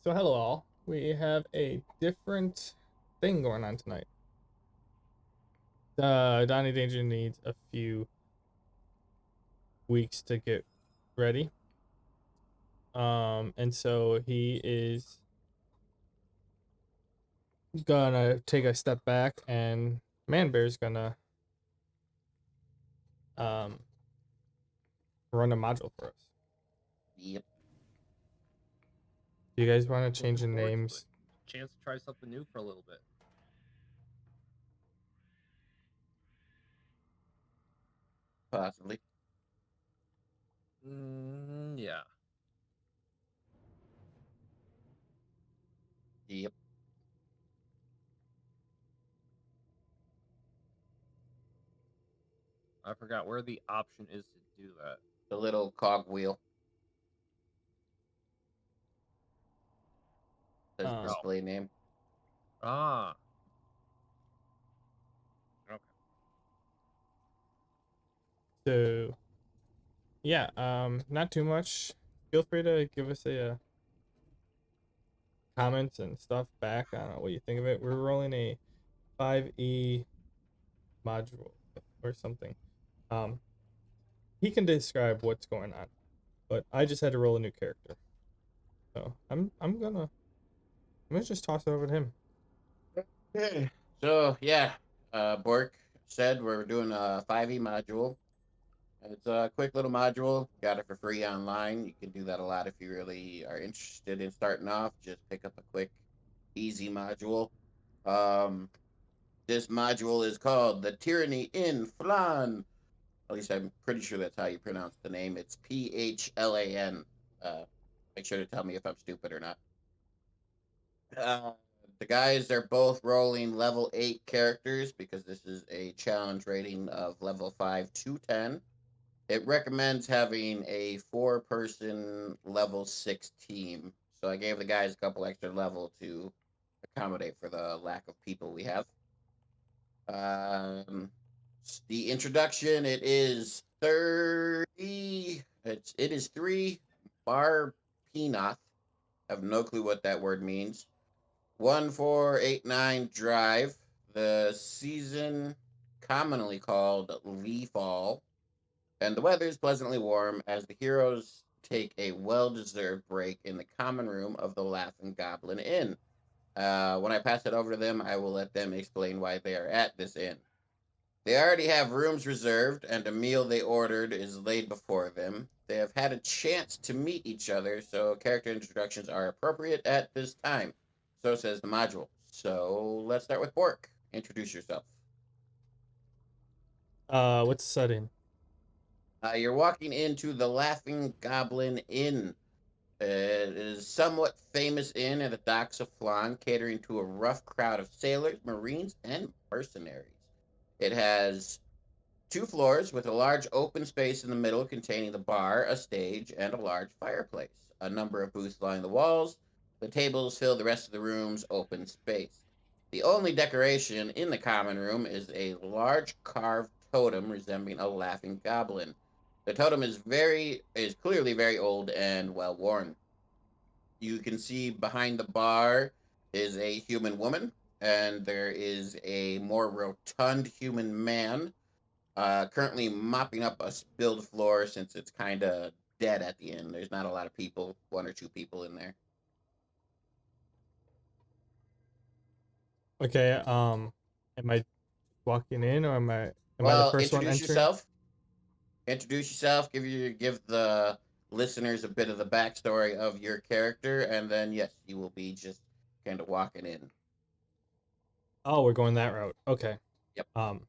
So hello all. We have a different thing going on tonight. Donny Danger needs a few weeks to get ready. And so he is gonna take a step back, and Manbear's gonna um run a module for us. Yep. Do you guys want to change Looking the forward to it. names? Chance to try something new for a little bit. Possibly. Yeah. Yep. I forgot where the option is to do that. The little cog wheel. Says Um, Oh. display name. Ah. Okay. so yeah, not too much. Feel free to give us a comments and stuff back on what you think of it. We're rolling a 5e module or something. Um, he can describe what's going on, but I just had to roll a new character, so I'm gonna just toss it over to him. Okay. So yeah, Bork said we're doing a 5e module. It's a quick little module. Got it for free online. You can do that a lot if you really are interested in starting off. Just pick up a quick, easy module. Um, this module is called the Tyranny in Phlan. At least I'm pretty sure that's how you pronounce the name. It's Phlan. Uh, Make sure to tell me if I'm stupid or not. Uh, the guys are both rolling level 8 characters because this is a challenge rating of level 5 to 10. It recommends having a 4-person level 6 team. So I gave the guys a couple extra level to accommodate for the lack of people we have. Um, the introduction, it is 30. It is 3 bar peanut. I have no clue what that word means. 1489 Drive, the season commonly called Lee Fall, and the weather is pleasantly warm as the heroes take a well deserved break in the common room of the Laughing Goblin Inn. When I pass it over to them, I will let them explain why they are at this inn. They already have rooms reserved, and a meal they ordered is laid before them. They have had a chance to meet each other, so character introductions are appropriate at this time. So says the module. So let's start with Bork. Introduce yourself. What's the setting? You're walking into the Laughing Goblin Inn. It is a somewhat famous inn at the docks of Phlan, catering to a rough crowd of sailors, marines, and mercenaries. It has 2 floors with a large open space in the middle containing the bar, a stage, and a large fireplace. A number of booths line the walls. The tables fill the rest of the room's open space. The only decoration in the common room is a large carved totem resembling a laughing goblin. The totem is clearly very old and well worn. You can see behind the bar is a human woman, and there is a more rotund human man currently mopping up a spilled floor since it's kind of dead at the end. There's not a lot of people, 1 or 2 people in there. Okay. Am I walking in, or am I the Well, first one introduce entering? yourself. Introduce yourself. Give the listeners a bit of the backstory of your character, and then yes, you will be just kind of walking in. Oh, we're going that route. Okay. Yep. Um.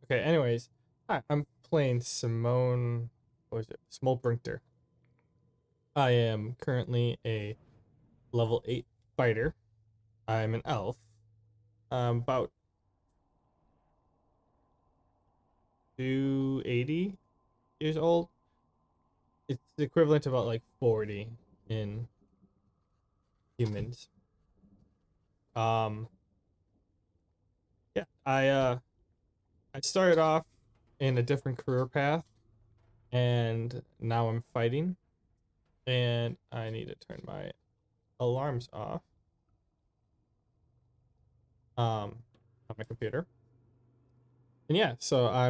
Okay. Anyways, hi, I'm playing Simone. What was it? Smolbrinkter. I am currently a level 8 fighter. I'm an elf. I'm about 280 years old. It's the equivalent to about like 40 in humans. Um. Yeah. I started off in a different career path, and now I'm fighting. and I need to turn my alarms off on my computer. And yeah, so I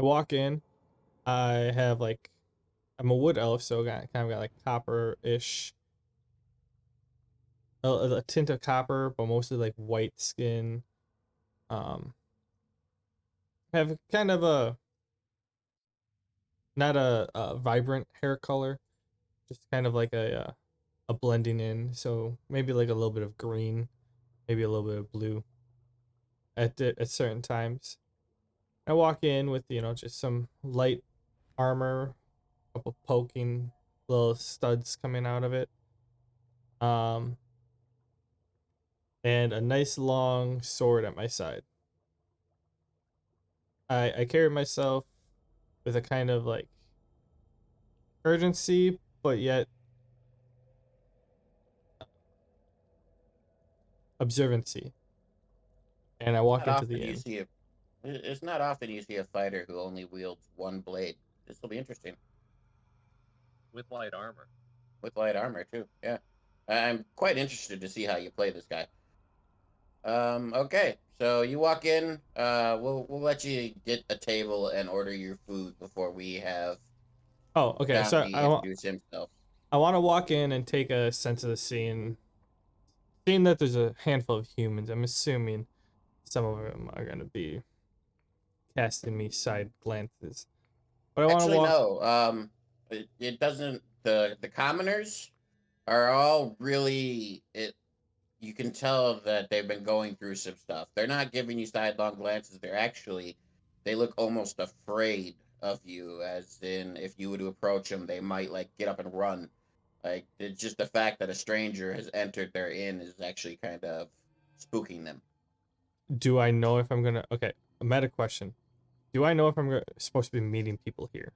walk in. I have like I'm a wood elf, so got like copper-ish, a tint of copper, but mostly like white skin. Um, have kind of a not a vibrant hair color, just kind of like a blending in. So maybe like a little bit of green, maybe a little bit of blue at certain times. I walk in with just some light armor, a couple poking little studs coming out of it, um, and a nice long sword at my side. I carry myself with a kind of like urgency, but yet observancy. And I walk Not into the often you inn. see a. It's not often you see a fighter who only wields one blade. This will be interesting with light armor. with light armor too. Yeah, I'm quite interested to see how you play this guy. Okay. So you walk in. We'll let you get a table and order your food before we have Oh, okay. So Donny introduce himself. I want to walk in and take a sense of the scene. Seeing that there's a handful of humans, I'm assuming some of them are gonna be casting me side glances. But I want to Actually, walk. no. It doesn't. The commoners are all really. You can tell that they've been going through some stuff. They're not giving you sidelong glances. They look almost afraid of you, as in if you were to approach them, they might like get up and run. Like it's just the fact that a stranger has entered their inn is actually kind of spooking them. Do I know if I'm gonna? Okay, a meta question. Do I know if supposed to be meeting people here?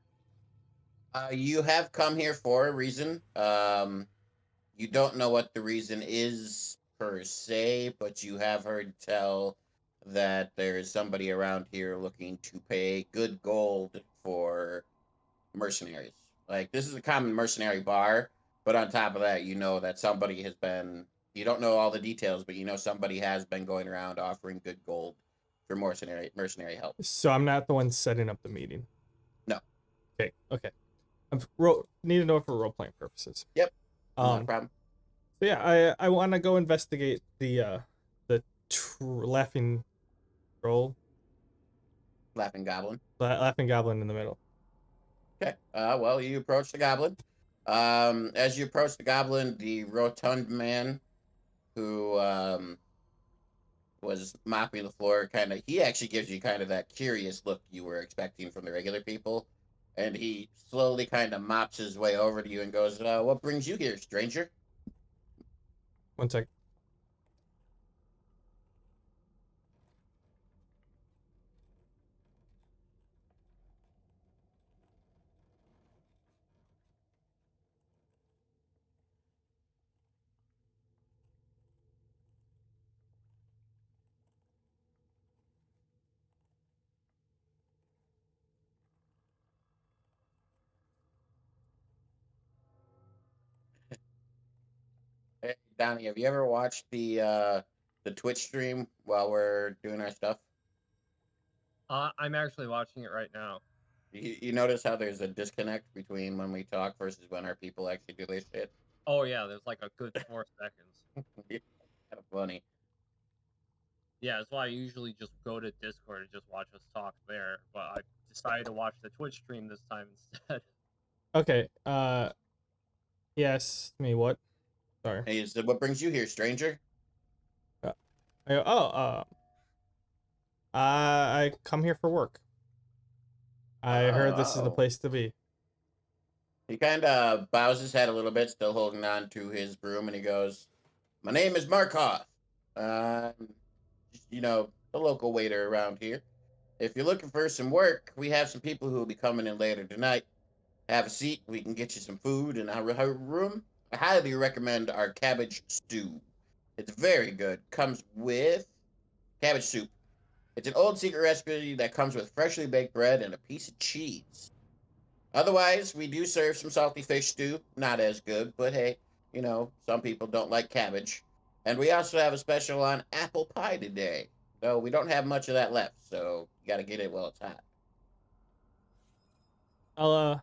You have come here for a reason. You don't know what the reason is per se, but you have heard tell that there is somebody around here looking to pay good gold for mercenaries. Like this is a common mercenary bar, but on top of that, you know that somebody has been. You don't know all the details, but you know somebody has been going around offering good gold for mercenary help. So I'm not the one setting up the meeting. No. Okay, okay. Need to know for role playing purposes. Yep. Not a Um. problem. So yeah, I want to go investigate the laughing troll, Laughing Goblin. laughing goblin in the middle. Okay. Well, you approach the goblin. As you approach the goblin, the rotund man who was mopping the floor he actually gives you kind of that curious look you were expecting from the regular people. And he slowly kind of mops his way over to you and goes, what brings you here, stranger? One sec. Hey, Donnie, have you ever watched the Twitch stream while we're doing our stuff? I'm actually watching it right now. You notice how there's a disconnect between when we talk versus when our people actually do their shit? Oh yeah, there's like a good 4 seconds. Kind of funny. Yeah, that's why I usually just go to Discord and just watch us talk there. But I decided to watch the Twitch stream this time instead. Okay. Yes. Me. What? Sorry. And he said, what brings you here, stranger? Uh, I come here for work. I heard this is the Oh. place to be. He kind of bows his head a little bit, still holding on to his broom, and he goes, my name is Markov. Um, the local waiter around here. If you're looking for some work, we have some people who will be coming in later tonight. Have a seat. We can get you some food in our room. I highly recommend our cabbage stew. It's very good. Comes with cabbage soup. It's an old secret recipe that comes with freshly baked bread and a piece of cheese. Otherwise, we do serve some salty fish stew. Not as good, but hey, some people don't like cabbage. And we also have a special on apple pie today. Though we don't have much of that left, so you got to get it while it's hot. I'll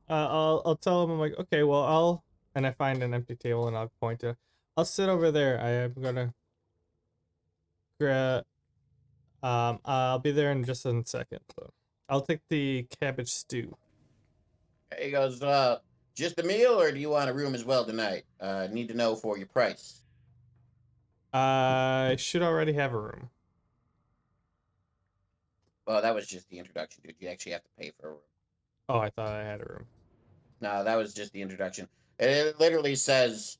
I'll tell him. I'm like, okay, well, and I find an empty table and I'll point to. I'll sit over there. I am gonna grab. I'll be there in just a second. So I'll take the cabbage stew. He goes, just a meal, or do you want a room as well tonight? Need to know for your price. I should already have a room. Well, that was just the introduction, dude. You actually have to pay for a room. Oh, I thought I had a room. No, that was just the introduction. It literally says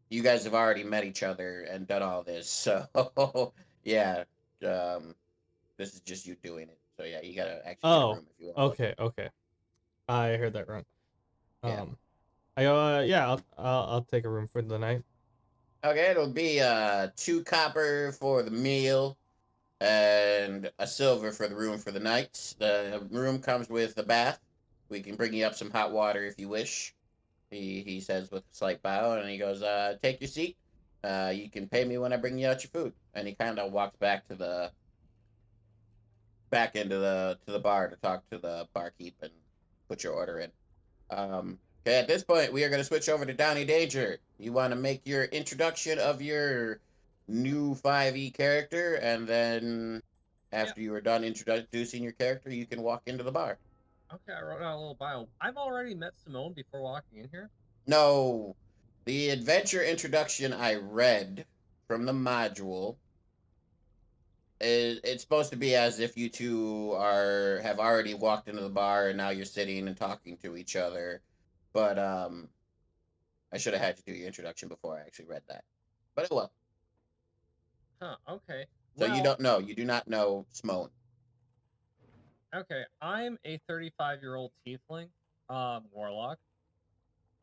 you guys have already met each other and done all this. So, yeah, um, this is just you doing it. So, yeah, you gotta actually get a Oh, room if you want to book it. okay, okay. I heard that wrong. Yeah. I go, yeah, I'll take a room for the night. Okay, it'll be 2 copper for the meal and a silver for the room for the night. The room comes with a bath. We can bring you up some hot water if you wish. He says with a slight bow, and he goes, "Take your seat. You can pay me when I bring you out your food." And he kind of walks back to the back into the bar to talk to the barkeep and put your order in. Okay, at this point, we are going to switch over to Donny Danger. You want to make your introduction of your new 5e character, and then Yeah. after you are done introducing your character, you can walk into the bar. Okay, I wrote out a little bio. I've already met Simone before walking in here. No, the adventure introduction I read from the module it's supposed to be as if you two have already walked into the bar and now you're sitting and talking to each other. But I should have had you do your introduction before I actually read that. But well. Huh, okay. So you Well, don't know. You do not know Simone. okay. I'm a 35-year-old tiefling, warlock,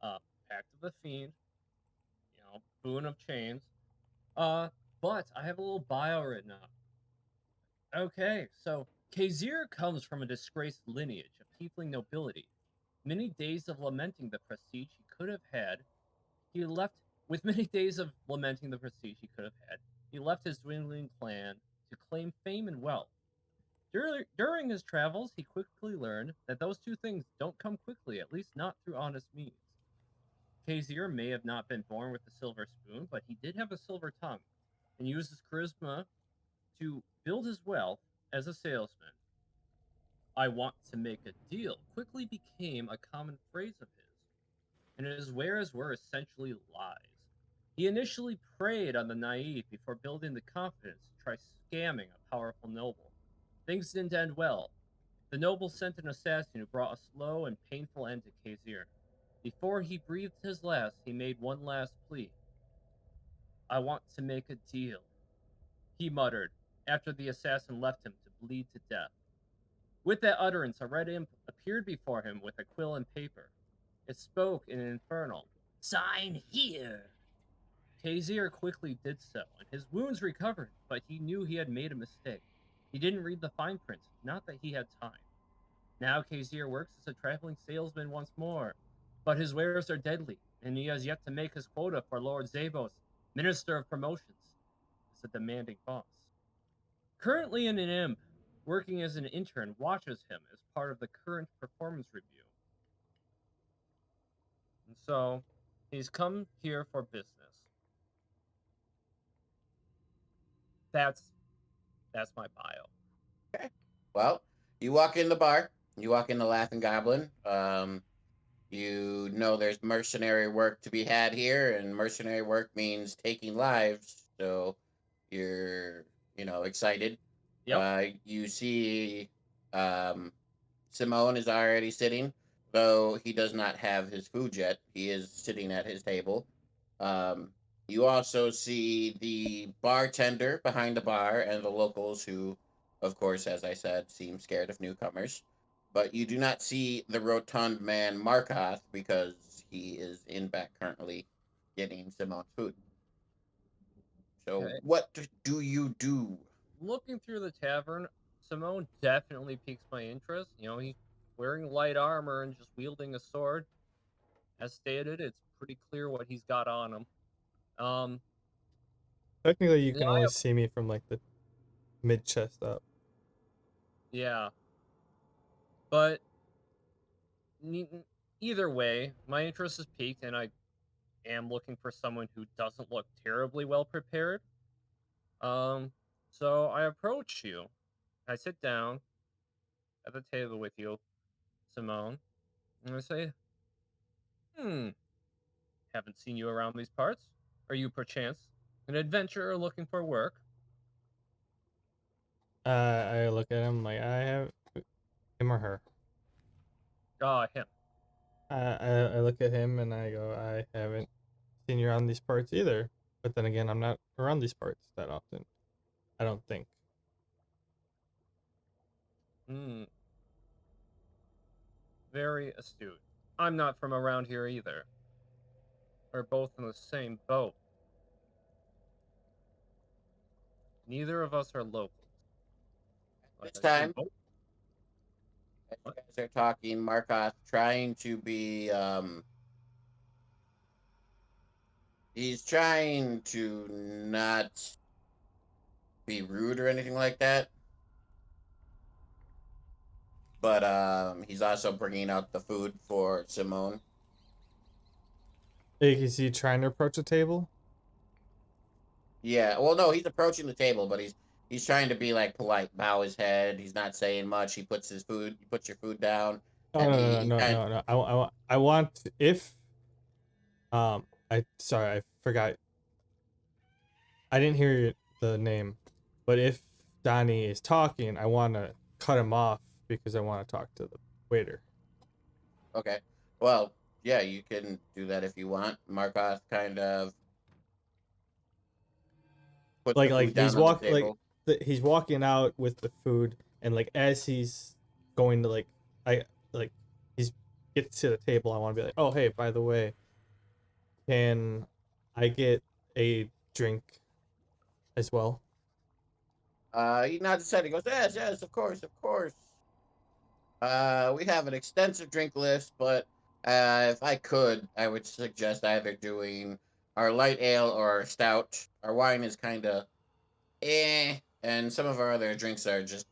uh, Pact of the Fiend, Boon of Chains. Uh, but I have a little bio written up. Okay, so Kazir comes from a disgraced lineage of tiefling nobility. Many days of lamenting the prestige he could have had, he left with many days of lamenting the prestige he could have had. He left his dwindling clan to claim fame and wealth. During his travels, he quickly learned that those two things don't come quickly, at least not through honest means. Kazir may have not been born with a silver spoon, but he did have a silver tongue, and used his charisma to build his wealth as a salesman. "I want to make a deal" quickly became a common phrase of his, and his wares were essentially lies. He initially preyed on the naive before building the confidence to try scamming a powerful noble. Things didn't end well. The noble sent an assassin who brought a slow and painful end to Kazir. Before he breathed his last, he made one last plea. "I want to make a deal," he muttered, after the assassin left him to bleed to death. With that utterance, a red imp appeared before him with a quill and paper. It spoke in an infernal, "Sign here." Kazir quickly did so, and his wounds recovered, but he knew he had made a mistake. He didn't read the fine print, not that he had time. Now Kazir works as a traveling salesman once more, but his wares are deadly, and he has yet to make his quota for Lord Zabos, Minister of Promotions, is a demanding boss. Currently in an imp, working as an intern watches him as part of the current performance review. And so he's come here for business. That's that's my bio. Okay. Well, you walk in the bar. You walk in the Laughing Goblin. You know there's mercenary work to be had here, and mercenary work means taking lives. So you're, excited. Yep. You see, um, Simone is already sitting, though he does not have his food yet. He is sitting at his table. Um, you also see the bartender behind the bar and the locals who, of course, as I said, seem scared of newcomers. But you do not see the rotund man Markoth because he is in back currently getting Simone's food. So Okay. what do you do? Looking through the tavern, Simone definitely piques my interest. wearing light armor and just wielding a sword. As stated, it's pretty clear what he's got on him. Um, Technically, you yeah, can only see me from like the mid chest up. yeah, but either way, my interest is piqued, and I am looking for someone who doesn't look terribly well prepared. Um, so I approach you. I sit down at the table with you, Simone, and I say, "Hmm, haven't seen you around these parts. Are you perchance an adventurer looking for work?" I look at him like I have him or her. Ah, him. I look at him and I go, I haven't seen you around these parts either. But then again, I'm not around these parts that often. I don't think. Hmm, very astute. I'm not from around here either. We're both in the same boat. Neither of us are locals. Like This I say, time, both. as you What? guys are talking, Markoth trying to be he's trying to not be rude or anything like that, but he's also bringing out the food for Simone. Is he trying to approach a table? Yeah, well, no, he's approaching the table, but he's trying to be like polite, bow his head. He's not saying much. He puts your food down, Oh and no no he no kind. no no. I want if I sorry I forgot. I didn't hear the name, but if Donnie is talking, I want to cut him off because I want to talk to the waiter. Okay, well, yeah, you can do that if you want. Markoth kind of puts the Like food he's down on the walk like table. he's walking out with the food, and like as he's going to I like he's gets to the table, I want to be like, oh hey, by the way, can I get a drink as well? He nods his head. He goes, "Yes, yes, of course, of course. We have an extensive drink list, but if I could, I would suggest either doing our light ale or our stout. Our wine is kind of and some of our other drinks are just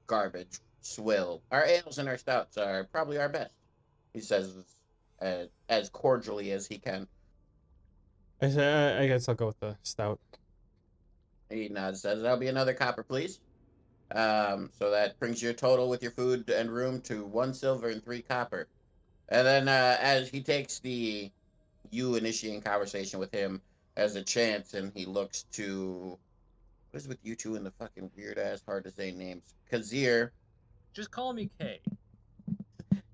garbage, swill. Our ales and our stouts are probably our best." He says as cordially as he can. I say I guess I'll go with the stout. He nods, says, "That'll be another copper, please." So that brings your total with your food and room to 1 silver and 3 copper. And then as he takes the you initiating conversation with him as a chance, and he looks to what is with you two and the fucking weird ass hard to say names? Kazir. Just call me K.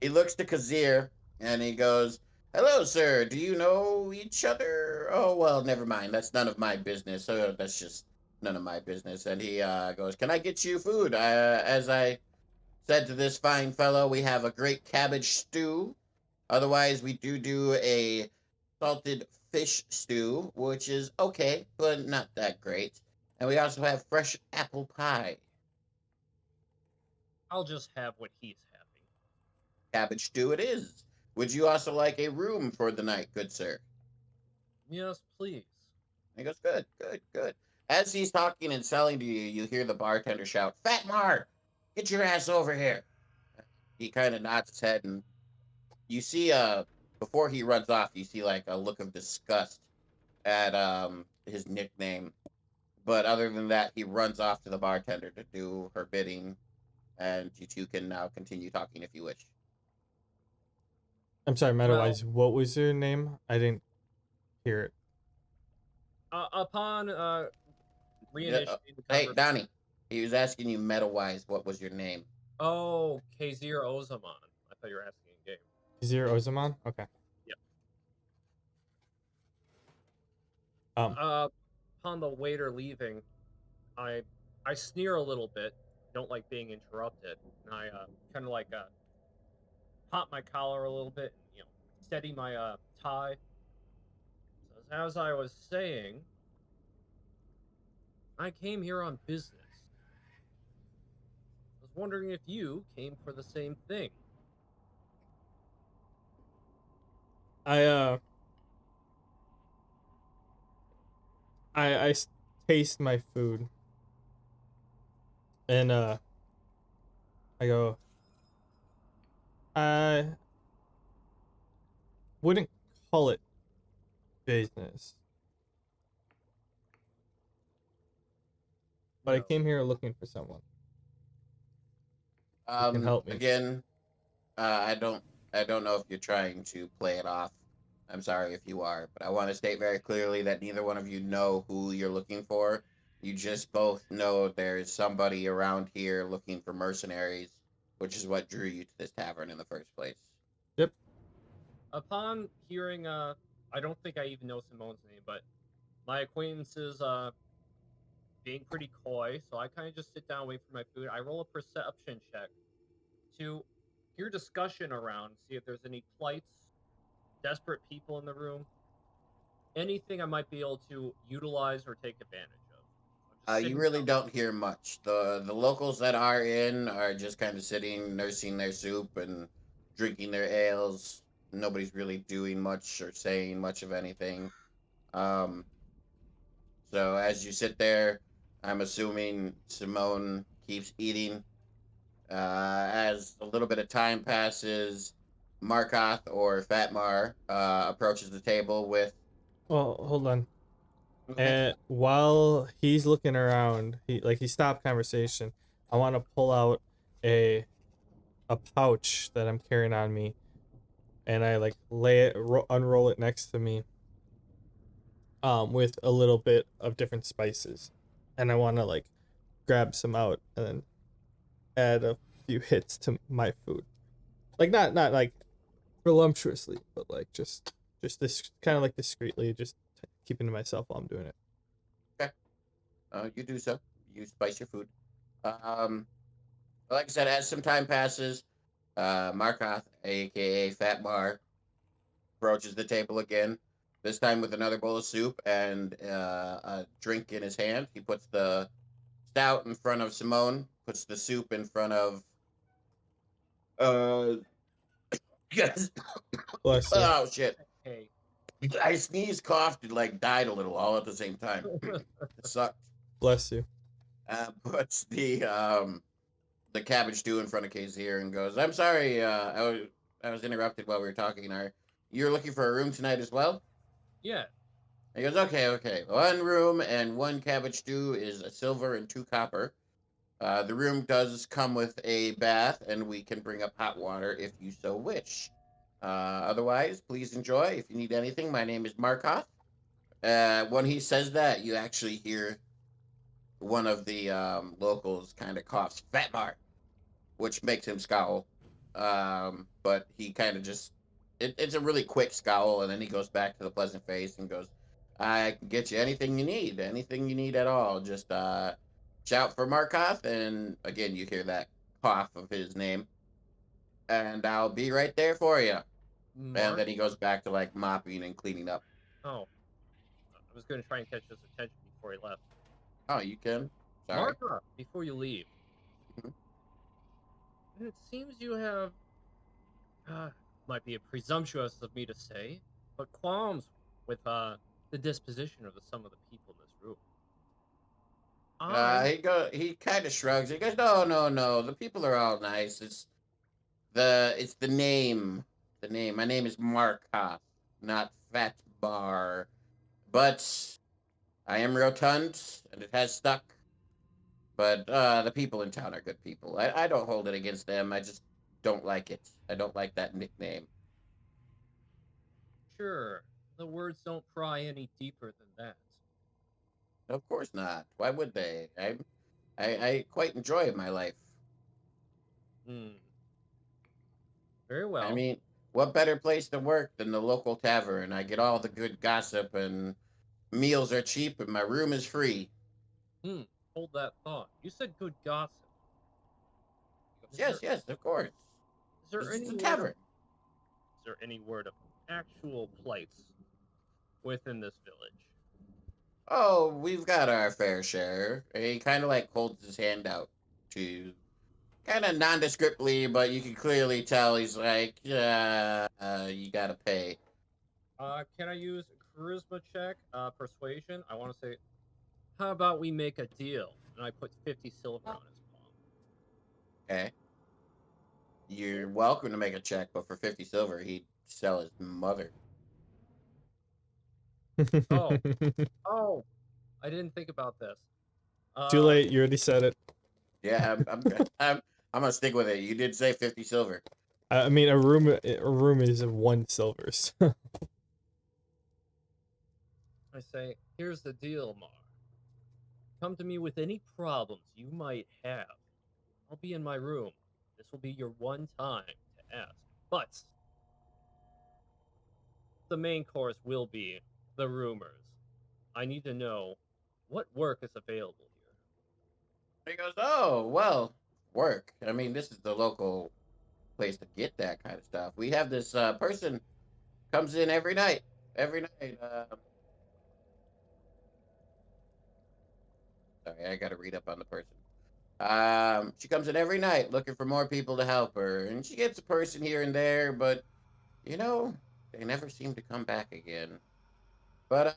He looks to Kazir and he goes, "Hello, sir. Do you know each other?" "Oh well, never mind. That's none of my business. That's just none of my business." And he goes, "Can I get you food? As I said to this fine fellow, we have a great cabbage stew. Otherwise, we do a salted fish stew, which is okay, but not that great. And we also have fresh apple pie. I'll just have what he's having. Cabbage stew it is. Would you also like a room for the night, good sir?" Yes, please. And he goes, "Good, good, good." As he's talking and selling to you, you hear the bartender shout, "Fat Mar, get your ass over here." He kind of nods his head, and you see, before he runs off, you see like a look of disgust at his nickname. But other than that, he runs off to the bartender to do her bidding, and you two can now continue talking if you wish. I'm sorry, Well, Metawise. What was your name? I didn't hear it. upon Yeah, reinitiating the hey, conversation. Donnie, he was asking you meta wise, what was your name? Oh, Kazir Ozaman. I thought you were asking in game. Zero Ozaman. Okay. Yep. Um, Upon the waiter leaving, I I sneer a little bit. Don't like being interrupted, and I kind of like pop my collar a little bit and steady my tie. So as I was saying, I came here on business. was wondering if you came for the same thing. I taste my food and I go, I wouldn't call it business, but I No. came here looking for someone who can help me. Again, I don't know if you're trying to play it off. I'm sorry if you are, but I want to state very clearly that neither one of you know who you're looking for. You just both know there's somebody around here looking for mercenaries, which is what drew you to this tavern in the first place. Yep. Upon hearing, I don't think I even know Simone's name, but my acquaintances, being pretty coy, so I kind of just sit down, wait for my food. I roll a perception check to hear discussion around, see if there's any plights, desperate people in the room, anything I might be able to utilize or take advantage of. I'm just You sitting really down. don't hear much. The locals that are in are just kind of sitting, nursing their soup and drinking their ales. Nobody's really doing much or saying much of anything. Um, so as you sit there, I'm assuming Simone keeps eating. As a little bit of time passes, Markoth or Fatmar approaches the table with. Well, hold on. Okay. And while he's looking around, he stopped conversation. I want to pull out a a pouch that I'm carrying on me, and I like lay it, unroll it next to me, with a little bit of different spices, and I want to like grab some out and then add a few hits to my food, like not like voluptuously, but like just this kind of like discreetly, just keeping to myself while I'm doing it. Okay. You do so. You spice your food. Um, like I said, as some time passes, Markoth, aka Fatmar, approaches the table again. This time with another bowl of soup and a drink in his hand. He puts the stout in front of Simone, puts the soup in front of. Uh, yes. Bless you. Oh shit! Hey, I sneezed, coughed, and like died a little all at the same time. It sucked. Bless you. Puts the cabbage stew in front of KZ and goes, "I'm sorry, I was interrupted while we were talking. You're looking for a room tonight as well?" yeah. He goes, "Okay, okay. One room and one cabbage stew is a silver and two copper. The room does come with a bath, and we can bring up hot water if you so wish. Otherwise, please enjoy. If you need anything, my name is Markoth." When he says that, you actually hear one of the locals kind of coughs, "Fatmar," which makes him scowl. But he kind of just it's a really quick scowl, and then he goes back to the pleasant face and goes, "I can get you anything you need at all. Just shout for Markoth, and again you hear that cough of his name, and I'll be right there for you." And Mark. then he goes back to like mopping and cleaning up. Oh, I was going to try and catch his attention before he left. Oh, you can. Sorry. Mark, before you leave, Mhm. it seems you have, uh, might be a presumptuous of me to say, but qualms with the disposition of some of the people in this room. I'm He kind of shrugs. He goes, "No, no, no. The people are all nice. It's the name. The name. My name is Markoth, not Fat Bar. But I am rotund, and it has stuck. But the people in town are good people. I don't hold it against them. I just don't like it. I don't like that nickname. sure the words don't pry any deeper than that. Of course not. Why would they? I quite enjoy my life. Hmm. Very I well. mean, what better place to work than the local tavern? I get all the good gossip, and meals are cheap, and my room is free. Hmm. Hold that thought. You said good gossip. Is Yes, there yes, of course. is there It's any a word of tavern. actual plights within this village? Oh, we've got our fair share. He kind of like holds his hand out to kind of nondescriptly, but you can clearly tell he's like, you gotta pay. Can I use a charisma check? Persuasion. I want to say, how about we make a deal? And I put 50 silver on his palm. Okay. You're welcome to make a check, but for 50 silver, he'd sell his mother. Oh, oh, I didn't think about this. Too Um, late. You already said it. Yeah, I'm gonna stick with it. You did say 50 silver. I mean, a room is 1 silver. So. I say, here's the deal, Mar. Come to me with any problems you might have. I'll be in my room. This will be your one time to ask. But the main course will be the rumors. I need to know what work is available here. He goes, oh, well, work. I mean, this is the local place to get that kind of stuff. We have this person comes in every night. Every night. Sorry, I got to read up on the person. She comes in every night looking for more people to help her, and she gets a person here and there, but you know, they never seem to come back again. But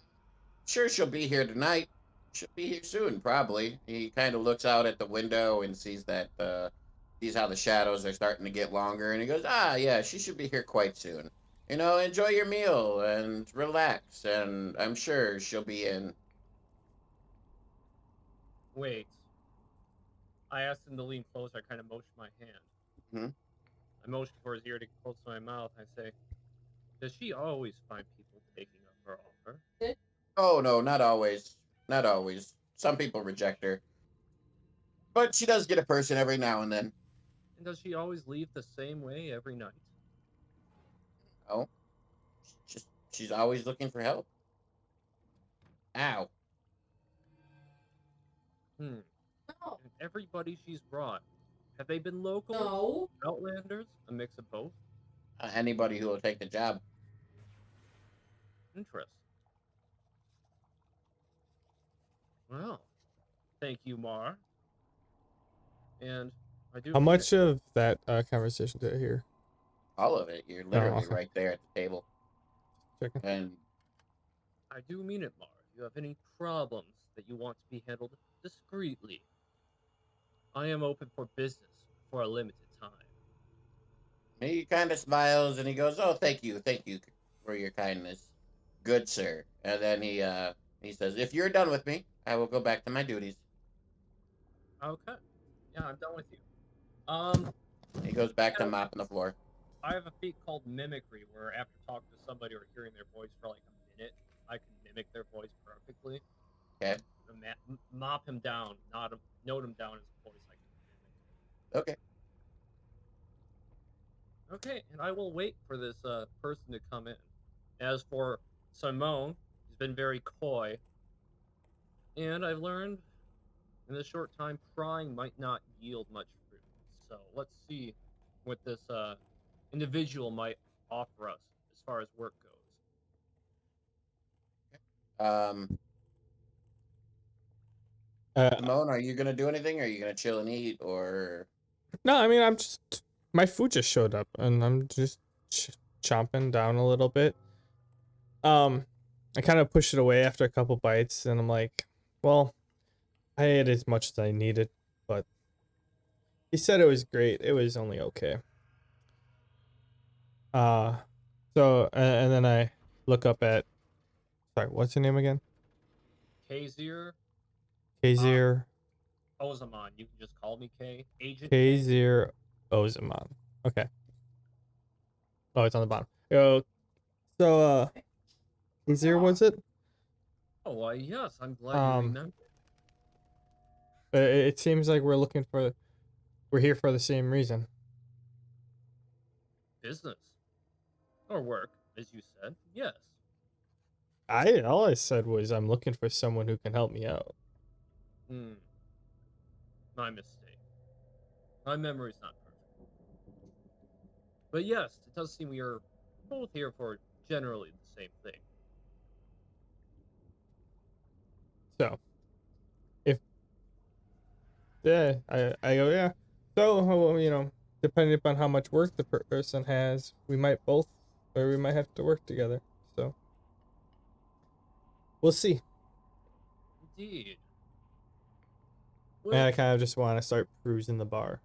sure, she'll be here tonight. She'll be here soon, probably. He kind of looks out at the window and sees that sees how the shadows are starting to get longer, and he goes, "Ah, yeah, she should be here quite soon. You know, enjoy your meal and relax, and I'm sure she'll be in." Wait. I asked him to lean closer. I kind of motioned my hand. Hmm? I motioned for his ear to get close to my mouth. I say, does she always find people taking up her offer? Oh no, not always. Not always. Some people reject her, but she does get a person every now and then. And does she always leave the same way every night? Oh, just she's always looking for help. Ow. Hmm. And everybody she's brought, have they been locals? Outlanders? A mix of both? Anybody who will take the job. Interesting. Well, thank you, Mar. And I do How mean it. much of that conversation did I hear? All of it. You're Oh, literally okay. right there at the table. Checking. And I do mean it, Mar. If you have any problems that you want to be handled discreetly, I am open for business for a limited time. he kind of smiles and he goes, "Oh, thank you for your kindness, good sir." And then he says, "If you're done with me, I will go back to my duties." Okay. Yeah, I'm done with you. Um, He goes I back to have, mopping the floor. I have a feat called mimicry, where after talking to somebody or hearing their voice for like a minute, I can mimic their voice perfectly. Okay, Mop him down, note him down as a voice I can okay. mimic. Okay, and I will wait for this person to come in. As for Simone, he's been very coy, and I've learned in this short time prying might not yield much fruit. So let's see what this individual might offer us as far as work goes. Um, Uh, Simone, are you gonna do anything? Or are you gonna chill and eat? Or no, I mean, my food just showed up, and I'm just chomping down a little bit. I kind of pushed it away after a couple bites, and I'm like, well, I ate as much as I needed, but he said it was great. It was only okay. Uh, and then I look up at, sorry, what's your name again? Kazir, uh, Kazir, Ozaman, you can just call me K. Agent K. Kazir Ozaman. Okay. Oh, it's on the bottom. So, Kazir, was it? Oh, why, yes, I'm glad you Um, remember. it seems like we're here for the same reason. Business. Or work, as you said. Yes. All I said was I'm looking for someone who can help me out. Hmm. My mistake. My memory's not perfect. But yes, it does seem we are both here for generally the same thing. So, if yeah, I go, yeah. So, depending upon how much work the person has, we might both, or we might have to work together. So, we'll see. Indeed. And I Which, kind of just want to start perusing the bar,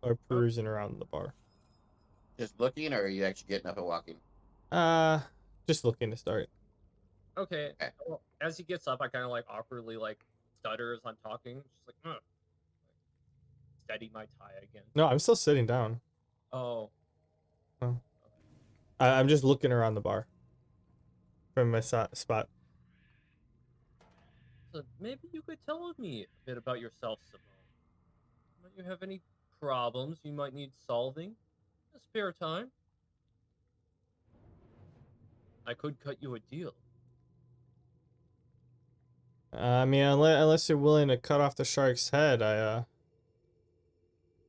or oh, perusing around the bar. Just looking, or are you actually getting up and walking? Uh, just looking to start. okay. Okay. Well, as he gets up, I kind of like awkwardly like stutter as I'm talking, just like, steady my tie again. No, I'm still sitting down. Oh, Oh. I'm just looking around the bar from my spot. so maybe you could tell me a bit about yourself, Simone. Might you have any problems you might need solving? In spare time, I could cut you a deal. I mean, unless you're willing to cut off the shark's head, I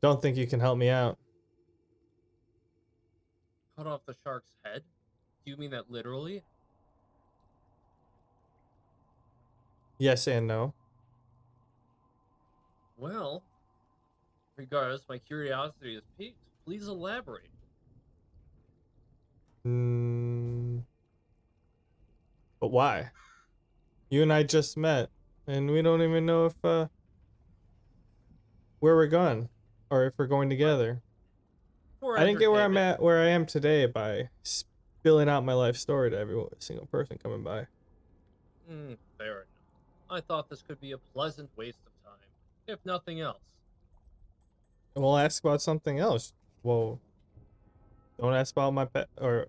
don't think you can help me out. Cut off the shark's head? Do you mean that literally? Yes and no. Well, regardless, my curiosity is piqued. Please elaborate. Mm, but why? You and I just met, and we don't even know if where we're going, or if we're going But together. for I didn't get where I'm entertainment, at, where I am today, by spilling out my life story to every single person coming by. fair enough. I thought this could be a pleasant waste of time, if nothing else. We'll ask about something else. Well, don't ask about my pet, or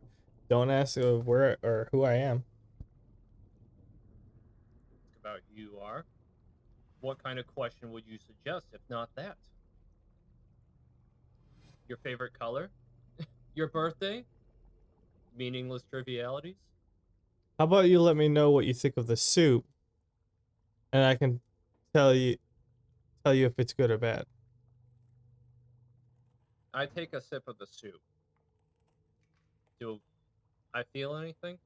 don't ask where or who I am. About who you are. What kind of question would you suggest if not that? Your favorite color? Your birthday? Meaningless trivialities? How about you let me know what you think of the soup, and I can tell you tell you if it's good or bad. I take a sip of the soup. Do I feel anything?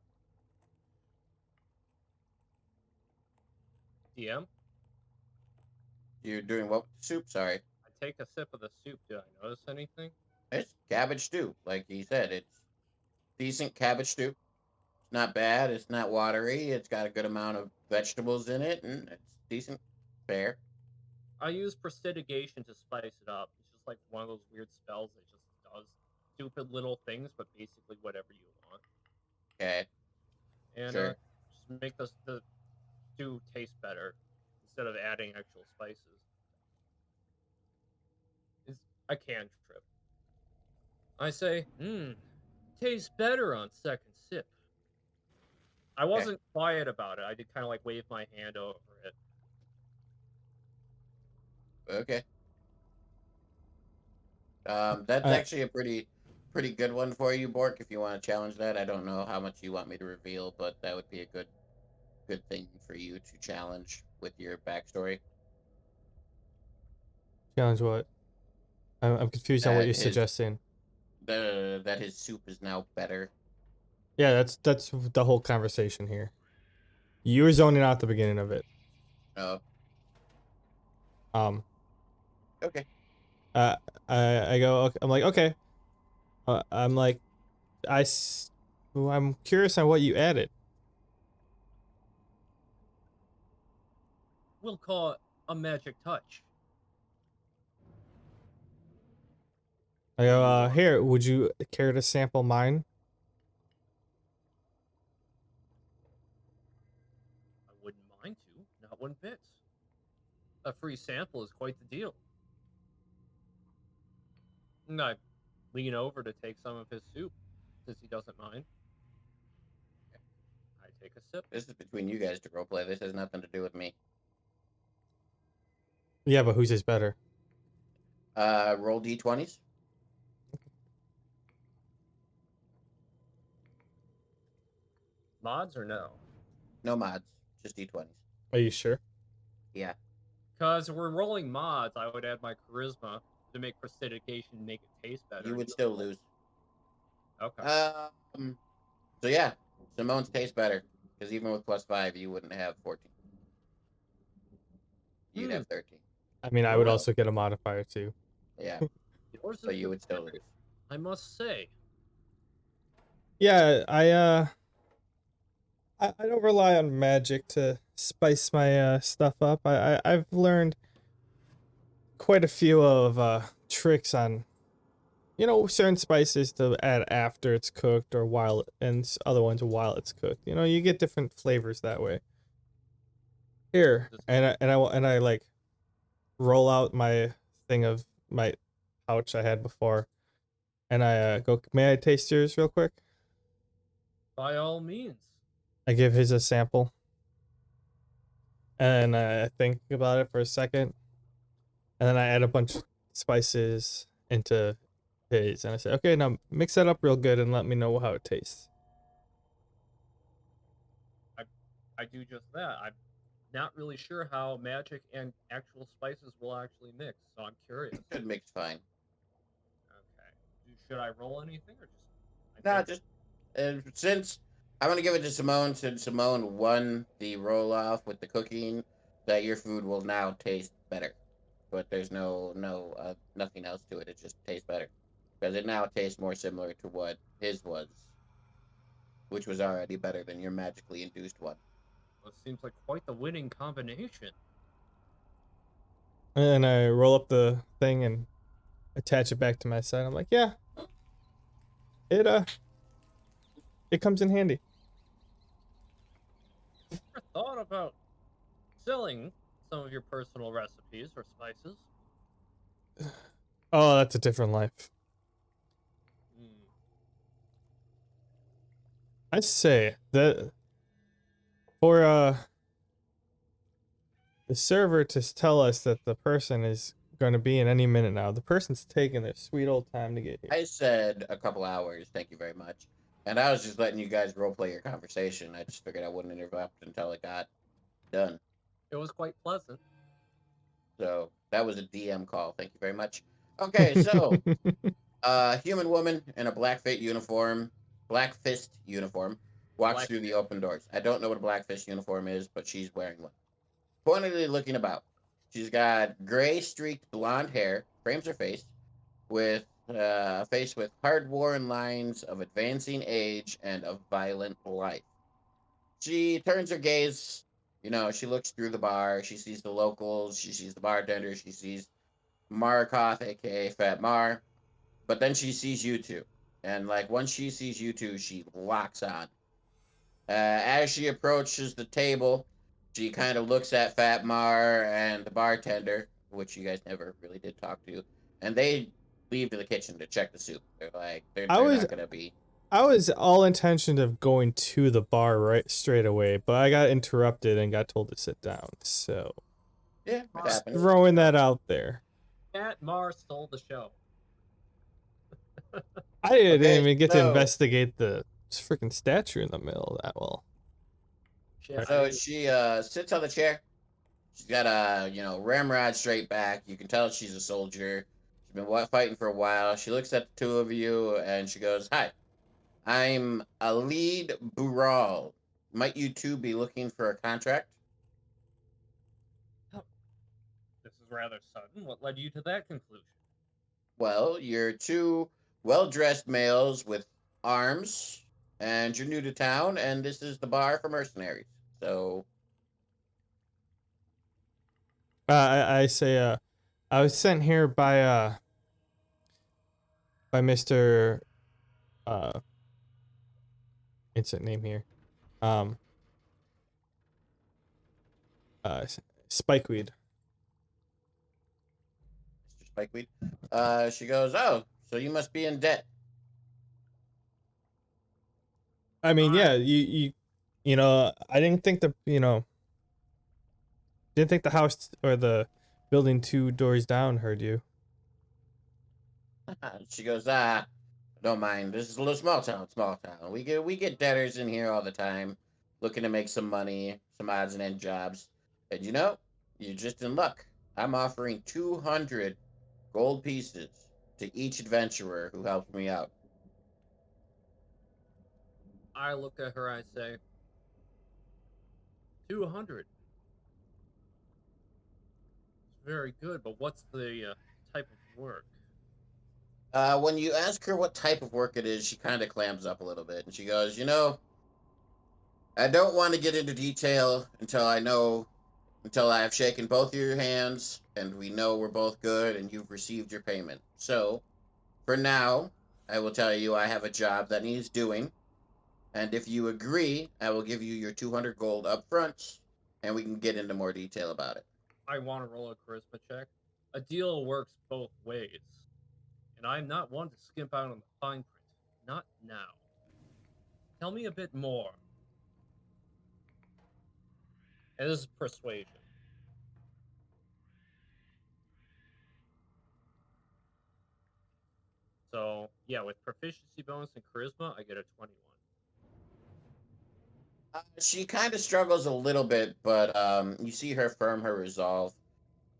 DM? You're doing what with the soup? Sorry. I take a sip of the soup. Do I notice anything? It's cabbage stew. Like he said, it's decent cabbage stew. It's not bad. It's not watery. It's got a good amount of vegetables in it, and it's decent fare. I use prestidigation to spice it up. It's just like one of those weird spells that just does stupid little things, but basically whatever you want. Okay, And sure. just make the stew taste better instead of adding actual spices. It's a cantrip. I say, tastes better on second sip. I Okay, wasn't quiet about it. I did kind of like wave my hand over it. okay. That's Uh, actually a pretty good one for you, Bork. If you want to challenge that, I don't know how much you want me to reveal, but that would be a good thing for you to challenge with your backstory. challenge what? I'm confused on what That you're his suggesting. that his soup is now better. Yeah, that's the whole conversation here. You were zoning out the beginning of it. Oh, Um, okay. uh, I go. I'm like, okay. I'm like, well, I'm curious on what you added. We'll call it a magic touch. I Do go, you want? here, would you care to sample mine? I wouldn't mind to. Not one bit. A free sample is quite the deal. And I lean over to take some of his soup, since he doesn't mind. I take a sip. This is between you guys to roleplay. This has nothing to do with me. Yeah, but whose is better? Roll d20s. Mods or no? No mods, just d20s. Are you sure? Yeah, Because we're rolling mods, I would add my charisma to make prestidigitation make it taste better. you And would you still roll. lose. Okay. So yeah, Simone's tastes better because even with +5, you wouldn't have 14. You'd Hmm. have 13. I mean, I Oh would well. also get a modifier too. Yeah, Yours so is you would still specific, lose. I must say. Yeah, I don't rely on magic to spice my stuff up. I've learned quite a few of tricks on certain spices to add after it's cooked or while and other ones while it's cooked. You get different flavors that way. Here, This, and I like roll out my thing of my pouch I had before, and I go. May I taste yours real quick? by all means. I give his a sample, and I think about it for a second, and then I add a bunch of spices into his, and I say, okay, now mix that up real good and let me know how it tastes. I, I do just that. I'm not really sure how magic and actual spices will actually mix, so I'm curious. Should mix fine. Okay. Should I roll anything or just? I No, think just since I'm gonna give it to Simone, since Simone won the roll off with the cooking, that your food will now taste better. But there's nothing else to it. It just tastes better because it now tastes more similar to what his was, which was already better than your magically induced one. it seems like quite the winning combination. And then I roll up the thing and attach it back to my side. I'm like, yeah, it it comes in handy. Ever thought about selling some of your personal recipes or spices? Oh, that's a different life. Hmm. I say that for the server to tell us that the person is going to be in any minute now. The person's taking their sweet old time to get here. I said a couple hours. Thank you very much. And I was just letting you guys role play your conversation. I just figured I wouldn't interrupt until it got done. It was quite pleasant. So that was a DM call. Thank you very much. Okay, so human woman in a black fist uniform, walks Black through the fist. open doors. I don't know what a black fist uniform is, but she's wearing one. Pointedly looking about. She's got gray streaked blonde hair, frames her face with a face with hard worn lines of advancing age and of violent life. She turns her gaze, she looks through the bar, she sees the locals, she sees the bartender, she sees Markoth, aka Fat Mar, but then she sees you two. And like once she sees you two, she locks on. As she approaches the table, she kind of looks at Fat Mar and the bartender, which you guys never really did talk to, and they leave to the kitchen to check the soup. They're like, I they're was not gonna be. I was all intention of going to the bar right straight away, but I got interrupted and got told to sit down. So Yeah, it Mars just happens. stole the throwing show. that out there. Fat Mars stole the show. I didn't Okay, even get to so investigate the freaking statue in the middle that well. Shit, Right. I so didn't. she sits on the chair. She's got a ramrod straight back. You can tell she's a soldier. She's been fighting for a while. She looks at the two of you and she goes, "Hi, I'm a lead Bural. Might you two be looking for a contract?" This is rather sudden. What led you to that conclusion? Well, you're two well dressed males with arms, and you're new to town, and this is the bar for mercenaries. So, I say I was sent here by Mr. uh insert name here. Um Spikeweed. Mr. Spikeweed, she goes, "Oh, so you must be in debt." I mean, I yeah, I didn't think the house or the building two doors down heard you. She goes, "Ah, don't mind. This is a little small town. Small town. We get debtors in here all the time, looking to make some money, some odds and end jobs. And you're just in luck. I'm offering 200 gold pieces to each adventurer who helps me out." I look at her. I say 200. Very good, but what's the type of work? When you ask her what type of work it is, she kind of clams up a little bit, and she goes, I don't want to get into detail until I have shaken both of your hands and we know we're both good and you've received your payment. So, for now, I will tell you I have a job that needs doing, and if you agree, I will give you your 200 gold up front, and we can get into more detail about it. I want to roll a charisma check. A deal works both ways, and I'm not one to skimp out on the fine print. Not now. Tell me a bit more. And this is persuasion. So yeah, with proficiency bonus and charisma, I get a 21. She kind of struggles a little bit, but you see her firm her resolve.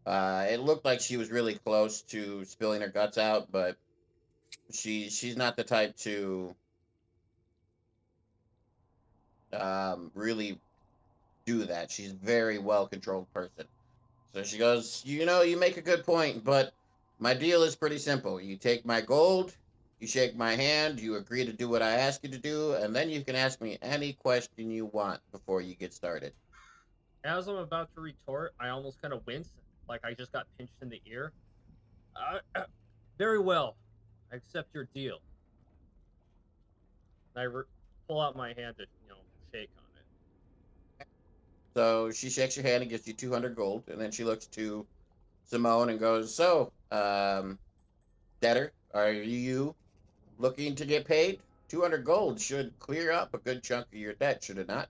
It looked like she was really close to spilling her guts out, but she's not the type to really do that. She's a very well controlled person. So she goes, you make a good point, but my deal is pretty simple. You take my gold, you shake my hand, you agree to do what I ask you to do, and then you can ask me any question you want before you get started. As I'm about to retort, I almost kind of wince, like I just got pinched in the ear. Very well. I accept your deal. I pull out my hand to, shake on it. So she shakes your hand and gives you 200 gold, and then she looks to Simone and goes, "So, debtor, are you looking to get paid? 200 gold should clear up a good chunk of your debt, should it not?"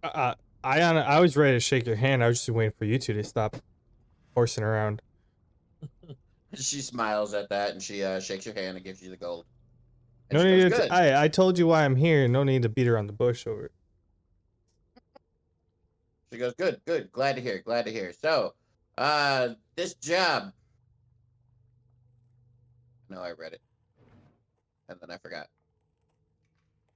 I was ready to shake your hand. I was just waiting for you two to stop horsing around. She smiles at that and she shakes your hand and gives you the gold. And No she goes, need "Good." I told you why I'm here. No need to beat around the bush over it. She goes, "Good, good. Glad to hear. Glad to hear. So, this job. No, I read it and then I forgot.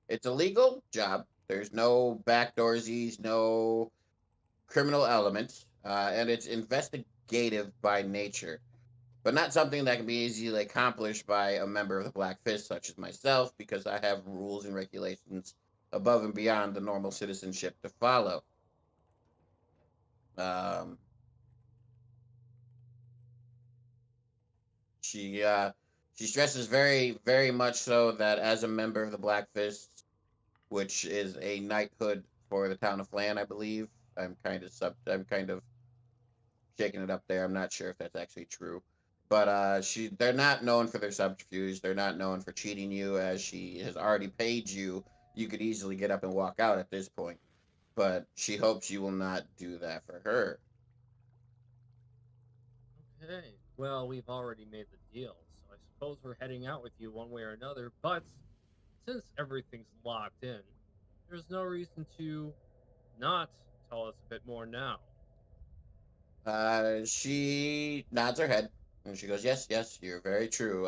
It's a legal job. There's no backdoorsies, no criminal elements, and it's investigative by nature, but not something that can be easily accomplished by a member of the Black Fist, such as myself, because I have rules and regulations above and beyond the normal citizenship to follow. Um, she she stresses very, very much so that as a member of the Black Fist, which is a knighthood for the town of Phlan, I believe. I'm kind of shaking it up there. I'm not sure if that's actually true. But they're not known for their subterfuge. They're not known for cheating you, as she has already paid you. You could easily get up and walk out at this point. But she hopes you will not do that for her. Okay. Well, we've already made the deal, so I suppose we're heading out with you one way or another. But since everything's locked in, there's no reason to not tell us a bit more now. She nods her head and she goes, "Yes, yes, you're very true."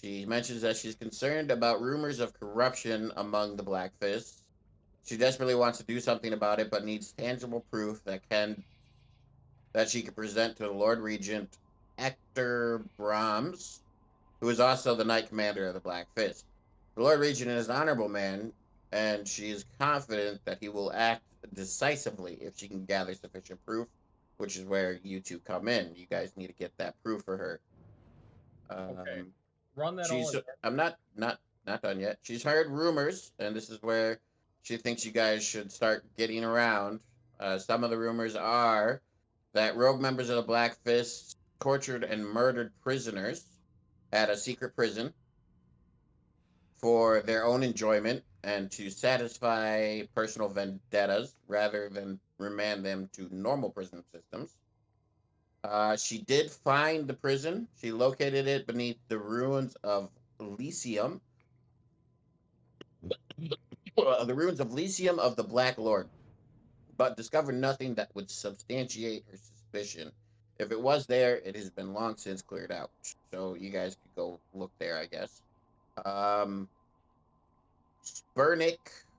She mentions that she's concerned about rumors of corruption among the Black Fists. She desperately wants to do something about it, but needs tangible proof that she can present to the Lord Regent Hector Brahms, who is also the Knight Commander of the Black Fist. The Lord Regent is an honorable man, and she is confident that he will act decisively if she can gather sufficient proof, which is where you two come in. You guys need to get that proof for her. Okay. Um, Run that all she's again. I'm not done yet. She's heard rumors, and this is where she thinks you guys should start getting around. Some of the rumors are that rogue members of the Black Fist tortured and murdered prisoners at a secret prison for their own enjoyment and to satisfy personal vendettas rather than remand them to normal prison systems. She did find the prison. She located it beneath the ruins of Elysium, the ruins of Elysium of the Black Lord, but discovered nothing that would substantiate her suspicion. If it was there, it has been long since cleared out. So you guys could go look there, I guess. Um, Spurnick,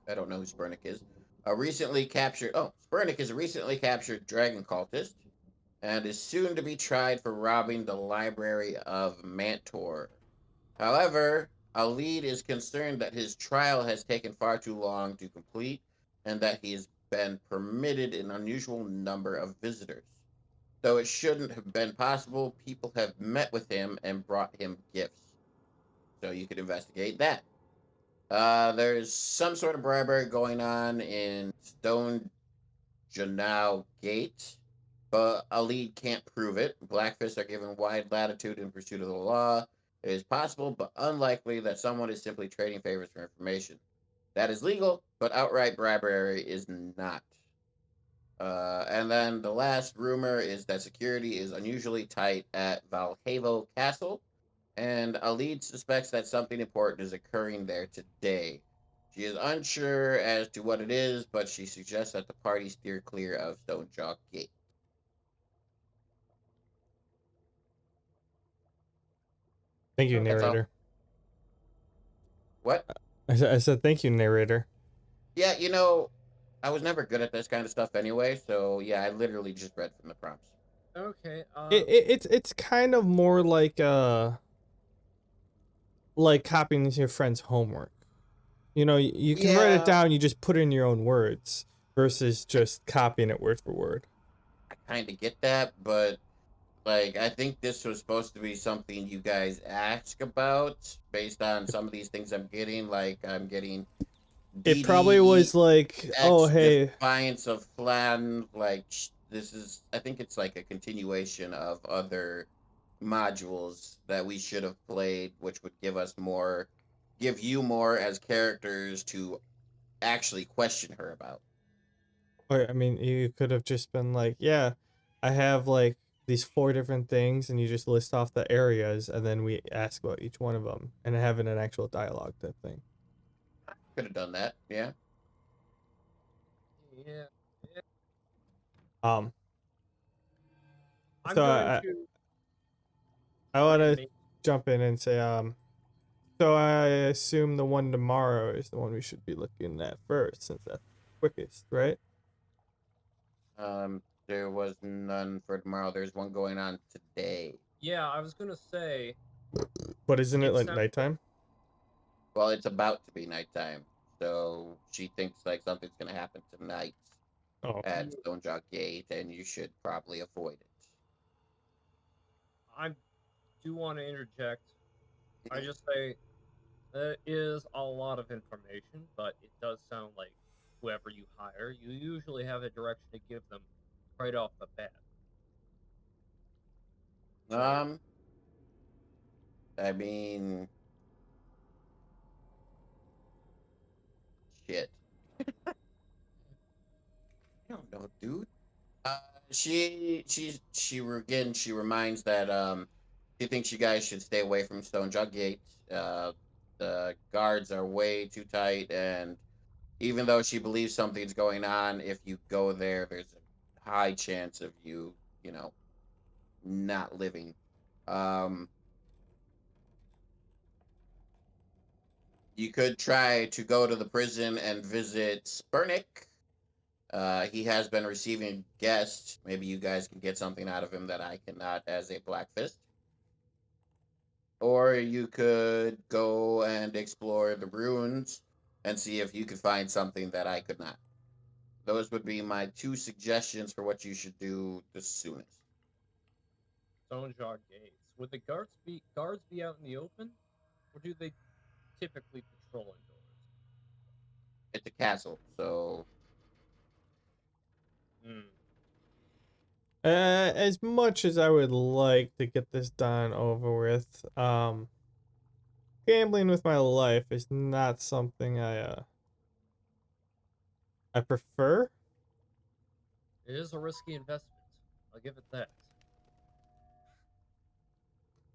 I don't know who Spurnick is. A recently captured. Oh, Spurnick is a recently captured dragon cultist, and is soon to be tried for robbing the Library of Mantor. However, Alid is concerned that his trial has taken far too long to complete and that he has been permitted an unusual number of visitors. Though it shouldn't have been possible, people have met with him and brought him gifts. So you could investigate that. There's some sort of bribery going on in Stone Janao Gate, but Ali can't prove it. Blackfists are given wide latitude in pursuit of the law. It is possible, but unlikely, that someone is simply trading favors for information. That is legal, but outright bribery is not. And then the last rumor is that security is unusually tight at Valhavo Castle, and Alid suspects that something important is occurring there today. She is unsure as to what it is, but she suggests that the party steer clear of Stonejaw Gate. Thank you, That's all. narrator. What? I said thank you, narrator. Yeah, I was never good at this kind of stuff anyway, so yeah, I literally just read from the prompts. Okay. It's kind of more like copying your friend's homework. You know, you can write it Yeah, down, you just put in your own words versus I, just copying it word for word. I kind of get that, but like, I think this was supposed to be something you guys ask about based on some of these things I'm getting. Like, I'm getting It probably was DDEX like, oh, hey, Defiance of Phlan. Like, this is, I think it's like a continuation of other modules that we should have played, which would give you more as characters to actually question her about. or I mean, you could have just been like, yeah, I have like these four different things, and you just list off the areas, and then we ask about each one of them, and having an actual dialogue type thing. Could have done that, yeah. Yeah. Yeah. Um, I'm so going I to I try want and to make. jump in and say, so I assume the one tomorrow is the one we should be looking at first, since that's the quickest, right? There was none for tomorrow. There's one going on today. Yeah, I was gonna say But isn't it it like sounds. nighttime? Well, it's about to be nighttime, so she thinks like something's gonna happen tonight Oh, at Yeah, Stonejaw Gate, and you should probably avoid it. I do want to interject. I just say that is a lot of information, but it does sound like whoever you hire, you usually have a direction to give them right off the bat. So Um, I mean, shit. I don't know, dude. Uh, she reminds that she thinks you guys should stay away from Stonejaw Gate. The guards are way too tight, and even though she believes something's going on, if you go there, there's a high chance of you, you know, not living. Um, you could try to go to the prison and visit Spurnick. He has been receiving guests. Maybe you guys can get something out of him that I cannot as a Black Fist. Or you could go and explore the ruins and see if you could find something that I could not. Those would be my two suggestions for what you should do the soonest. Stone Jar gates. Would the guards be out in the open, or do they typically patrol indoors? It's a castle, so Hmm. as much as I would like to get this done over with, gambling with my life is not something I prefer. It is a risky investment. I'll give it that.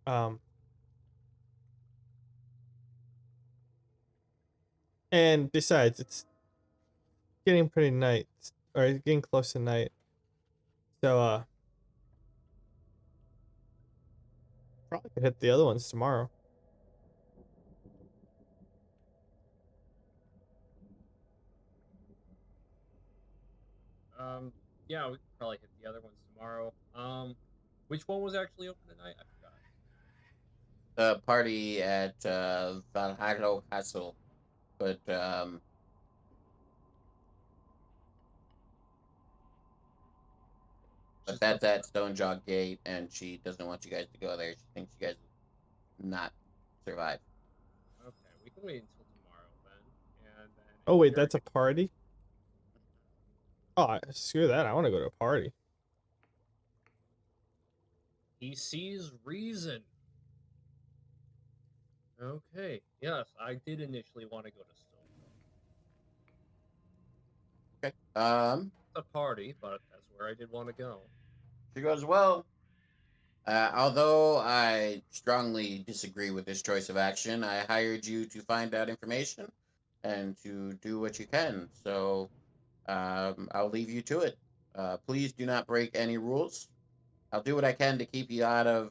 Um, and besides, it's getting pretty night, or it's getting close to night. So probably could hit the other ones tomorrow. Um, yeah, we could probably hit the other ones tomorrow. Which one was actually open tonight? I forgot. The party at Valhalla Castle, but Just the that's at Stonejaw Gate, and she doesn't want you guys to go there. She thinks you guys will not survive. okay. We can wait until tomorrow then, and then Oh wait, that's a interrogate. party. Oh, screw that. I want to go to a party. He sees reason. Okay. Yes, I did initially want to go to Stonewall. Okay. It's a party, but that's where I did want to go. She goes, well, although I strongly disagree with this choice of action, I hired you to find out information and to do what you can. So I'll leave you to it. Please do not break any rules. I'll do what I can to keep you out of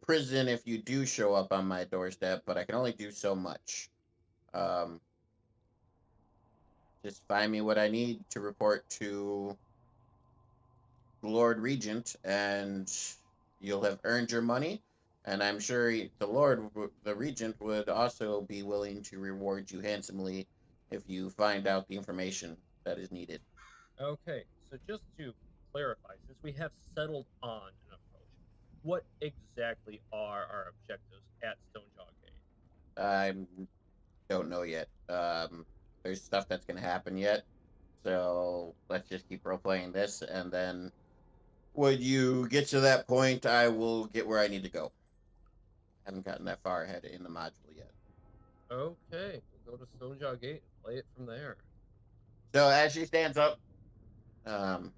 prison if you do show up on my doorstep, but I can only do so much. Um, just find me what I need to report to Lord Regent, and you'll have earned your money. And I'm sure the Regent, would also be willing to reward you handsomely if you find out the information that is needed. Okay, so just to clarify, since we have settled on an approach, what exactly are our objectives at Stonejaw Gate? I don't know yet. There's stuff that's gonna happen yet, so let's just keep role playing this, and then when you get to that point, I will get where I need to go. Haven't gotten that far ahead in the module yet. Okay, we'll go to Stonejaw Gate and play it from there. So as she stands up, um,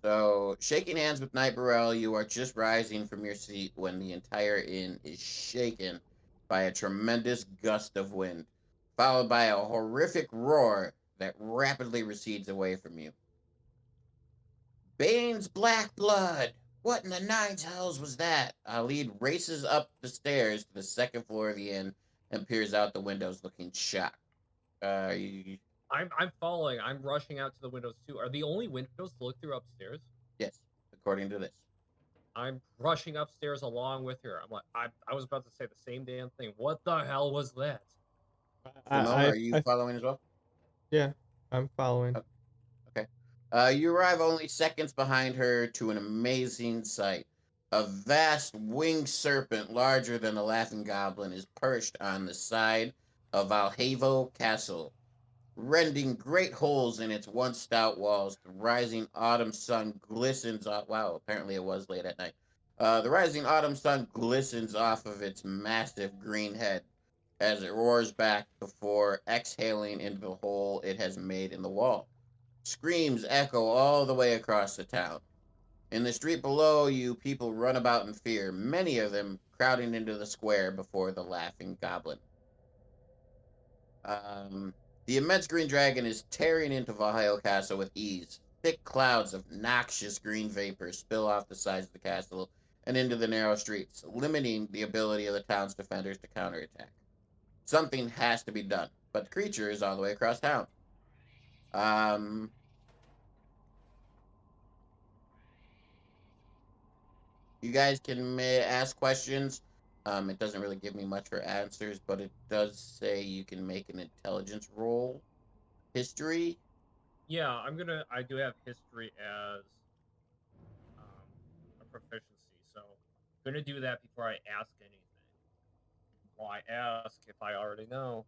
so shaking hands with Knight Burrell, you are just rising from your seat when the entire inn is shaken by a tremendous gust of wind, followed by a horrific roar that rapidly recedes away from you. Bane's black blood! What in the nine's hells was that? Alid races up the stairs to the second floor of the inn and peers out the windows looking shocked. You, I'm following. I'm rushing out to the windows too. Are the only windows to look through upstairs? yes, according to this. I'm rushing upstairs along with her. I'm like, I was about to say the same damn thing. What the hell was that? Simone, I, are you I, following as well? yeah, I'm following. Okay. You arrive only seconds behind her to an amazing sight. A vast winged serpent larger than a laughing goblin is perched on the side of Valhavo Castle, rending great holes in its once stout walls. The rising autumn sun glistens off. Wow, apparently it was late at night. The rising autumn sun glistens off of its massive green head as it roars back before exhaling into the hole it has made in the wall. Screams echo all the way across the town. In the street below you, people run about in fear, many of them crowding into the square before the laughing goblin. Um, the immense green dragon is tearing into Valhalla Castle with ease. Thick clouds of noxious green vapor spill off the sides of the castle and into the narrow streets, limiting the ability of the town's defenders to counterattack. Something has to be done, but the creature is all the way across town. Um, you guys can ask questions. It doesn't really give me much for answers, but it does say you can make an intelligence roll. History. Yeah, I do have history as a proficiency, so I'm gonna do that before I ask anything. Well, I ask if I already know.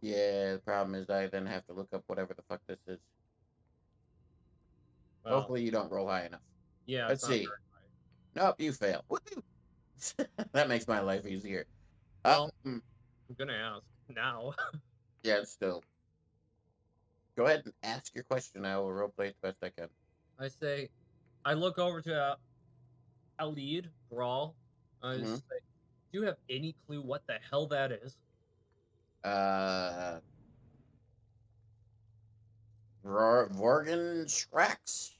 Yeah, the problem is I then have to look up whatever the fuck this is. Well, Hopefully you don't roll high enough. yeah, it's Let's not see. very high. Nope, you fail. Woohoo! That makes my life easier. Well, Um, I'm gonna ask now. yeah, still. Go ahead and ask your question. I will roleplay it the best I can. I say, I look over to a lead brawl. I Mm-hmm. say, do you have any clue what the hell that is? Uh, Vorgan Shrax is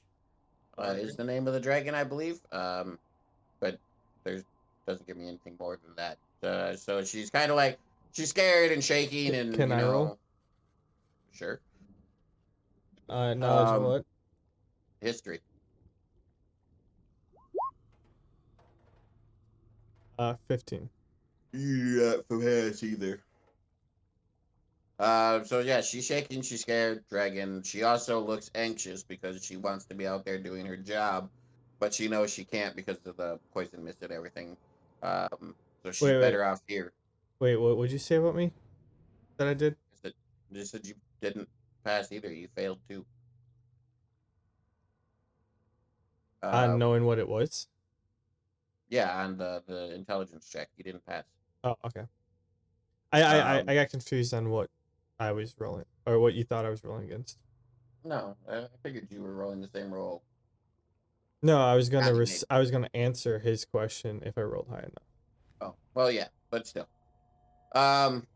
Bargain. the name of the dragon, I believe. But there's doesn't give me anything more than that. So she's kind of like she's scared and shaking, and Can I roll? sure. Knowledge of Um, what? history. 15. Yeah, from hands either. So yeah, she's shaking, she's scared, dragon. She also looks anxious because she wants to be out there doing her job, but she knows she can't because of the poison mist and everything. So she's Wait, wait, better off here. wait. What would you say about me that I did? Just said you didn't pass either. You failed too. On Uh, knowing what it was. yeah, on the intelligence check, you didn't pass. Oh, okay. I I I Um, I got confused on what I was rolling or what you thought I was rolling against. no, I figured you were rolling the same roll. No, Not you made. I was gonna answer his question if I rolled high enough. Oh, well, yeah, but still. Um,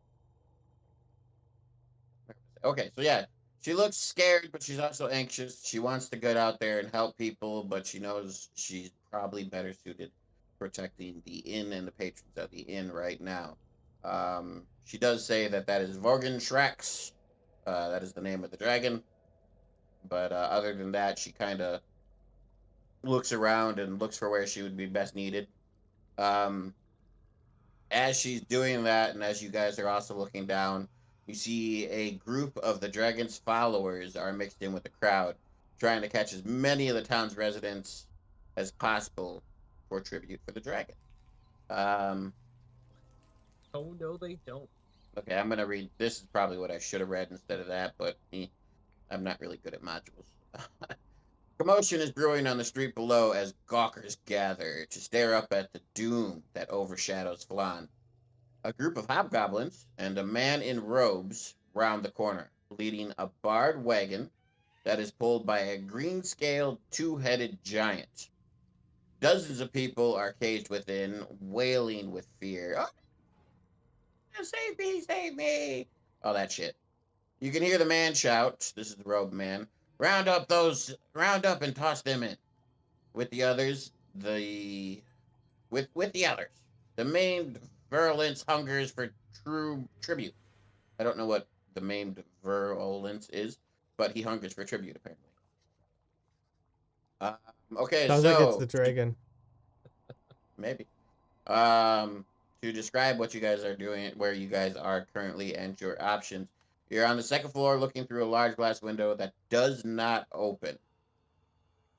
Okay, so yeah, she looks scared, but she's also anxious. She wants to get out there and help people, but she knows she's probably better suited protecting the inn and the patrons of the inn right now. She does say that that is Vorgan Shrax. That is the name of the dragon. But other than that, she kind of looks around and looks for where she would be best needed. Um, as she's doing that, and as you guys are also looking down, you see a group of the dragon's followers are mixed in with the crowd, trying to catch as many of the town's residents as possible for tribute for the dragon. Um, Oh no, they don't. okay, I'm gonna read. This is probably what I should have read instead of that, but I'm not really good at modules. Commotion is brewing on the street below as gawkers gather to stare up at the doom that overshadows Phlan. A group of hobgoblins and a man in robes round the corner, leading a barred wagon that is pulled by a green scaled two-headed giant. Dozens of people are caged within, wailing with fear. Oh, save me, save me! All that shit. You can hear the man shout, this is the robed man, round up and toss them in. With the others, with the others. The maimed virulence hungers for true tribute. I don't know what the maimed virulence is, but he hungers for tribute apparently. Um, okay, Sounds like it's so the dragon. maybe um, to describe what you guys are doing, where you guys are currently, and your options. You're on the second floor, looking through a large glass window that does not open.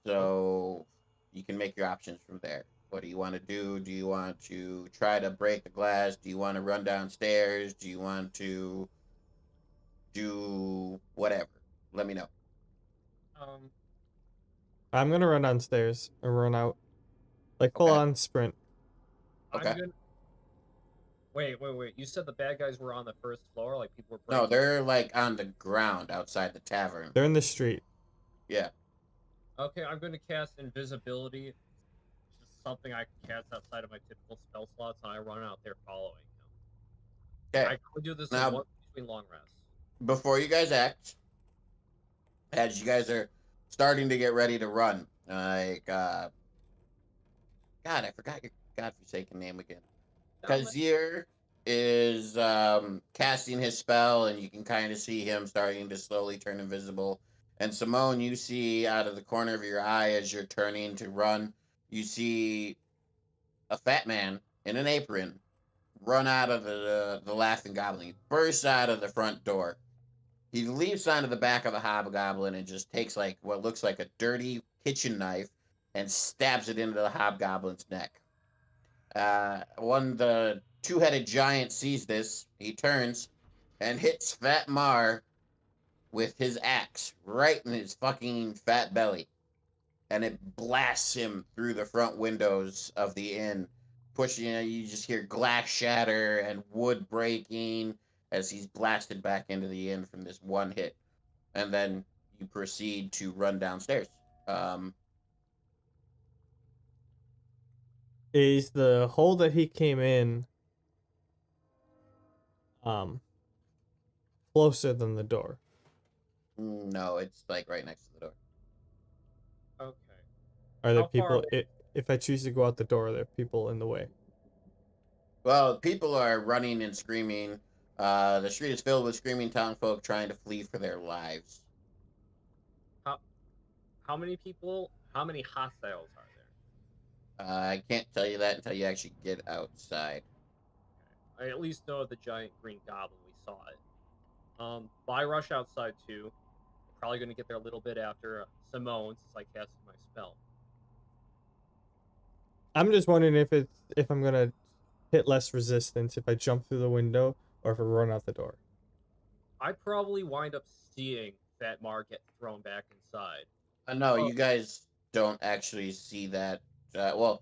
Oh, So you can make your options from there. What do you want to do? Do you want to try to break the glass? Do you want to run downstairs? Do you want to do whatever? Let me know. um, I'm gonna run downstairs and run out like full Okay. on sprint. I'm Okay. gonna wait. You said the bad guys were on the first floor, like people were No, breaking. they're like on the ground outside the tavern. They're in the street. Yeah. Okay, I'm gonna cast invisibility. It's just something I can cast outside of my typical spell slots, and I run out there following him. Okay. I can only do this in Now, one between long rests. before you guys act, as you guys are starting to get ready to run, like, God, I forgot your godforsaken name again. Dominic, Kazir is casting his spell, and you can kind of see him starting to slowly turn invisible. And Simone, you see out of the corner of your eye as you're turning to run, you see a fat man in an apron run out of the laughing goblin. He bursts out of the front door. He leaps onto the back of the hobgoblin and just takes like what looks like a dirty kitchen knife and stabs it into the hobgoblin's neck. When the two-headed giant sees this, he turns and hits Fat Mar with his axe right in his fucking fat belly, and it blasts him through the front windows of the inn, pushing. You just hear glass shatter and wood breaking as he's blasted back into the inn from this one hit, and then you proceed to run downstairs. Um, Is the hole that he came in um closer than the door? no, it's like right next to the door. okay. Are there How far people away? if I choose to go out the door, are there people in the way? Well, people are running and screaming. The street is filled with screaming townfolk trying to flee for their lives. How many people? How many hostiles are there? I can't tell you that until you actually get outside. Okay. I at least know the giant green goblin. We saw it. By rush outside too. We're probably going to get there a little bit after Simone, since I casted my spell. I'm just wondering if I'm gonna hit less resistance if I jump through the window or if I run out the door. I probably wind up seeing Fat Mar get thrown back inside. No, Oh, you guys don't actually see that. Well,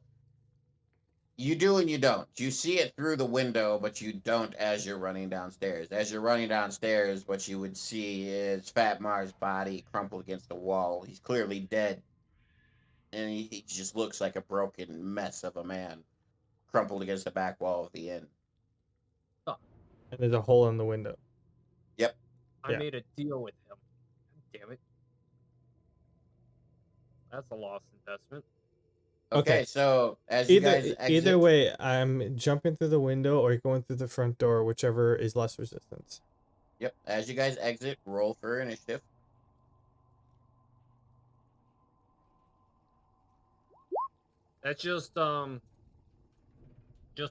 you do and you don't. You see it through the window, but you don't as you're running downstairs. As you're running downstairs, what you would see is Fat Mar's body crumpled against the wall. He's clearly dead, and he just looks like a broken mess of a man, crumpled against the back wall of the inn. fuck. And there's a hole in the window. Yep. I Yeah. made a deal with him. Damn it. That's a lost investment. Okay, Okay. so as you guys Either exit, way, I'm jumping through the window or going through the front door, whichever is less resistance. yep, as you guys exit, roll for initiative. That's just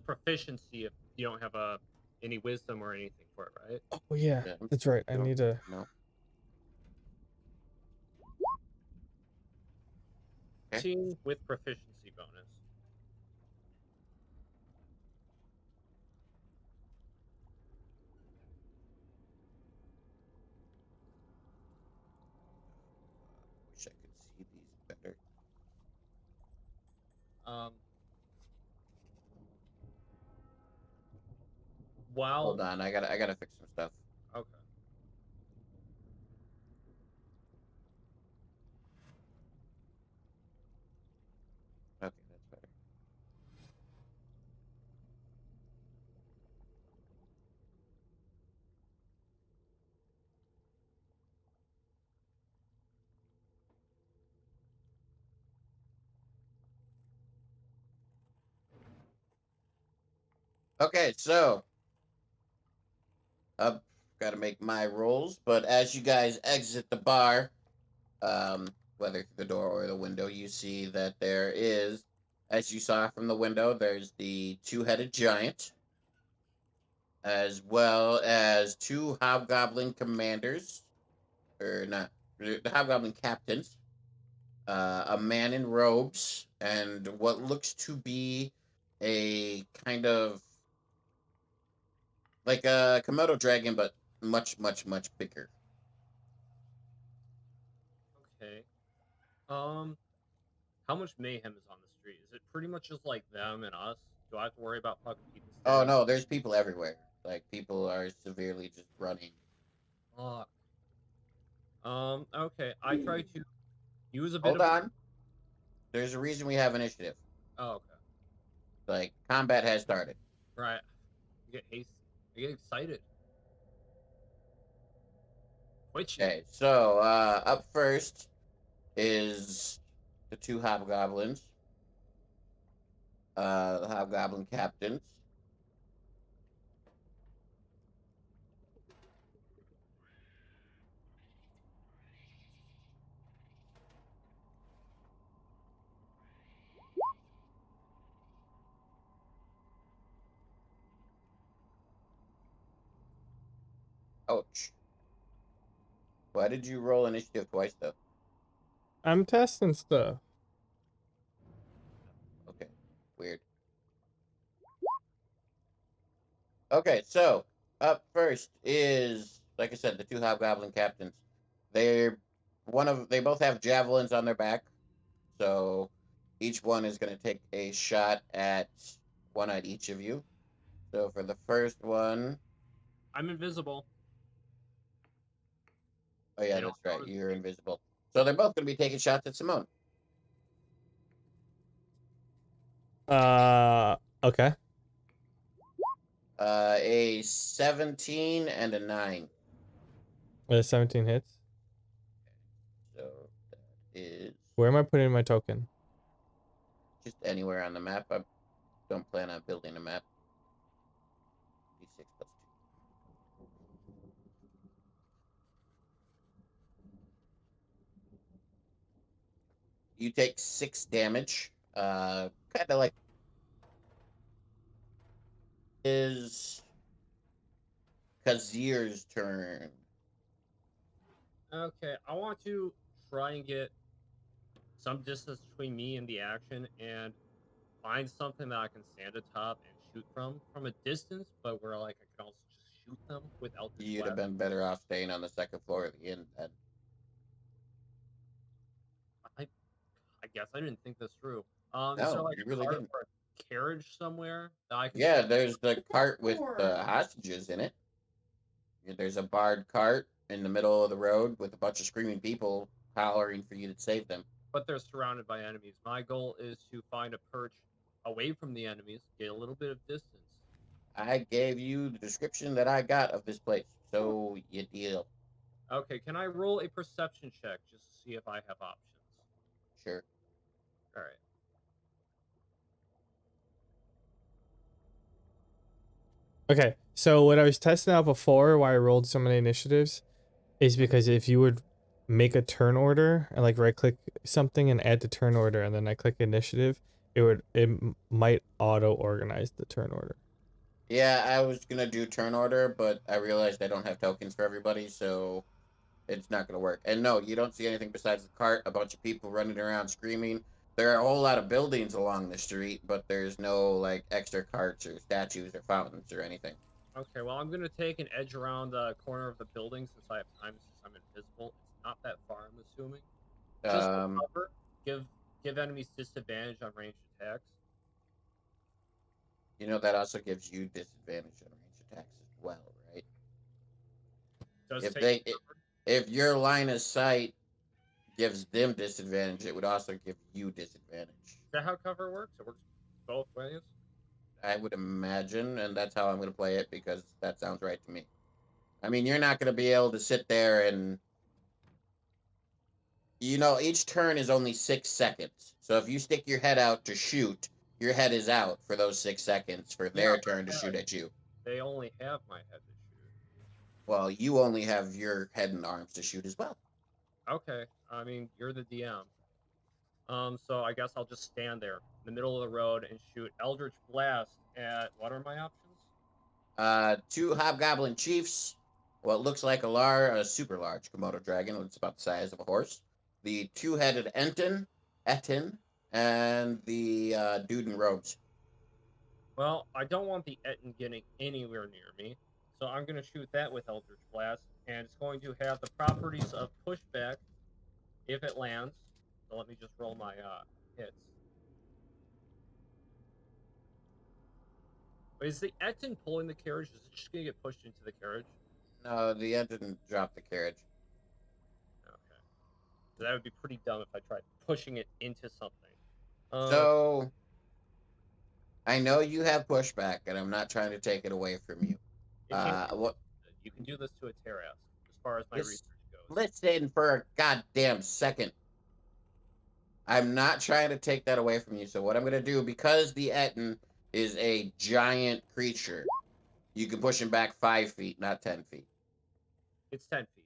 proficiency if you don't have any wisdom or anything for it, right? Oh yeah, Yeah, that's right. I you don't need to. know. Okay. 18 with proficiency bonus. Wish I could see these better. Um, while Hold on, I gotta fix some stuff. okay, Okay, that's better. Okay, so I've got to make my rolls, but as you guys exit the bar, whether through the door or the window, you see that there is, as you saw from the window, there's the two-headed giant, as well as two hobgoblin commanders, or not, the hobgoblin captains, a man in robes, and what looks to be a kind of like a Komodo dragon, but much, much, much bigger. okay. Um, how much mayhem is on the street? Is it pretty much just like them and us? Do I have to worry about fucking people Oh standing? no, there's people everywhere. Like people are severely just running. Fuck. Okay. I try to use a bit Hold of. on. There's a reason we have initiative. Oh, okay. Like combat has started. Right. I get hasty. I get excited. Twitchy. Okay, so up first is the two hobgoblins, the hobgoblin captains. Ouch. Why did you roll initiative twice though? I'm testing stuff. Okay, weird. Okay, so up first is, like I said, the two hobgoblin captains. They're they both have javelins on their back, so each one is going to take a shot at one at each of you. So for the first one, I'm invisible. oh yeah, They don't that's right, notice you're me. invisible. So they're both going to be taking shots at Simone. Okay. A 17 and a 9. 17 hits. So that is Where am I putting my token? just anywhere on the map. I don't plan on building a map. D6 plus 2. You take 6 damage. Kind of like is Kazir's turn. Okay, I want to try and get some distance between me and the action and find something that I can stand atop and shoot from a distance, but where like I can also just shoot them with Eldritch You'd have Blast. been better off staying on the second floor of the inn then. I I guess I didn't think this through. Is there No, like you a really cart didn't. or a carriage somewhere that I can Yeah, stand? there's the cart with the hostages in it. There's a barred cart in the middle of the road with a bunch of screaming people hollering for you to save them. But they're surrounded by enemies. My goal is to find a perch away from the enemies, get a little bit of distance. I gave you the description that I got of this place, so you deal. Okay, can I roll a perception check just to see if I have options? Sure. All right. Okay, so what I was testing out before, why I rolled so many initiatives, is because if you would make a turn order and like right click something and add to turn order, and then I click initiative, might auto organize the turn order. Yeah, I was gonna do turn order, but I realized I don't have tokens for everybody, so it's not gonna work. And no, you don't see anything besides the cart, a bunch of people running around screaming. There are a whole lot of buildings along the street, but there's no like extra carts or statues or fountains or anything. Okay, well, I'm gonna take an edge around the corner of the building since I have time, since I'm invisible. It's not that far, I'm assuming. Just for Um, cover, give give enemies disadvantage on ranged attacks. that also gives you disadvantage on range attacks as well, right? Does If taking they i- cover. if your line of sight gives them disadvantage, it would also give you disadvantage. Is that how cover works? It works both ways. I would imagine, and that's how I'm going to play it because that sounds right to me. I mean, you're not going to be able to sit there and each turn is only 6 seconds. So if you stick your head out to shoot, your head is out for those 6 seconds for Yeah, their turn to shoot at you. they only have my head to shoot. Well, you only have your head and arms to shoot as well. Okay, I mean you're the DM. So I guess I'll just stand there in the middle of the road and shoot Eldritch Blast at what are my options? Two hobgoblin chiefs. What looks like a super large Komodo dragon. It's about the size of a horse. The two-headed Etin, and the dude in robes. Well, I don't want the Etten getting anywhere near me, so I'm going to shoot that with Eldritch Blast, and it's going to have the properties of pushback if it lands. So let me just roll my hits. Is the Etten pulling the carriage? Is it just going to get pushed into the carriage? No, the Etin dropped the carriage. Okay. So that would be pretty dumb if I tried pushing it into something. Uh, So I know you have pushback, and I'm not trying to take it away from you. it can't. What? You can do this to a Terrask, as far as my Just research goes. listen for a goddamn second. I'm not trying to take that away from you. So what I'm gonna do, because the Etin is a giant creature, you can push him back 5 feet, not 10 feet. It's 10 feet.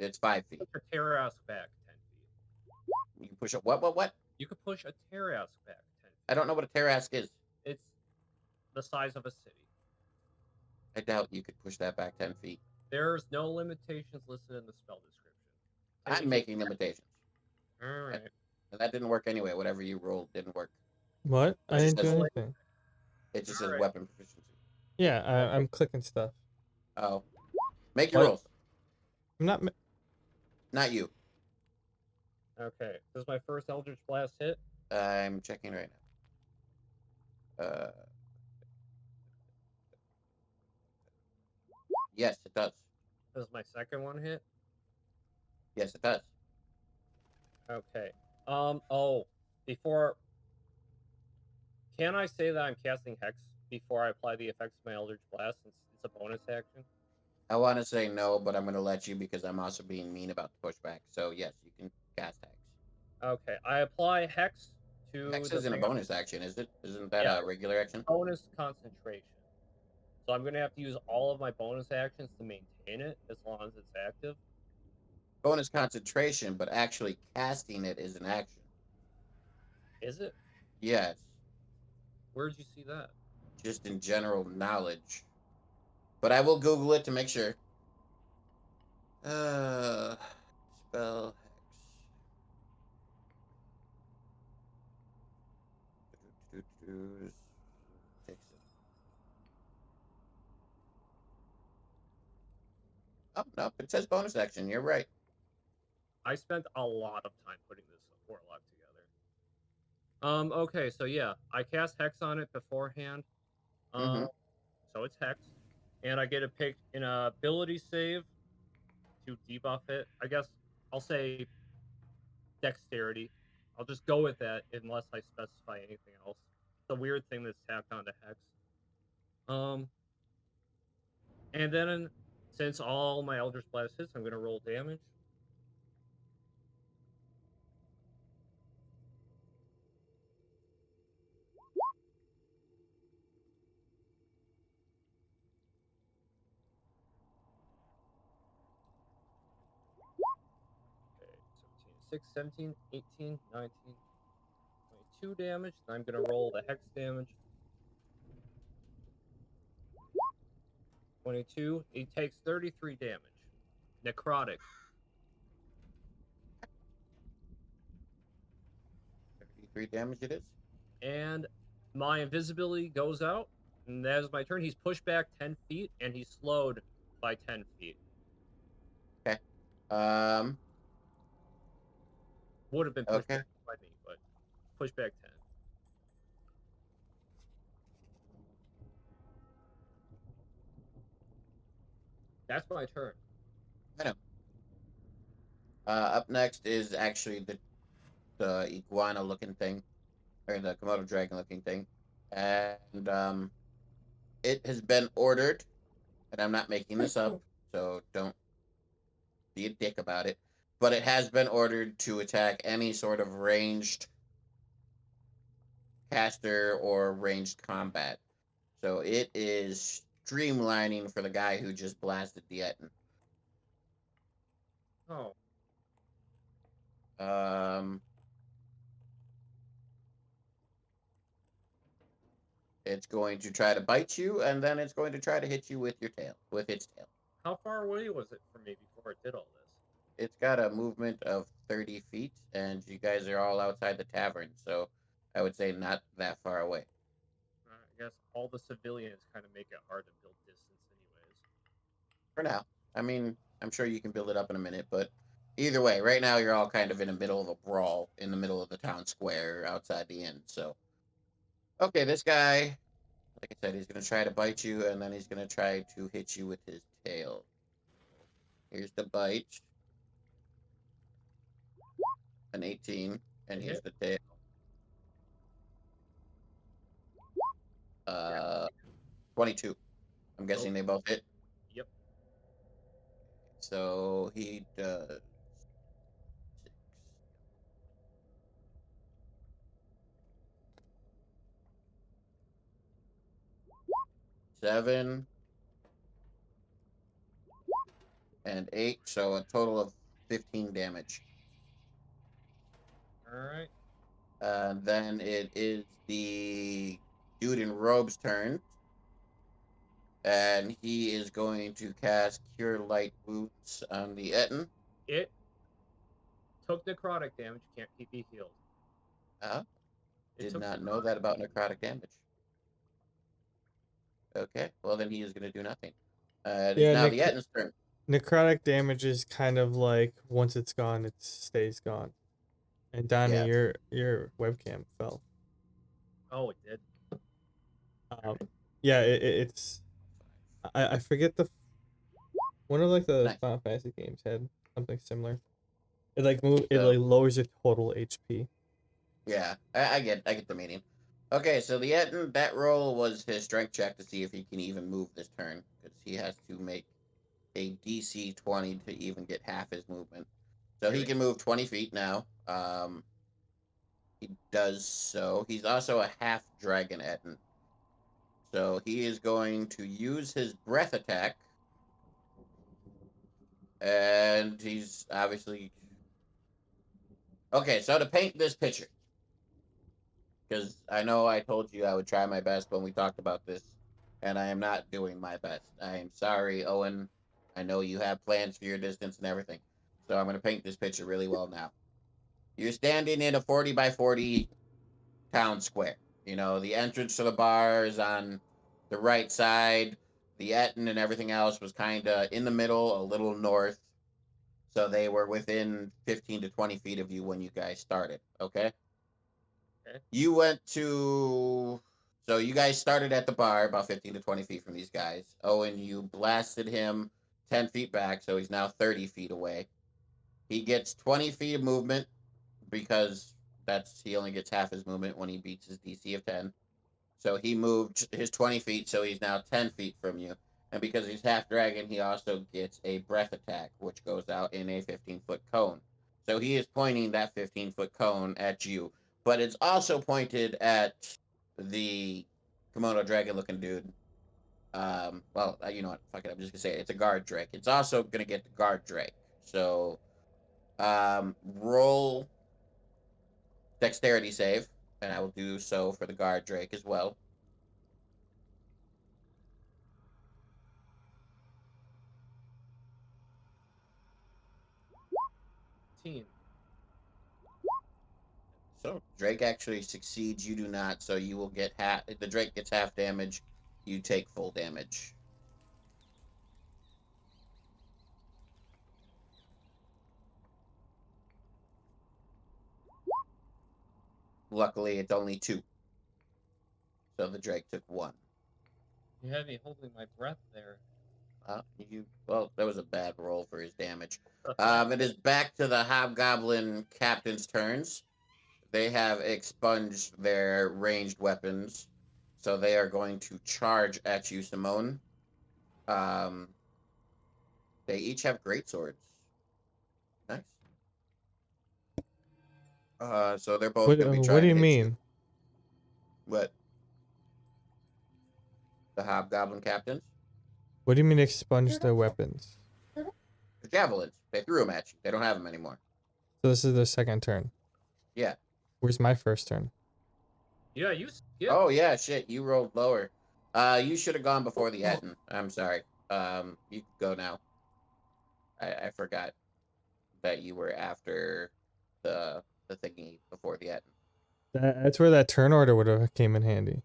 It's 5 feet. Push a Terrask back 10 feet. You can push up. What? You could push a Terrask back 10 I feet. don't know what a Tarask is. It's the size of a city. I doubt you could push that back 10 feet. There's no limitations listed in the spell description. I'm making limitations. All And right. that didn't work anyway. Whatever you rolled didn't work. What? It I just didn't do says anything. it just All says right. weapon proficiency. Yeah, Okay. I'm clicking stuff. Oh, make your What? rolls. I'm not. Not you. Okay. Does my first Eldritch Blast hit? I'm checking right now. Yes, it does. Does my second one hit? Yes, it does. Okay. Oh, before. Can I say that I'm casting Hex before I apply the effects of my Eldritch Blast since it's a bonus action? I want to say no, but I'm going to let you because I'm also being mean about the pushback. So yes, you can cast Hex. Okay. I apply Hex to Hex the isn't a thing. bonus action, is it? Isn't that Yeah, a regular action? bonus concentration. So I'm going to have to use all of my bonus actions to maintain it as long as it's active. Bonus concentration, but actually casting it is an action. Is it? Yes, Where'd you see that? just in general knowledge. But I will Google it to make sure. Uh, spell hex. Fix it. Oh no, it says bonus action. You're right. I spent a lot of time putting this warlock together. Okay, so yeah, I cast Hex on it beforehand. Mm-hmm. Um, so it's Hex. And I get to pick an ability save to debuff it. I guess I'll say dexterity. I'll just go with that unless I specify anything else. It's a weird thing that's tacked onto Hex. Um, and then since all my Eldritch Blast hits, I'm gonna roll damage. Okay, 17, 18, 19, 22 damage. Then I'm gonna roll the Hex damage. 22. He takes 33 damage. Necrotic. 33 damage it is. And my invisibility goes out. And that is my turn. He's pushed back 10 feet and he's slowed by 10 feet. Okay. Um. Would have been pushed Okay. back by me, but pushed back 10. That's my turn. I know. Up next is actually the iguana looking thing, or the Komodo dragon looking thing, and it has been ordered, and I'm not making this up, so don't be a dick about it. But it has been ordered to attack any sort of ranged caster or ranged combat. So it is streamlining for the guy who just blasted the Etten. Oh, Um, it's going to try to bite you, and then it's going to try to hit you with your tail, with its tail. how far away was it from me before it did all this? It's got a movement of 30 feet, and you guys are all outside the tavern, so I would say not that far away. I guess all the civilians kind of make it hard to build distance, anyways. For now. I mean, I'm sure you can build it up in a minute, but either way, right now you're all kind of in the middle of a brawl in the middle of the town square outside the inn. So, okay, this guy, like I said, he's going to try to bite you, and then he's going to try to hit you with his tail. Here's the bite, an 18, and It here's hit. the tail. Yeah. Uh, 22. I'm Oh, guessing they both hit. yep. So he does 7 and 8, so a total of 15 damage. All right. Then it is the dude in robe's turn, and he is going to cast Cure Light Wounds on the Etten. It took necrotic damage. Can't be healed. Uh, It did took not know that about necrotic damage. Okay, well then he is going to do nothing. It is Yeah, now the Etten's turn. necrotic damage is kind of like once it's gone, it stays gone. And Donnie, Yeah. your webcam fell. Oh, it did. Um, yeah, it's I forget the one of like the Nice. Final Fantasy games had something similar. It like move it So like lowers your total HP. yeah, I get the meaning. Okay, so the Etten, that roll was his strength check to see if he can even move this turn, because he has to make a DC 20 to even get half his movement. So he can move 20 feet now. He does so. He's also a half dragon Etten. So he is going to use his breath attack. And he's obviously. Okay, so to paint this picture, because I know I told you I would try my best when we talked about this, and I am not doing my best. I am sorry, Owen. I know you have plans for your distance and everything, so I'm going to paint this picture really well now. You're standing in a 40 by 40 town square. You know, the entrance to the bar is on the right side. The Etten and everything else was kind of in the middle, a little north. So they were within 15 to 20 feet of you when you guys started. Okay. Okay. You went to. So you guys started at the bar about 15 to 20 feet from these guys. Oh, and you blasted him 10 feet back. So he's now 30 feet away. He gets 20 feet of movement because he only gets half his movement when he beats his DC of 10. So he moved his 20 feet, so he's now 10 feet from you. And because he's half dragon, he also gets a breath attack, which goes out in a 15-foot cone. So he is pointing that 15-foot cone at you. But it's also pointed at the Komodo dragon looking dude. Well, you know what? Fuck it. I'm just going to say it. It's a guard drake. It's also going to get the guard drake. So roll dexterity save, and I will do so for the guard drake as well. Team. So Drake actually succeeds. You do not. So you will get half. The Drake gets half damage. You take full damage. Luckily, it's only two. So the Drake took one. You had me holding my breath there. Well, that was a bad roll for his damage. It is back to the Hobgoblin captain's turns. They have expunged their ranged weapons, so they are going to charge at you, Simone. Um, they each have great swords. Nice. So they're both going to be What do trying you to hit you. mean? What? The Hobgoblin captains? What do you mean expunge their weapons? The javelins. They threw them at you. They don't have them anymore. So this is their second turn. Yeah. Where's my first turn? Yeah, you skipped. Oh yeah, shit. You rolled lower. You should have gone before the Etten. I'm sorry. You can go now. I forgot that you were after the thingy before the Etten. That's where that turn order would have came in handy.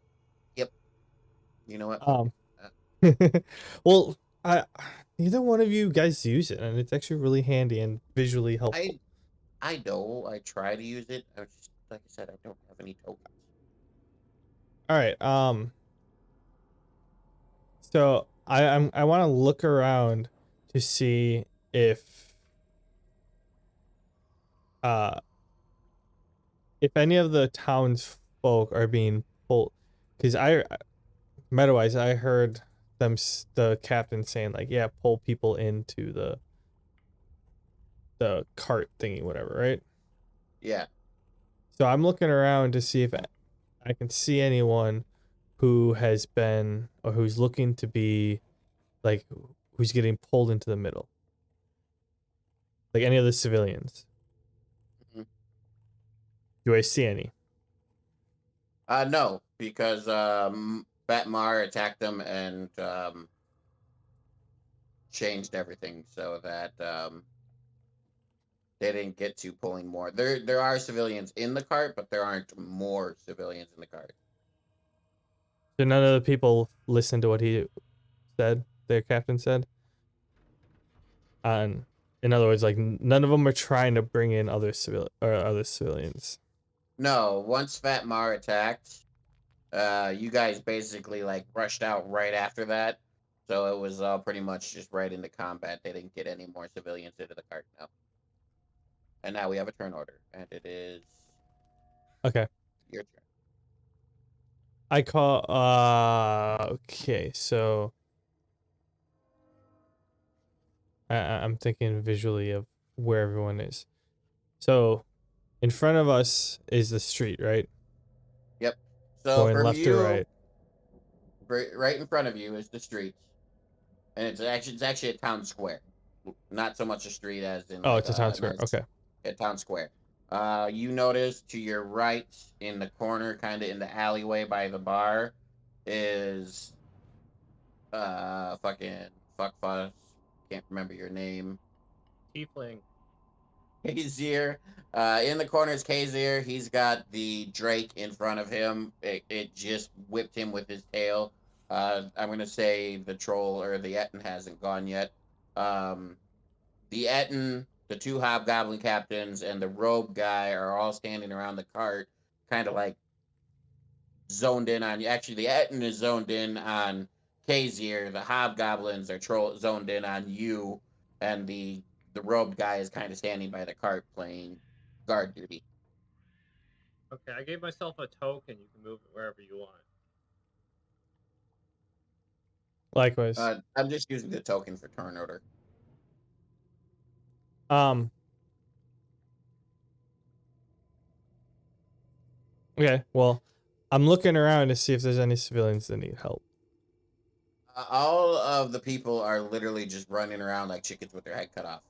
Yep. You know what? Fuck it. Well, I neither one of you guys use it, and it's actually really handy and visually helpful. I know. I try to use it. I was just like I said. I don't have any tokens. All right. So I want to look around to see uh if any of the townsfolk are being pulled, because I meta-wise I heard the captain saying like, yeah, pull people into the cart thingy, whatever, right? Yeah. So I'm looking around to see if I can see anyone who has been or who's looking to be like who's getting pulled into the middle, like any of the civilians. Mhm. Do I see any? No, because Batmar attacked them and changed everything so that they didn't get to pulling more. There are civilians in the cart, but there aren't more civilians in the cart. So none of the people listened to what he said, their captain said. And in other words, like none of them are trying to bring in other civilians. No, once Fat Mar attacked, you guys basically like rushed out right after that. So it was pretty much just right into combat. They didn't get any more civilians into the cart now. And now we have a turn order, and it is Okay. your turn. I call okay, so I'm thinking visually of where everyone is. So in front of us is the street, right? Yep. So Going from left to you, right. right in front of you is the street, and it's actually a town square, not so much a street as in Oh, like it's a town a square. nice Okay. a town square. You notice to your right in the corner, kind of in the alleyway by the bar, is fucking fuck fuss. Can't remember your name. Tiefling. Kazir. In the corner is Kazir. He's got the Drake in front of him. It just whipped him with his tail. I'm gonna say the troll or the Etten hasn't gone yet. Um, the Etten, the two Hobgoblin captains, and the robe guy are all standing around the cart, kind of like zoned in on you. Actually, the Etten is zoned in on Kazir. The Hobgoblins are zoned in on you, and the robed guy is kind of standing by the cart playing guard duty. Okay, I gave myself a token. You can move it wherever you want. Likewise. I'm just using the token for turn order. Um. Okay. Well, I'm looking around to see if there's any civilians that need help. All of the people are literally just running around like chickens with their head cut off.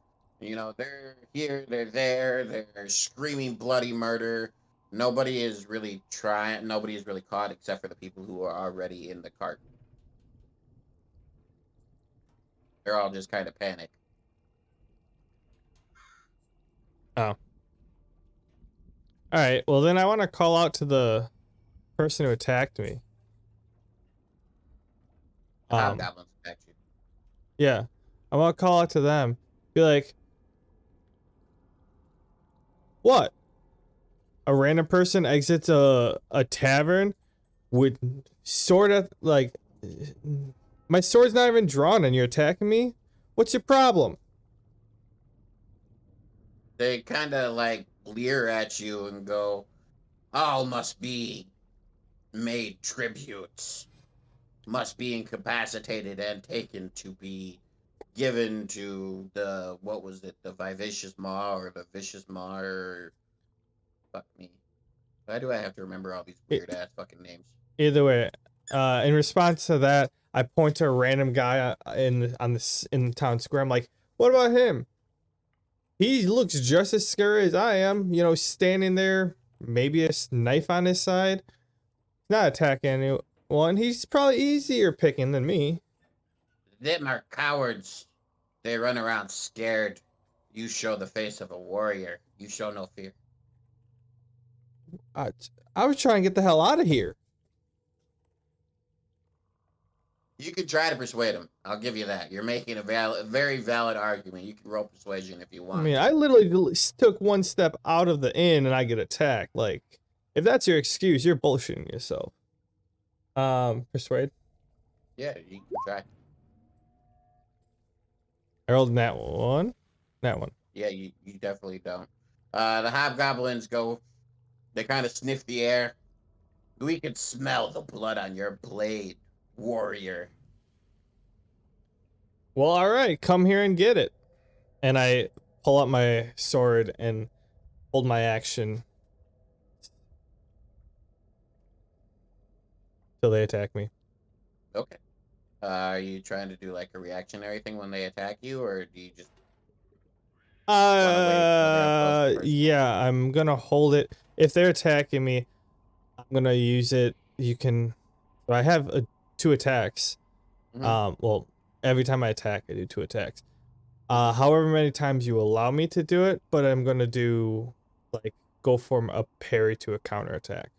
They're here, they're there, they're screaming bloody murder. Nobody is really trying, nobody is really caught except for the people who are already in the cart. They're all just kind of panicked. Oh. All right. Well, then I want to call out to the person who attacked me. The hobgoblins attack you. Yeah. I want to call out to them. Be like, what? A random person exits a tavern with sword at like my sword's not even drawn and you're attacking me? What's your problem? They kind of like leer at you and go, all must be made tributes, must be incapacitated and taken to be given to the, what was it, the vivacious maw or the vicious maw or fuck me. Why do I have to remember all these E- weird ass fucking names? Either way, in response to that, I point to a random guy in the town square. I'm like, "What about him? He looks just as scary as I am. You know, standing there, maybe a knife on his side, not attacking anyone. He's probably easier picking than me." Them are cowards. They run around scared. You show the face of a warrior. You show no fear. I, I was trying to get the hell out of here. You can try to persuade them. I'll give you that. You're making a very valid argument. You can roll persuasion if you I want. mean, I literally took one step out of the inn and I get attacked. Like, if that's your excuse, you're bullshitting yourself. Persuade. Yeah, you can try. I rolled that one. That one. Yeah, you definitely don't. The hobgoblins go, they kind of sniff the air. We can smell the blood on your blade, warrior. Well, all right, come here and get it. And I pull out my sword and hold my action till they attack me. Okay. Are you trying to do like a reactionary thing when they attack you, or do you just want to wait until they're up close and personal? Yeah, I'm gonna hold it. If they're attacking me, I'm gonna use it. You can. So I have two attacks. Hmm. Well, every time I attack, I do two attacks. Hmm. However many times you allow me to do it, but I'm gonna do like go from a parry to a counter attack.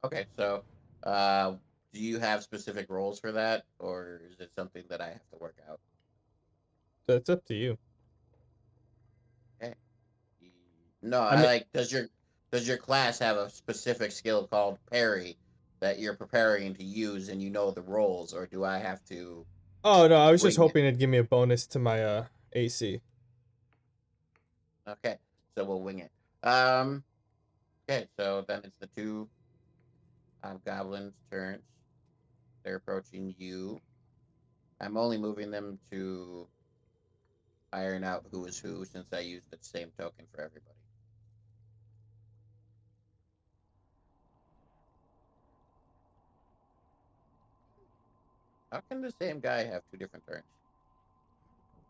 Okay, so uh, do you have specific roles for that, or is it something that I have to work out? That's up to you. Okay. No, I I mean, like. Does your class have a specific skill called parry that you're preparing to use, and you know the roles, or do I have to oh no, I was just wing it? hoping it'd give me a bonus to my AC. Okay, so we'll wing it. Um. Okay, so then it's the two goblins' turns. They're approaching you. I'm only moving them to iron out who is who since I used the same token for everybody. How can the same guy have two different turns?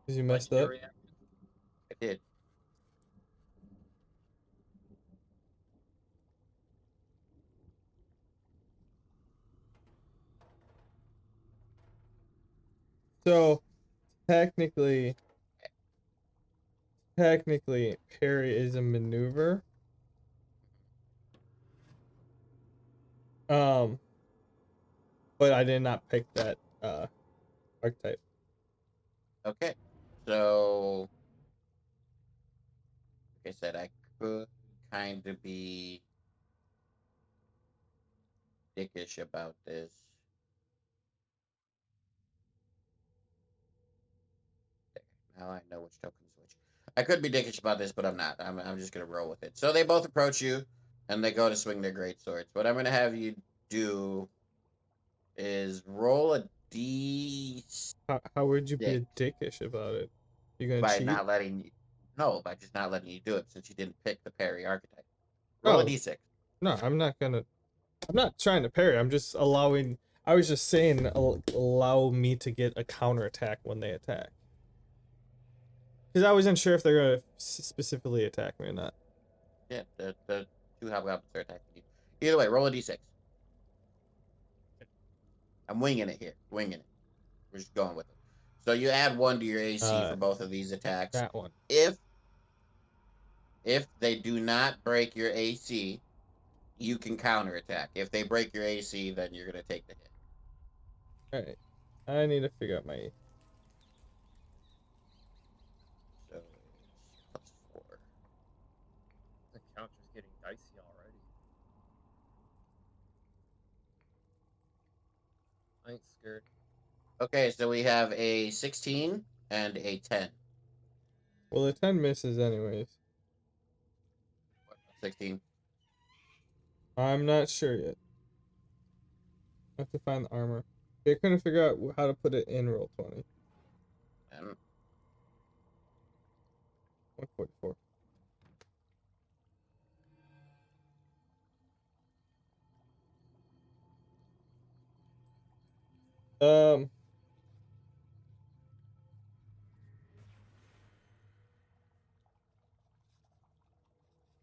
Cause you messed up. Legendary. I did. So technically, technically, parry is a maneuver. Um, but I did not pick that archetype. Okay. So, like I said, I could kind of be dickish about this. Now I know which token is which. I could be dickish about this, but I'm not. I'm just gonna roll with it. So they both approach you, and they go to swing their great swords. What I'm gonna have you do is roll a d6 How would you be a dickish about it? You gonna by cheat? not letting you. No, by just not letting you do it since you didn't pick the parry archetype. Roll a Oh d6. no, I'm not gonna. I'm not trying to parry. I'm just allowing. I was just saying, allow me to get a counter attack when they attack. Because I wasn't sure if they're gonna specifically attack me or not. Yeah, the two hobgoblins are attacking you. Either way, roll a d6. I'm winging it here. Winging it. We're just going with it. So you add one to your AC Uh, for both of these attacks. that one. If if they do not break your AC, you can counterattack. If they break your AC, then you're gonna take the hit. All right. I need to figure out my. So it's +4. The counter's getting dicey already. I ain't scared. Okay, so we have a 16 and a 10. Well, the 10 misses anyways. What, 16. I'm not sure yet. I have to find the armor. They couldn't figure out how to put it in roll 20. And 144. Um.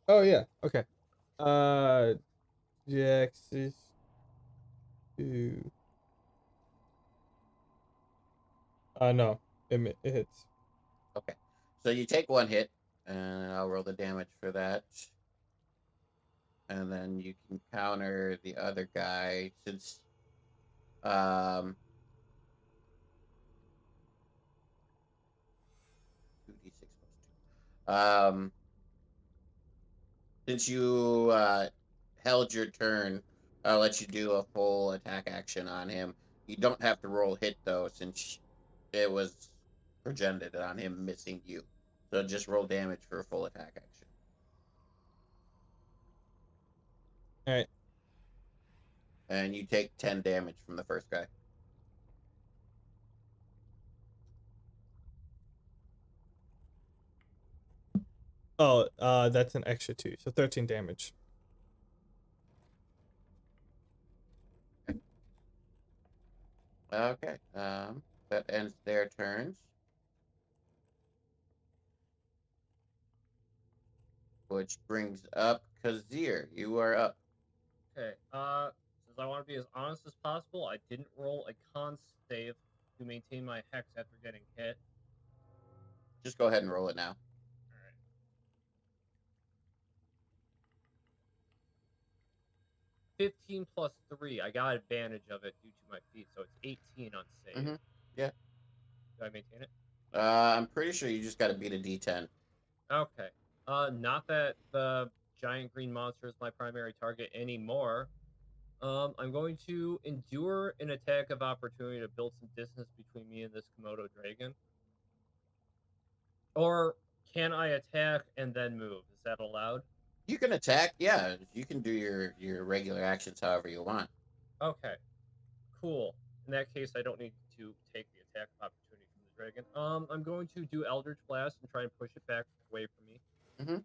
Oh yeah. Okay. Uh. Jax is 2. No. It hits. okay. So you take one hit, and I'll roll the damage for that. And then you can counter the other guy since um 2d6 plus 2. Since you held your turn, I'll let you do a full attack action on him. You don't have to roll hit though, since it was progenerated on him missing you. So just roll damage for a full attack action. All right. And you take 10 damage from the first guy. Oh, that's an extra 2, so 13 damage. Okay. That ends their turns. Which brings up Kazir. You are up. Okay. Since I want to be as honest as possible, I didn't roll a con save to maintain my hex after getting hit. Just go ahead and roll it now. All right. 15 plus 3. I got advantage of it due to my feet, so it's 18 on save. Yeah. Do I maintain it? I'm pretty sure you just got to beat a D10. Okay. Not that the giant green monster is my primary target anymore. I'm going to endure an attack of opportunity to build some distance between me and this Komodo dragon. Or can I attack and then move? Is that allowed? You can attack. Yeah, you can do your regular actions however you want. Okay. Cool. In that case, I don't need to take the attack of opportunity from the dragon. I'm going to do Eldritch Blast and try and push it back away from me. Mm-hmm.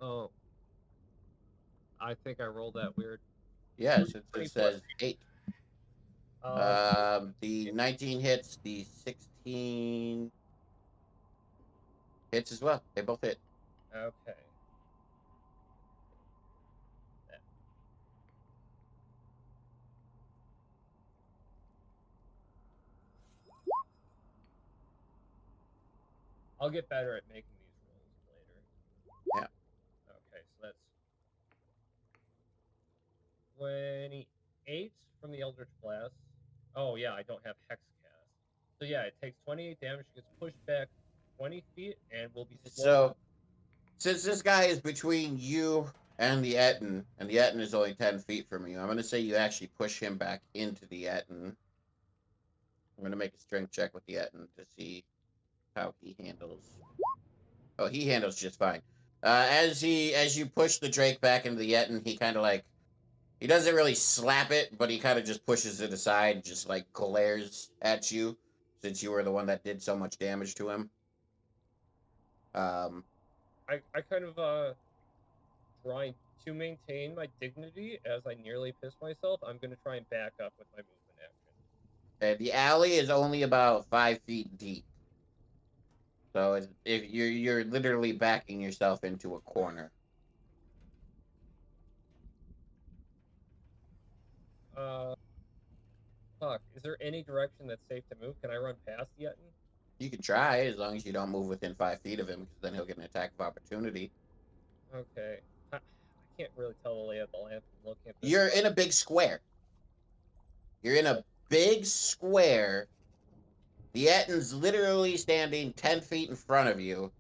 Oh, I think I rolled that weird. Yes, it 20 plus says 8. 8. The 19 hits, the 18 hits as well. They both hit. Okay. I'll get better at making these rolls later. Yeah. Okay, so that's 28 from the Eldritch Blast. Oh yeah, I don't have Hex cast. So yeah, it takes 28 damage, gets pushed back 20 feet, and will be slowed. So since this guy is between you and the Etten, and the Etten is only 10 feet from you, I'm going to say you actually push him back into the Etten. I'm going to make a strength check with the Etten to see how he handles. Oh, he handles just fine. As you push the Drake back into the Etten, he kind of like he doesn't really slap it, but he kind of just pushes it aside, just like glares at you, since you were the one that did so much damage to him. Um, I kind of trying to maintain my dignity as I nearly piss myself. I'm gonna try and back up with my movement action. and the alley is only about 5 feet deep, so if you're literally backing yourself into a corner. Uh, fuck. Is there any direction that's safe to move? Can I run past Yetin? You can try as long as you don't move within 5 feet of him, because then he'll get an attack of opportunity. Okay. I can't really tell the lay of the land from looking at this. You're in a big square. You're in a big square. The Etten's literally standing 10 feet in front of you,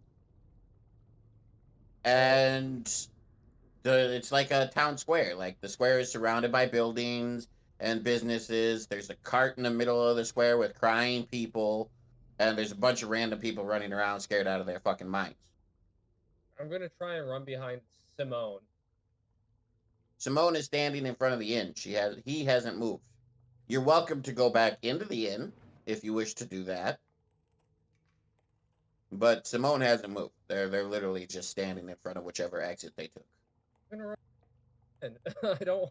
Oh, and it's like a town square. Like the square is surrounded by buildings and businesses. There's a cart in the middle of the square with crying people, and there's a bunch of random people running around scared out of their fucking minds. I'm gonna try and run behind Simone. Simone is standing in front of the inn. He hasn't moved. You're welcome to go back into the inn if you wish to do that. But Simone hasn't moved. They're literally just standing in front of whichever exit they took. I'm gonna run. I don't.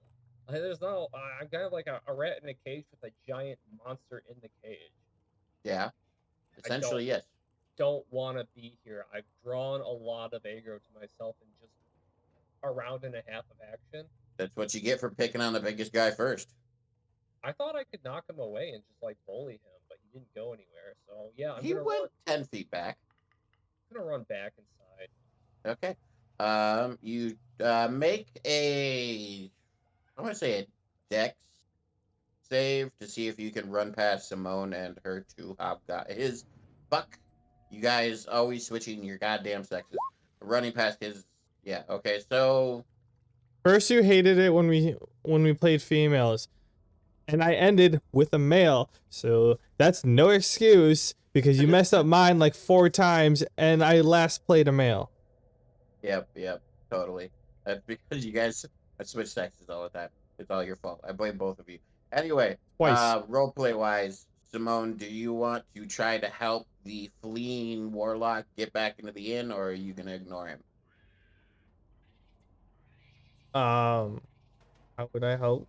There's no. I'm kind of like a rat in a cage with a giant monster in the cage. Yeah, I don't essentially yes. want to be here. I've drawn a lot of aggro to myself in just a round and a half of action. That's what you get for picking on the biggest guy first. I thought I could knock him away and just like bully him, but he didn't go anywhere. So yeah, He went 10 feet back. I'm gonna run back inside. Okay. You make I want to say a dex save to see if you can run past Simone and her two his fuck. You guys always switching your goddamn sexes. Running past his yeah, okay, so First, you hated it when we played females, and I ended with a male. So that's no excuse because you messed up mine like 4 times, and I last played a male. yep, totally. That's because you guys switch sexes all the time. It's all your fault. I blame both of you. Anyway, Twice. roleplay wise, Simone, do you want to try to help the fleeing warlock get back into the inn, or are you gonna ignore him? How would I help?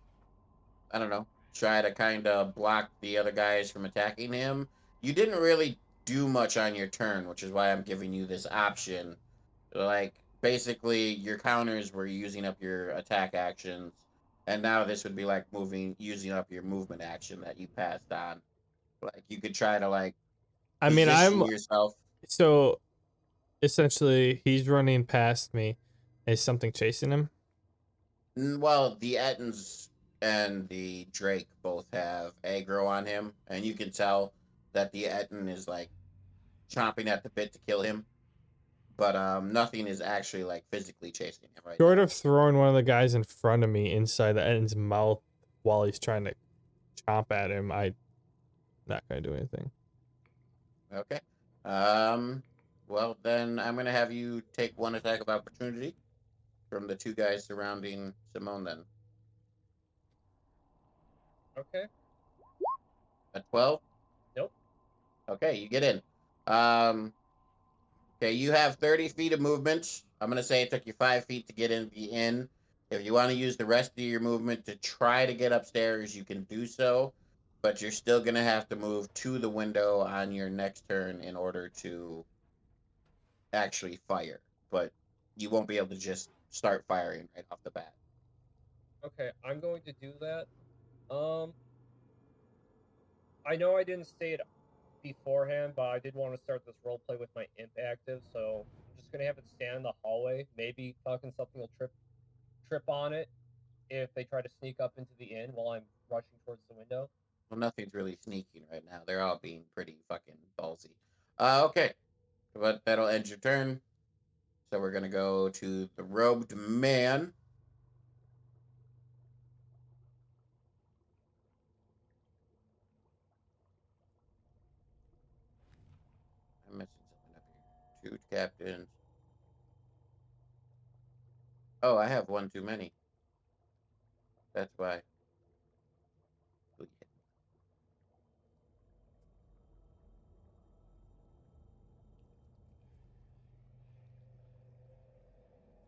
I don't know. Try to kind of block the other guys from attacking him. You didn't really do much on your turn, which is why I'm giving you this option. Like basically, your counters were using up your attack actions, and now this would be like using up your movement action that you passed on. Like you could try to like I mean, position I'm yourself. so essentially he's running past me. Is something chasing him? Well, the Ettins and the Drake both have aggro on him, and you can tell that the Ettin is like chomping at the bit to kill him, but nothing is actually like physically chasing him right Short now. of throwing one of the guys in front of me inside the end's mouth while he's trying to chomp at him, I'm not gonna do anything. Okay. Um. Well, then I'm gonna have you take one attack of opportunity from the two guys surrounding Simone. Then Okay. at 12. Nope. Okay, you get in. Um. Okay, you have 30 feet of movement. I'm gonna say it took you 5 feet to get in the inn. If you want to use the rest of your movement to try to get upstairs, you can do so. but you're still gonna have to move to the window on your next turn in order to actually fire. But you won't be able to just start firing right off the bat. Okay, I'm going to do that. Um, I know I didn't say it beforehand, but I did want to start this role play with my imp active, so I'm just gonna have it stand in the hallway. Maybe fucking something will trip on it if they try to sneak up into the inn while I'm rushing towards the window. Well, nothing's really sneaking right now. They're all being pretty fucking ballsy. Okay, but that'll end your turn. So we're gonna go to the robed man. I'm missing something up here. Two captains. Oh, I have one too many. That's why.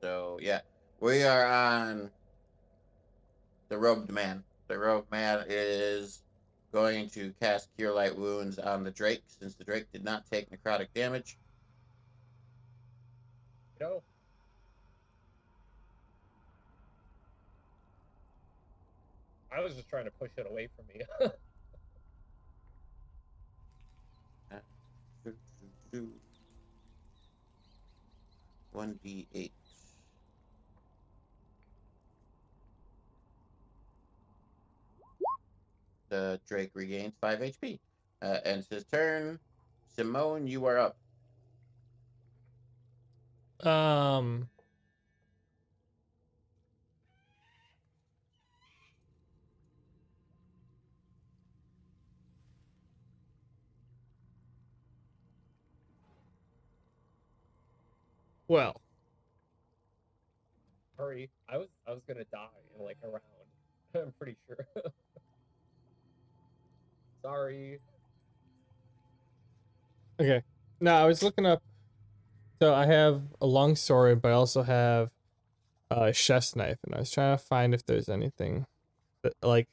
So yeah, we are on the robed man. The robed man is going to cast Cure Light Wounds on the Drake since the Drake did not take necrotic damage. You know, I was just trying to push it away from me. 1d8. The Drake regains 5 HP. Ends his turn. Simone, you are up. Um. Well, Sorry, I was gonna die in like a round. I'm pretty sure. Sorry. okay. Now I was looking up. So I have a long sword, but I also have a chef's knife, and I was trying to find if there's anything that, like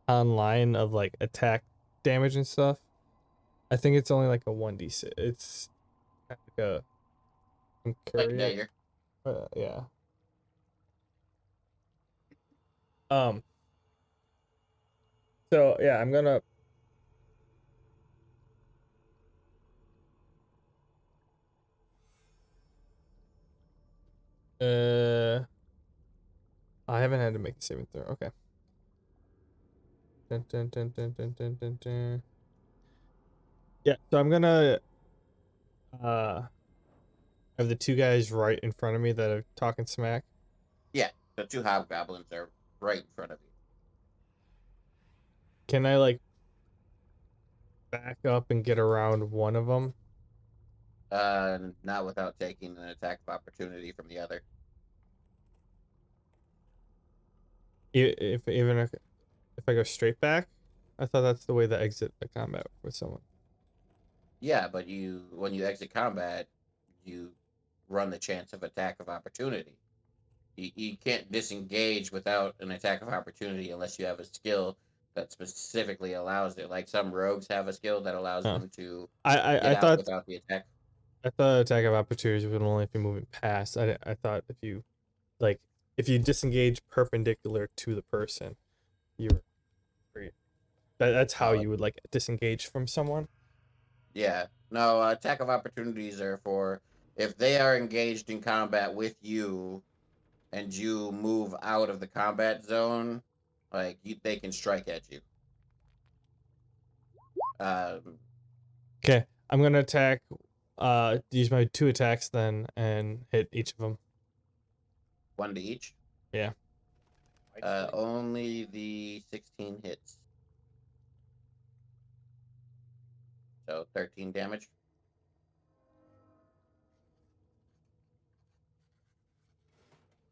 online of like attack damage and stuff. I think it's only like a 1d6. It's kind of like a I'm Like curious. dagger. Yeah. Um. So yeah, I'm gonna. I haven't had to make a saving throw. Okay. Dun, dun, dun, dun, dun, dun, dun, dun. Yeah. So I'm gonna uh have the two guys right in front of me that are talking smack. Yeah, the two hobgoblins are right in front of you. Can I like back up and get around one of them? Not without taking an attack of opportunity from the other. If even if I go straight back, I thought that's the way to exit the combat with someone. Yeah, but when you exit combat, you run the chance of attack of opportunity. You can't disengage without an attack of opportunity unless you have a skill that specifically allows it. Like some rogues have a skill that allows Oh, them to I get I, I out thought without the attack. I thought attack of opportunities would only if you're moving past. I thought if you like if you disengage perpendicular to the person, you're free. That's how No, you would like disengage from someone. yeah, no. Attack of opportunities are for if they are engaged in combat with you and you move out of the combat zone, they can strike at you. Um, Okay, I'm gonna attack. Use my two attacks then and hit each of them. one to each. Yeah. Nicely. Only the 16 hits, so 13 damage.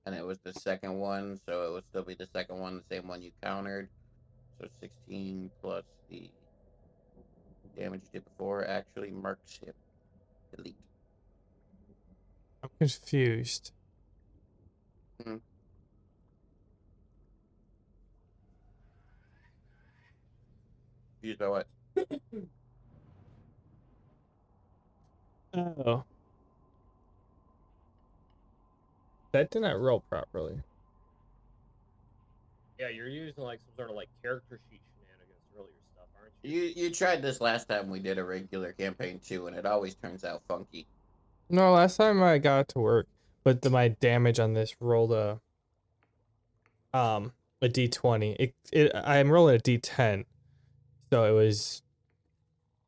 And it was the second one, so it would still be the second one, the same one you countered. So 16 plus the damage you did before actually marks him. Delete. I'm confused. You know what? Oh, that did not roll properly. Yeah, you're using like some sort of like character sheet shenanigans to roll your stuff, aren't you? You tried this last time we did a regular campaign too, and it always turns out funky. No, last time I got it to work, but my damage on this rolled a d20. I'm rolling a d10, so it was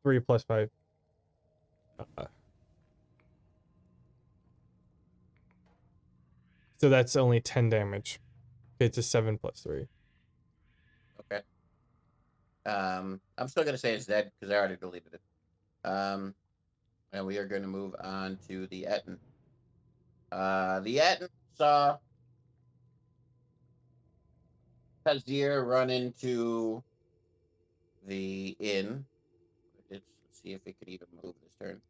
3 plus 5. Uh, so that's only 10 damage. It's a 7 plus 3. Okay. I'm still gonna say it's dead because I already deleted it. And we are going to move on to the Etten. The Etten saw Kazir run into the inn. Let's see if it could even move this turn.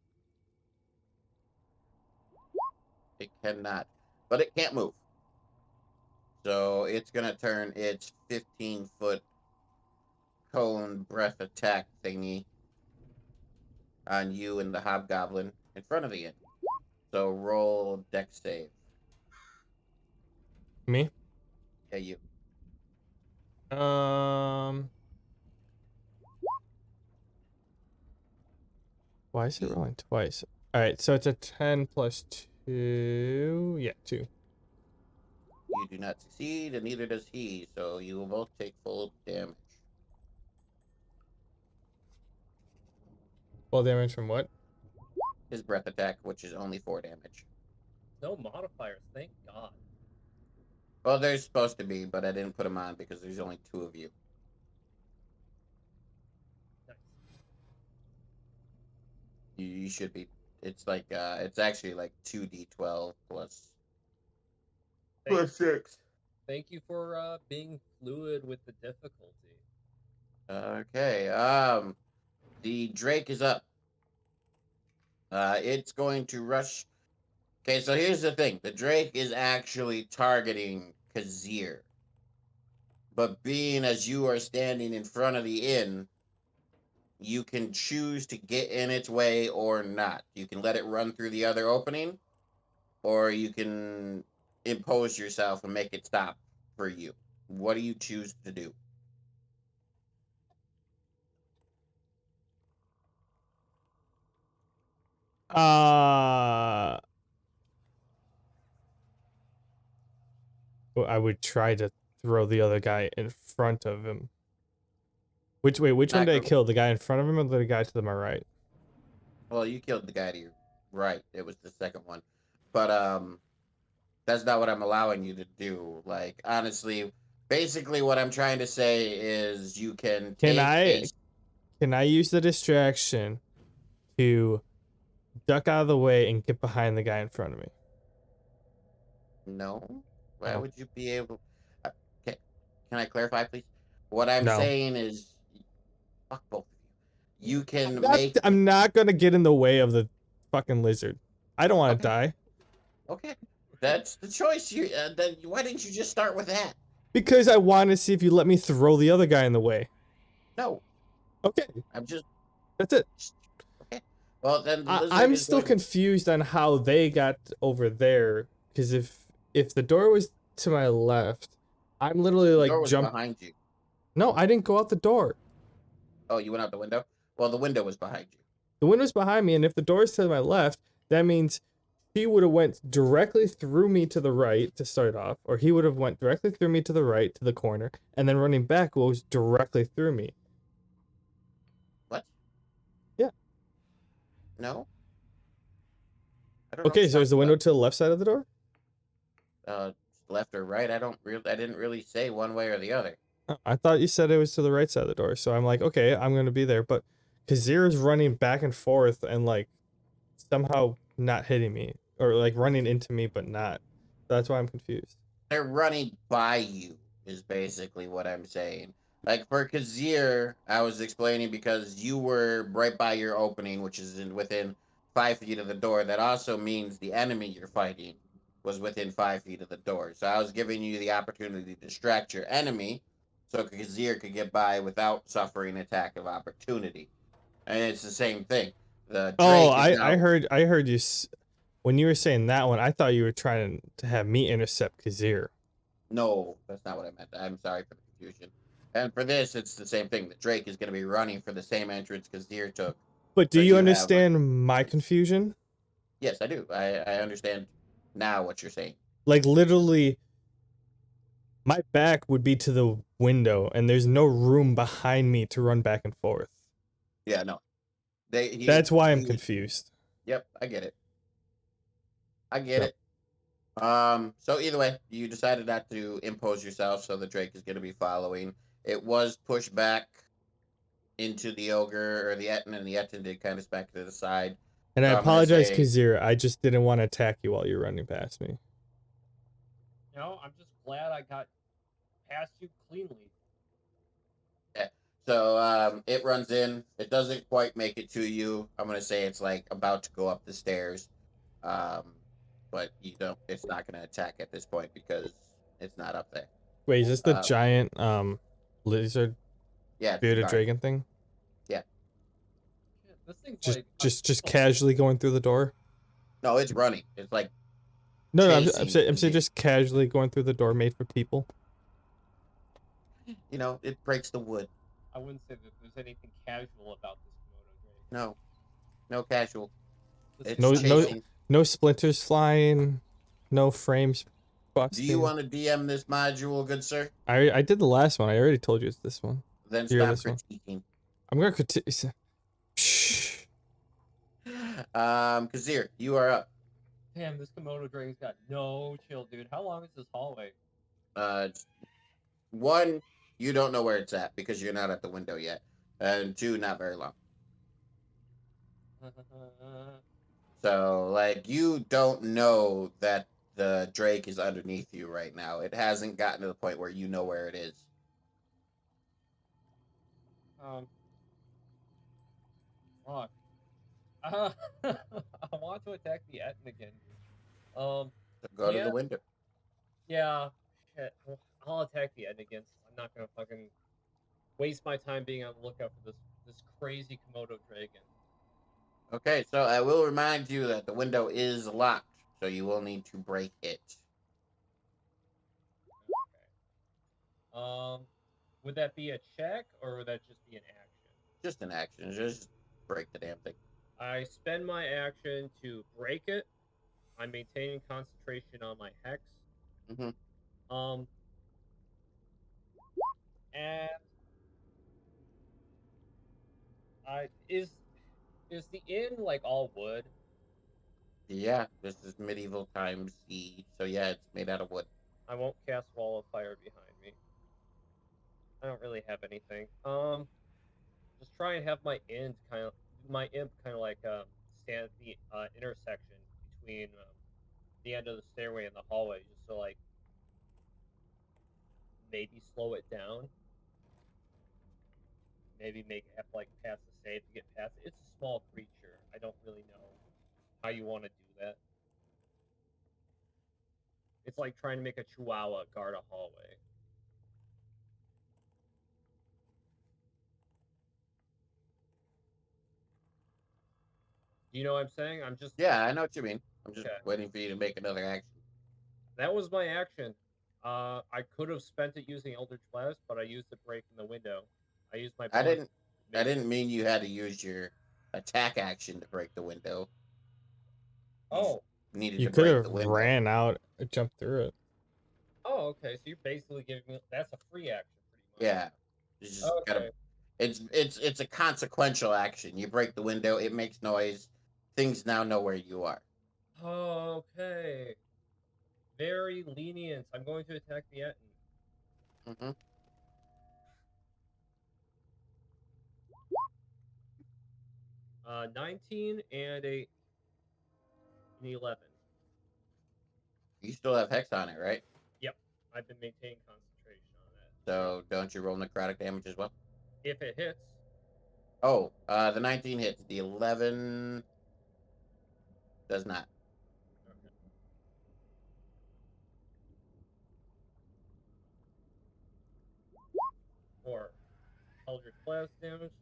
It cannot, but it can't move. So it's gonna turn its 15-foot cone breath attack thingy on you and the hobgoblin in front of the inn. So roll dex save. Me? Yeah, you. Um, why is it You. rolling twice? All right, so it's a 10 plus 2. Yeah, 2. You do not succeed, and neither does he. So you will both take full damage. Well, damage from what? His breath attack, which is only 4 damage. No modifiers, thank God. Well, there's supposed to be, but I didn't put them on because there's only 2 of you. Nice. You should be. It's like it's actually like 2d12 plus Thank, 6. thank you for being fluid with the difficulty. Okay. The Drake is up. It's going to rush. Okay, so here's the thing: the Drake is actually targeting Kazir, but being as you are standing in front of the inn, you can choose to get in its way or not. You can let it run through the other opening, or you can impose yourself and make it stop for you. What do you choose to do? Uh, well, I would try to throw the other guy in front of him. Which one Not did I go- kill? The guy in front of him or the guy to my right? well, you killed the guy to your right. It was the second one, but that's not what I'm allowing you to do. Like honestly, basically, what I'm trying to say is you can Can take a I use the distraction to duck out of the way and get behind the guy in front of me? no. Why Oh, would you be able? Uh, can, can I clarify, please? What I'm no. saying is, fuck both of you. You can make I'm not gonna get in the way of the fucking lizard. I don't want to okay. die. Okay, that's the choice. You then why didn't you just start with that? Because I want to see if you let me throw the other guy in the way. No, Okay, I'm just that's it. okay. Well, then the lizard I'm is still going to. confused on how they got over there. Because if the door was to my left, I'm literally The like door was jump. behind you. No, I didn't go out the door. Oh, you went out the window. Well, the window was behind you. The window's behind me, and if the door's to my left, that means he would have went directly through me to the right to start off, or he would have went directly through me to the right to the corner, and then running back goes directly through me. What? Yeah. No, I don't know what Okay, you're so is the talking window about. to the left side of the door? Uh, Left or right? I don't really. I didn't really say one way or the other. Oh, I thought you said it was to the right side of the door, so I'm like, okay, I'm gonna be there. But Kazir is running back and forth and like somehow not hitting me, or like running into me, but not. That's why I'm confused. They're running by you. Is basically what I'm saying. Like for Kazir, I was explaining because you were right by your opening, which is within 5 feet of the door. That also means the enemy you're fighting was within 5 feet of the door. So I was giving you the opportunity to distract your enemy so Kazir could get by without suffering attack of opportunity. And it's the same thing. The Oh, Drake is I now. heard you when you were saying that one. I thought you were trying to have me intercept Kazir. No, that's not what I meant. I'm sorry for the confusion. And for this, it's the same thing. The Drake is going to be running for the same entrance Kazir took. But do So you you have a understand my choice. confusion? Yes, I do. I understand now what you're saying. Like literally, my back would be to the window, and there's no room behind me to run back and forth. Yeah, no. That's why I'm He would. confused. Yep, I get it. I get Yep. it. So either way, you decided not to impose yourself, so the Drake is going to be following. It was pushed back into the ogre or the Etten, and the Etten did kind of back to the side. And I So I'm going to apologize, say, Kazir. I just didn't want to attack you while you're running past me. I'm just glad I got past you cleanly. yeah. So it runs in. It doesn't quite make it to you. I'm going to say it's like about to go up the stairs. Um, but you don't. It's not going to attack at this point because it's not up there. Wait, is this the Uh, giant lizard yeah, it's the bearded guard. dragon thing? Yeah. Shit, this thing's Just like just just so casually going through the door? No, it's running. It's like No, no, chasing I'm saying you. just casually going through the door made for people. You know, it breaks the wood. I wouldn't say that there's anything casual about this Komodo drake. No, no casual. This It's No, thing's got no, chasing. no splinters flying, no frames Do you busting. want to DM this module, good sir? I did the last one. I already told you it's this one. Then You're stop this one. critiquing. I'm gonna critique. Shh. Kazir, you are up. damn, this Komodo drake's got no chill, dude. How long is this hallway? It's- One, you don't know where it's at because you're not at the window yet. And two, not very long. So, like, you don't know that the Drake is underneath you right now. It hasn't gotten to the point where you know where it is. um, fuck. I want to attack the Etten again, dude. So go to Yeah, the window. yeah. Shit. Well, I'll attack the Etten again. I'm not gonna fucking waste my time being on the lookout for this crazy Komodo dragon. Okay, so I will remind you that the window is locked, so you will need to break it. Okay. Would that be a check or would that just be an action? Just an action. Just break the damn thing. I spend my action to break it. I'm maintaining concentration on my hex. Hmm. Um, and I is the inn like all wood? Yeah, this is medieval times siege, so yeah, it's made out of wood. I won't cast wall of fire behind me. I don't really have anything. Just try and have my imp kind of like stand at the intersection between the end of the stairway and the hallway, just to like maybe slow it down. Maybe make it have to like pass the save to get past it. It's a small creature. I don't really know how you want to do that. It's like trying to make a chihuahua guard a hallway. You know what I'm saying? I'm just Yeah, I know what you mean. I'm just okay. waiting for you to make another action. That was my action. I could have spent it using Eldritch Blast, but I used the break in the window. I used my I bonus didn't. to I make it. didn't mean you had to use your attack action to break the window. You just Oh, needed You to could break have the window. ran out, jumped through it. oh, okay. So you're basically giving me that's a free action, pretty Yeah, you just much. gotta. Okay. It's a consequential action. You break the window, it makes noise. Things now know where you are. Okay. Very lenient. I'm going to attack the Etten. Hmm. 19 and an 11. You still have hex on it, right? Yep. I've been maintaining concentration on that. So don't you roll necrotic damage as well? If it hits, Oh, the 19 hits. The 11 does not. okay. Eldritch Blast damage.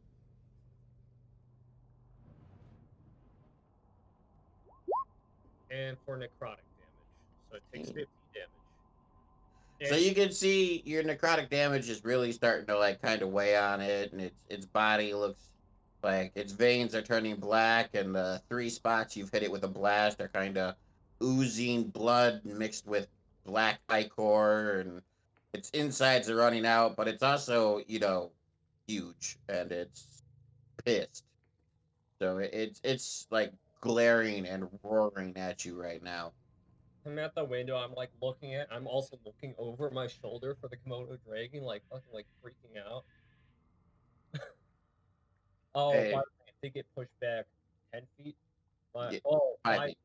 And for necrotic damage. So it takes 50 damage. So you can see your necrotic damage is really starting to like kind of weigh on it, and its body looks like its veins are turning black, and the 3 spots you've hit it with a blast are kind of oozing blood mixed with black ichor, and its insides are running out, but it's also huge, and it's pissed. So it's like glaring and roaring at you right now. I'm at the window. I'm like looking at. I'm also looking over my shoulder for the Komodo dragon, like fucking like freaking out. Oh, by Hey, the way, they get pushed back 10 feet. But yeah, oh, 5 feet.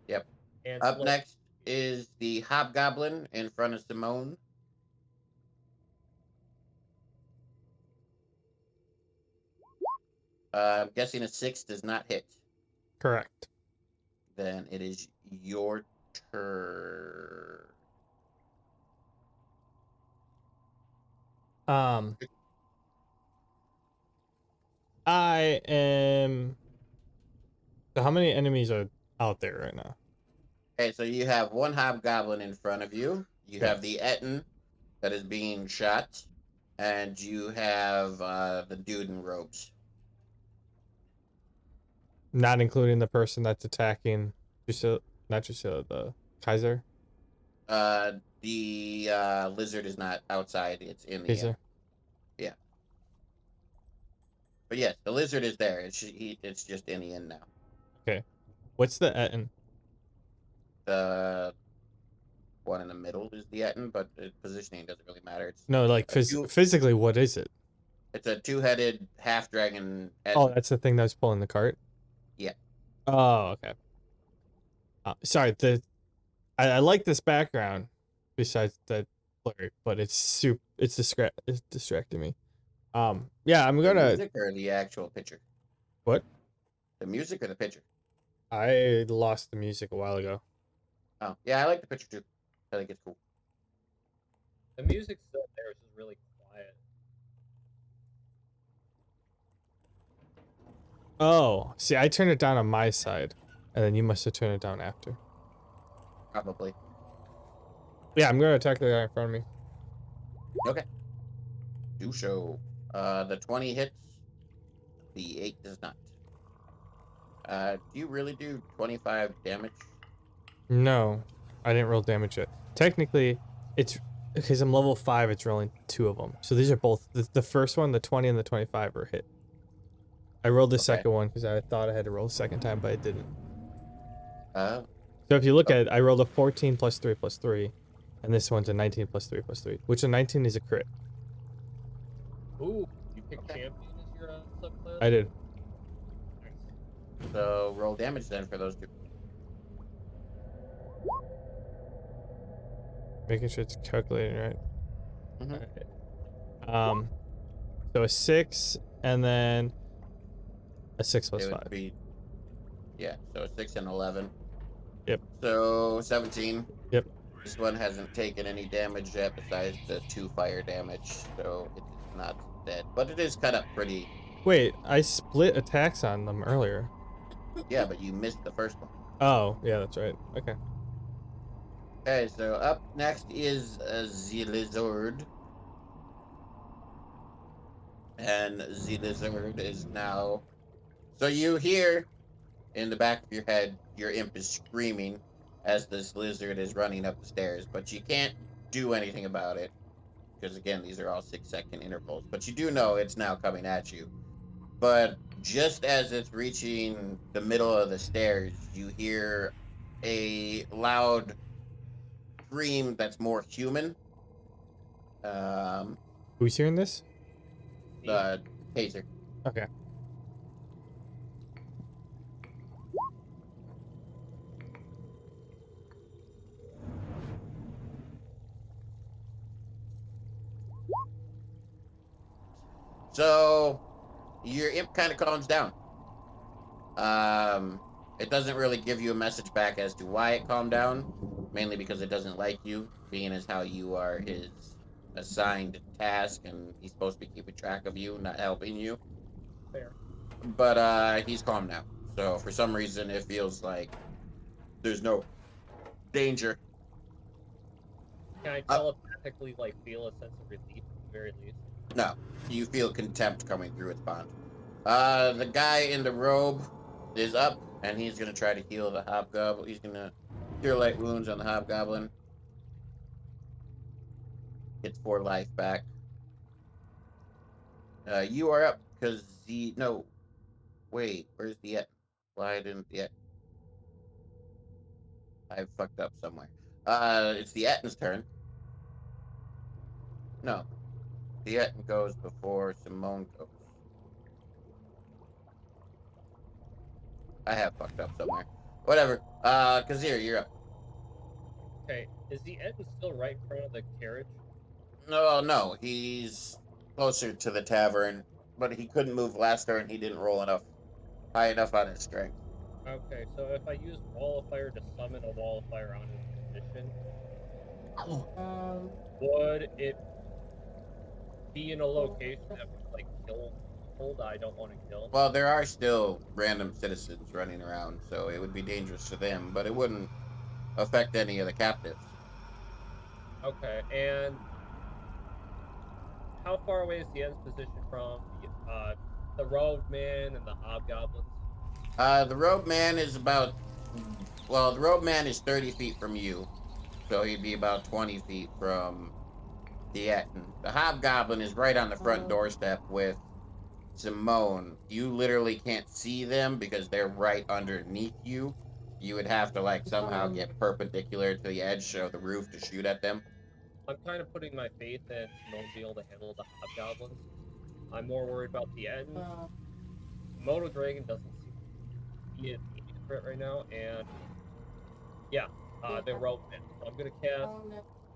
Yep. and Up slow. next is the hobgoblin in front of Simone. I'm guessing a 6 does not hit. Correct. Then it is your turn. Um, I am. So how many enemies are out there right now? Okay, so you have one hobgoblin in front of you. You Okay. have the Etten that is being shot, and you have the dude in robes. Not including the person that's attacking Drusilla, not Drusilla, the Kaiser. The lizard is not outside; it's in the Kaiser. yeah. But yes, the lizard is there. It's just in the inn now. Okay. What's the Etten? The one in the middle is the Etten, but the positioning doesn't really matter. No, like A two, physically, what is it? it's a two-headed half dragon. Oh, that's the thing that was pulling the cart. Yeah. Oh, okay. Sorry. I like this background. Besides that blurry, but it's super. It's distracting me. Yeah, I'm The gonna. music or the actual picture? What? The music or the picture? I lost the music a while ago. Oh, yeah, I like the picture too. I think it's cool. The music's still there. It's just really quiet. Oh, see, I turned it down on my side, and then you must have turned it down after. Probably. Yeah, I'm gonna attack the guy in front of me. Okay. Do show. The 20 hits. The 8 does not. Do you really do 25 damage? No, I didn't roll damage yet. Technically, it's because I'm level 5. It's rolling 2 of them. So these are both the first one, the 20 and the 25 are hit. I rolled the Okay. second one because I thought I had to roll the second time, but I didn't. Uh, So if you look at it, I rolled a 14 plus 3 plus 3, and this one's a 19 plus 3 plus 3, which a 19 is a crit. Ooh, you picked Okay. champion as your subclass. I did. Nice. so roll damage then for those two. Making sure it's calculating right. Mhm. Alright. So a 6, and then a 6 plus It would 5. be, yeah, so 6 and 11. Yep. So 17. Yep. This one hasn't taken any damage yet besides the 2 fire damage, so it is not dead. But it is cut up pretty. Wait, I split attacks on them earlier. Yeah, but you missed the first one. Oh, yeah, that's right. Okay. Okay, so up next is the lizard. And the lizard is now. So you hear in the back of your head, your imp is screaming as this lizard is running up the stairs, but you can't do anything about it because, again, these are all 6-second intervals. But you do know it's now coming at you. But just as it's reaching the middle of the stairs, you hear a loud scream that's more human. Um, Who's hearing this? the taser. Okay. So your imp kind of calms down. It doesn't really give you a message back as to why it calmed down, mainly because it doesn't like you, being as how you are his assigned task, and he's supposed to be keeping track of you, not helping you. Fair. But he's calm now. So for some reason, it feels like there's no danger. Can I Uh, telepathically like feel a sense of relief at the very least? no, you feel contempt coming through its bond. The guy in the robe is up, and he's gonna try to heal the hobgoblin. He's gonna cure light wounds on the hobgoblin. Gets 4 life back. You are up because the no. Wait, where's the Etten? Why didn't the I fucked up somewhere. It's the Etten's turn. No, the Etten goes before Simone goes. I have fucked up somewhere. Whatever. Kazir, you're up. Okay, is the Eden still right in front of the carriage? No, he's closer to the tavern, but he couldn't move last turn. He didn't roll high enough on his strength. Okay, so if I use Wall of Fire to summon a Wall of Fire on his position, would it be in a location that would like kill people that I don't want to kill? Well, there are still random citizens running around, so it would be dangerous to them, but it wouldn't affect any of the captives. Okay, and how far away is the End's position from the Rogue Man and the Hobgoblins? The robe man is about. Well, the robe man is 30 feet from you, so he'd be about 20 feet from the Etten. The hobgoblin is right on the front doorstep with Simone. You literally can't see them because they're right underneath you. You would have to like somehow get perpendicular to the edge of the roof to shoot at them. I'm kind of putting my faith in Simone to be able to handle the Hobgoblins. I'm more worried about the Eden. Moto Dragon doesn't seem to be an immediate threat right now, and yeah, the Rogue Man. So I'm gonna cast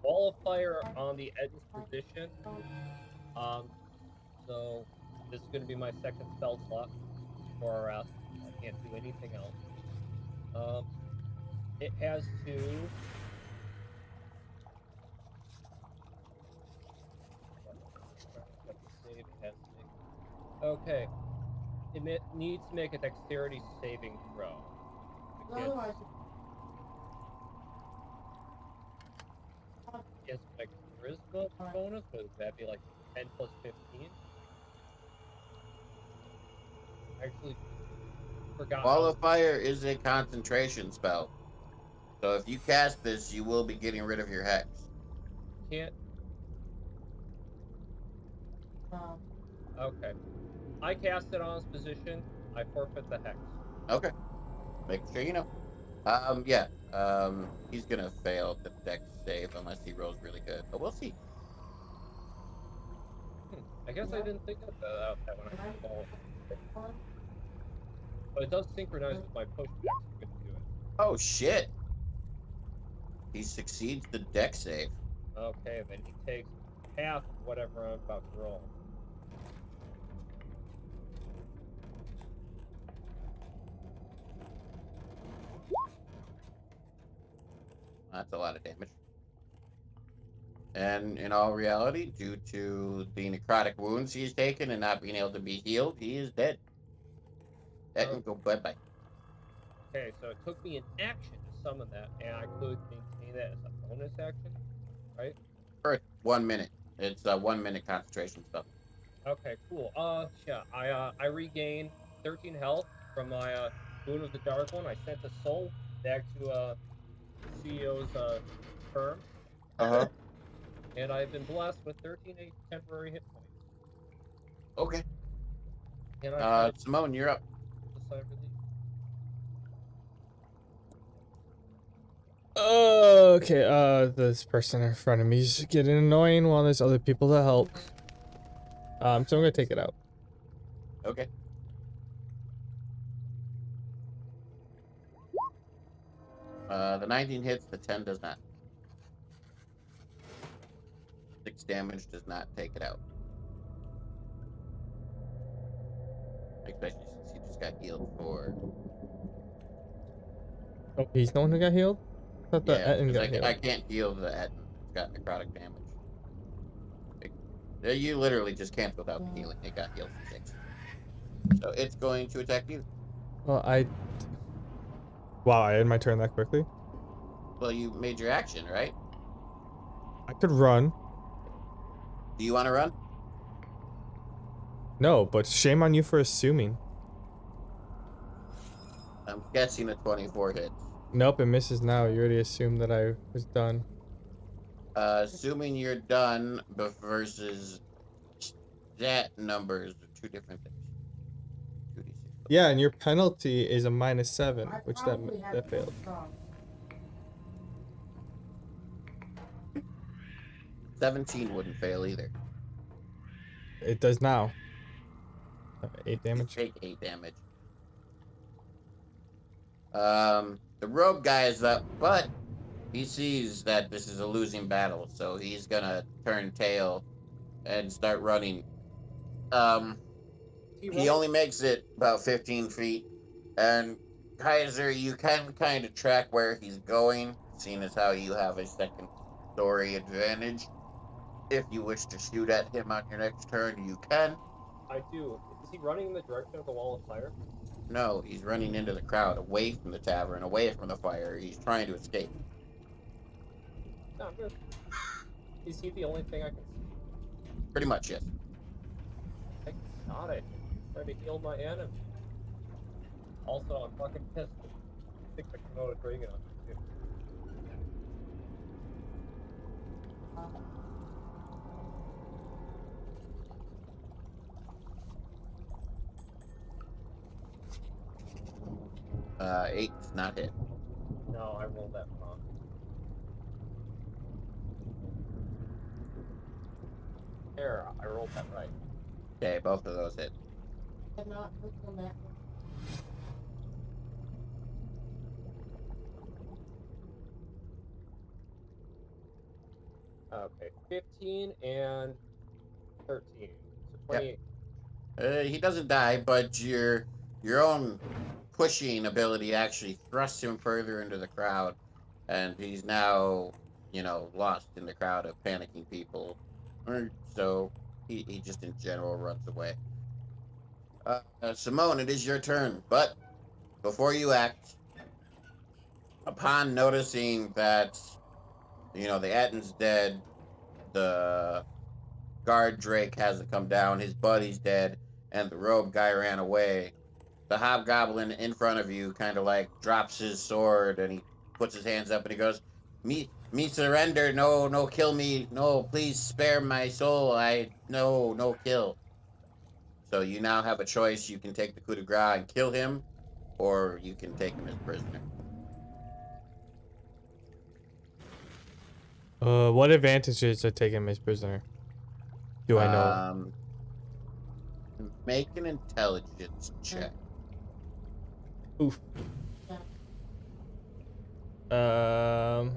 Wall of Fire on the Eden's position. Um, so this is gonna be my second spell slot for our rest. I can't do anything else. Um, it has to. What save it has to make. Okay, it needs to make a Dexterity saving throw. It's my Charisma bonus, but would that be like 10 plus 15? I actually forgot Wall how of Fire is a concentration spell. So if you cast this, you will be getting rid of your hex. can't. Okay. I cast it on his position. I forfeit the hex. Okay. Make sure you know. Yeah. He's gonna fail the dex save unless he rolls really good. But we'll see. I guess I didn't think of that when I called. But it does synchronize with my push back, so I'm gonna do it. Oh shit. He succeeds the dex save. Okay, then he takes half of whatever I'm about to roll. That's a lot of damage. And in all reality, due to the necrotic wounds he's taken and not being able to be healed, he is dead. That can go bye bye. Okay, so it took me an action to summon that, and I could maintain that as a bonus action, right? For 1 minute. It's a 1 minute concentration spell. Okay, cool. Yeah, I regained 13 health from my Boon of the Dark One. I sent a soul back to the CEO's firm, Uh-huh. and I've been blessed with 13 temporary hit points. Okay. And I kind of Simone, you're up. the sigh of relief. Okay, this person in front of me is getting annoying while there's other people to help. So I'm gonna take it out. Okay. The 19 hits, the 10 does not. 6 damage does not take it out. Especially since he just got healed for. Oh, he's the one who got healed? I thought the Yeah, Etten because got I healed. can't heal the Etten. It's got necrotic damage. You literally just canceled out the healing. It got healed for 6. So it's going to attack you. Well, wow, I had my turn that quickly. Well, you made your action, right? I could run. Do you want to run? No, but shame on you for assuming. I'm guessing a 24 hits. Nope, it misses now. You already assumed that I was done. Assuming you're done versus stat numbers are 2 different things. 2d6. Yeah, and your penalty is a -7, which that failed. 17 wouldn't fail either. It does now. 8 You damage. take 8 damage. The rogue guy is up, but he sees that this is a losing battle, so he's gonna turn tail and start running. He only makes it about 15 feet, and Kaiser, you can kind of track where he's going, seeing as how you have a second story advantage. If you wish to shoot at him on your next turn, you can. I do. Is he running in the direction of the wall of fire? No, he's running into the crowd, away from the tavern, away from the fire. He's trying to escape. No, I'm good. Is he the only thing I can see? Pretty much, yes. I got it. Trying to heal my enemy. Also, I'm fucking pissed. I think the Komodo dragon on me too. Eight does not hit. No, I rolled that wrong. There, I rolled that right. Okay, both of those hit. Okay, 15 and 13. So Yep. 28. He doesn't die, but your own pushing ability actually thrusts him further into the crowd, and he's now, lost in the crowd of panicking people. So he just in general runs away. Simone, it is your turn, but before you act, upon noticing that the Atton's dead, the guard Drake hasn't come down, his buddy's dead, and the rogue guy ran away. The hobgoblin in front of you kind of like drops his sword and he puts his hands up and he goes, "Me surrender! No, no, kill me! No, please spare my soul! No kill." So you now have a choice. You can take the coup de grace and kill him, or you can take him as prisoner. What advantages are taking him as prisoner? Do I know? Make an intelligence check. Oof. Why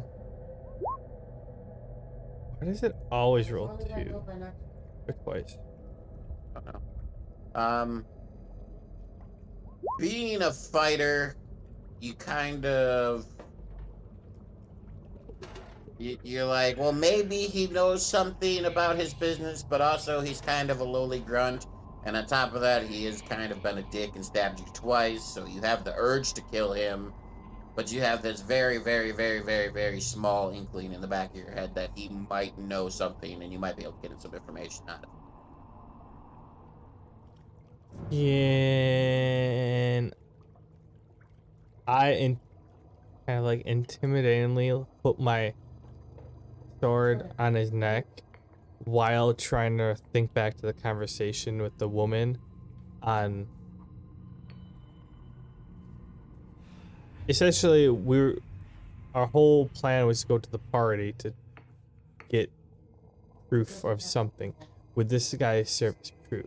does it always roll 2? Or twice? I don't know. Being a fighter, you kind of you're like, well, maybe he knows something about his business, but also he's kind of a lowly grunt. And on top of that, he has kind of been a dick and stabbed you twice. So you have the urge to kill him, but you have this very, very, very, very, very small inkling in the back of your head that he might know something and you might be able to get some information out of him. Can kind of like intimidatingly put my sword on his neck while trying to think back to the conversation with the woman on essentially our whole plan was to go to the party to get proof of something. Would this guy serve as proof?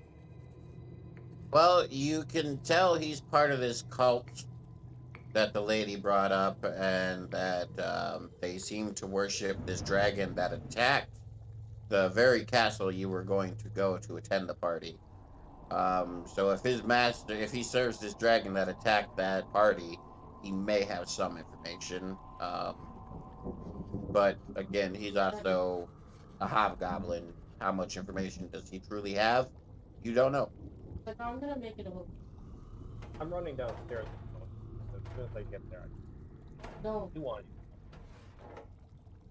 Well, you can tell he's part of this cult that the lady brought up, and that they seem to worship this dragon that attacked the very castle you were going to go to attend the party. So if he serves this dragon that attacked that party, he may have some information. But again, he's also a hobgoblin. how much information does he truly have? You don't know. Like, I'm gonna make it a little. I'm running downstairs. So as soon as I get there, No. you want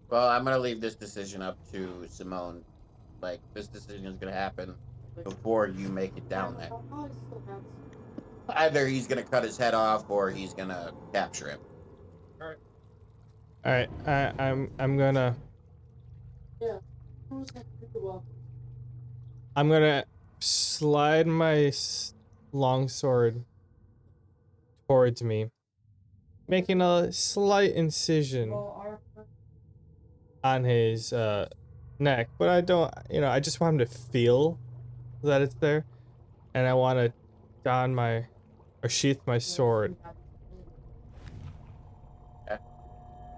Well, I'm gonna leave this decision up to Simone. Like, this decision is gonna happen before you make it down there. I'll probably still have some. Either he's gonna cut his head off or he's gonna capture him. All right. All right, I'm gonna Yeah. Who's that pretty well? I'm gonna slide my longsword towards me, making a slight incision Well, our on his neck, but I don't, I just want him to feel that it's there, and I want to don my or sheath my sword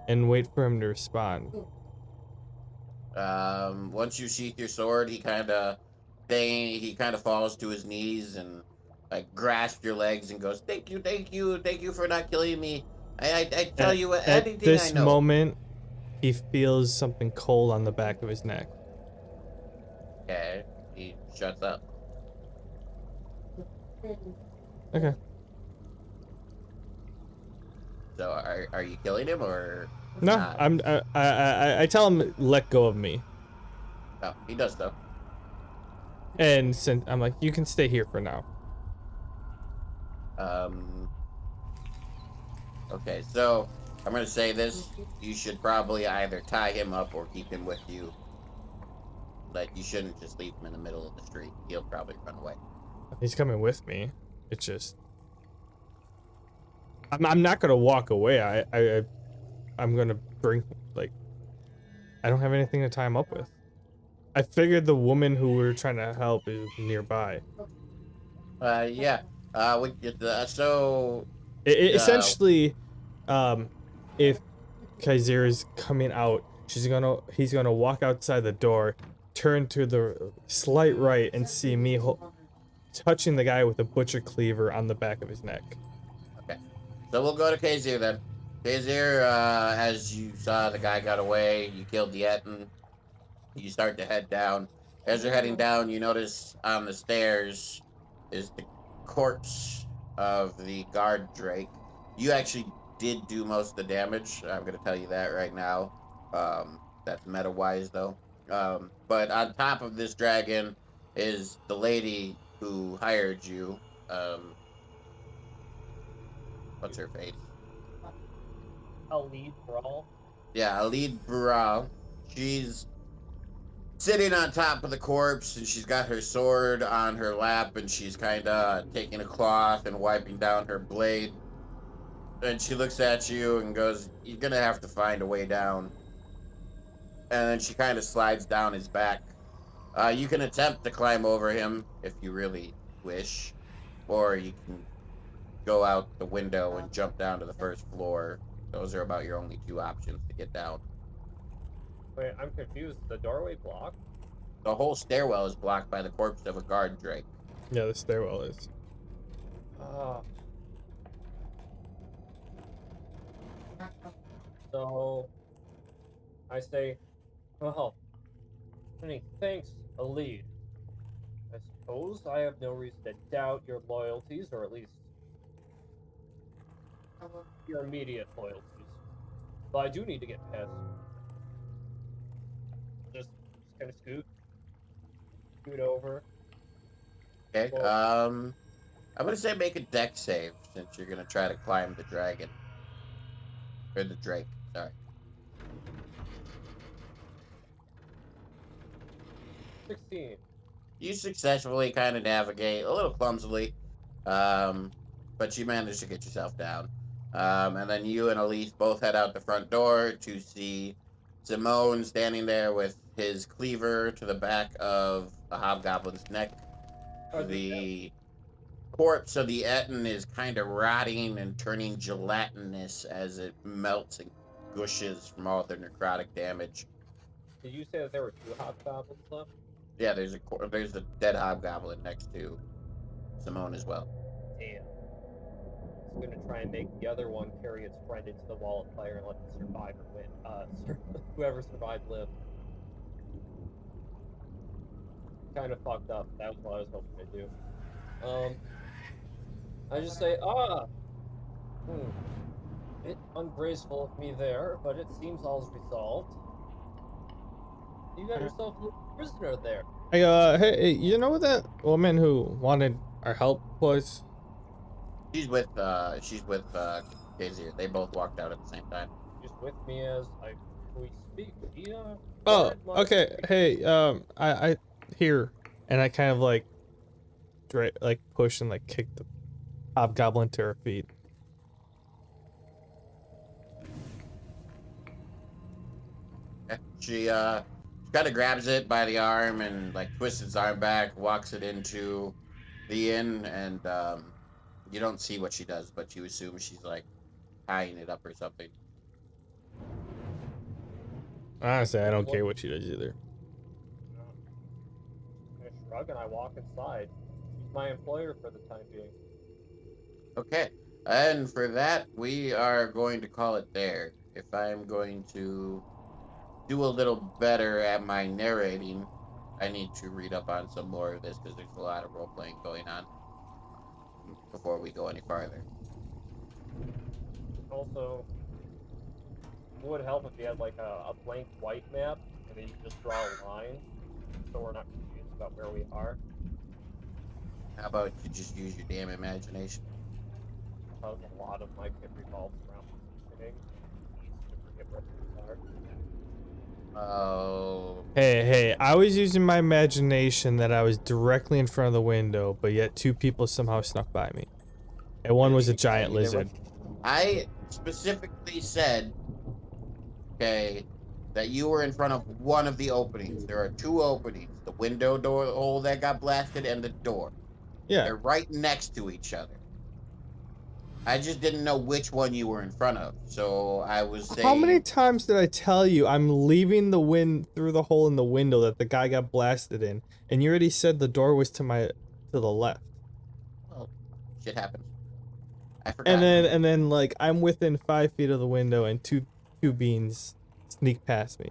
and wait for him to respond. Once you sheath your sword, he kind of falls to his knees and like grasps your legs and goes, "Thank you, thank you, thank you for not killing me. I tell At, you at anything I this know." moment, he feels something cold on the back of his neck. Okay, he shuts up. Okay. So are you killing him or No, not? I tell him let go of me, No, he does so. and since I'm like, you can stay here for now. Um. Okay, so I'm gonna say this: you should probably either tie him up or keep him with you. Like, you shouldn't just leave him in the middle of the street. He'll probably run away. He's coming with me. It's just I'm not gonna walk away. I'm gonna bring, like, I don't have anything to tie him up with. I figured the woman who we were trying to help is nearby. Yeah. So Essentially, if Kaiser is coming out, he's gonna walk outside the door, turn to the slight right, and see me touching the guy with a butcher cleaver on the back of his neck. okay. So we'll go to Kazir then. Kazir, as you saw the guy got away, you killed the Etten. You start to head down. As you're heading down, you notice on the stairs is the corpse of the guard Drake. You actually did do most of the damage. I'm going to tell you that right now. That's meta wise, though. But on top of this dragon is the lady who hired you. Um, what's her face? I'll lead brawl. Yeah, Alid Bural. She's sitting on top of the corpse and she's got her sword on her lap and she's kind of taking a cloth and wiping down her blade. And she looks at you and goes, "You're going to have to find a way down." And then she kind of slides down his back. You can attempt to climb over him if you really wish, or you can go out the window and jump down to the first floor. Those are about your only two options to get down. Wait, I'm confused. The doorway blocked? The whole stairwell is blocked by the corpse of a guard Drake. Yeah, the stairwell is. Ah. So I say, well, many thanks, a lead. I suppose I have no reason to doubt your loyalties, or at least your immediate loyalties. But I do need to get past. Just kind of scoot over. Okay. Well, I'm gonna say make a deck save since you're gonna try to climb the dragon or the Drake. Sorry. 16. You successfully kind of navigate a little clumsily, um, but you manage to get yourself down. And then you and Elise both head out the front door to see Simone standing there with his cleaver to the back of a hobgoblin's neck. The corpse of the Etten is kind of rotting and turning gelatinous as it melts and gushes from all the necrotic damage. Did you say that there were 2 hobgoblins left? Yeah, there's a dead hobgoblin next to Simone as well. Damn. It's gonna try and make the other one carry its friend into the wall of fire and let the survivor win. Whoever survived live. kind of fucked up. That was what I was hoping to do. I just say, bit ungraceful of me there, but it seems all's resolved. You got yourself a prisoner there. I hey, you know that woman who wanted our help was? She's with Daisy. They both walked out at the same time. She's with me as we speak. She Oh, guarded my okay. Hey, I here, and I kind of like, push and like kick the hobgoblin to her feet. Okay. She kind of grabs it by the arm and like twists its arm back, walks it into the inn, and you don't see what she does, but you assume she's like tying it up or something. Honestly, I don't care what she does either. I shrug and I walk inside. She's my employer for the time being. Okay, and for that, we are going to call it there. If I'm going to do a little better at my narrating, I need to read up on some more of this because there's a lot of role playing going on before we go any farther. Also, it would help if you had like a blank white map and then you just draw a line so we're not confused about where we are. How about you just use your damn imagination? Because a lot of my kit revolves around positioning. It's easy to forget where things are. Oh. Hey, I was using my imagination that I was directly in front of the window, but yet two people somehow snuck by me. And one was a giant lizard. I specifically said, okay, that you were in front of one of the openings. There are two openings: the window door hole that got blasted and the door. Yeah. They're right next to each other. I just didn't know which one you were in front of, so I was saying. How many times did I tell you I'm leaving the wind through the hole in the window that the guy got blasted in, and you already said the door was to the left. Well, shit happens. I forgot. And then like I'm within 5 feet of the window, and two beans sneak past me.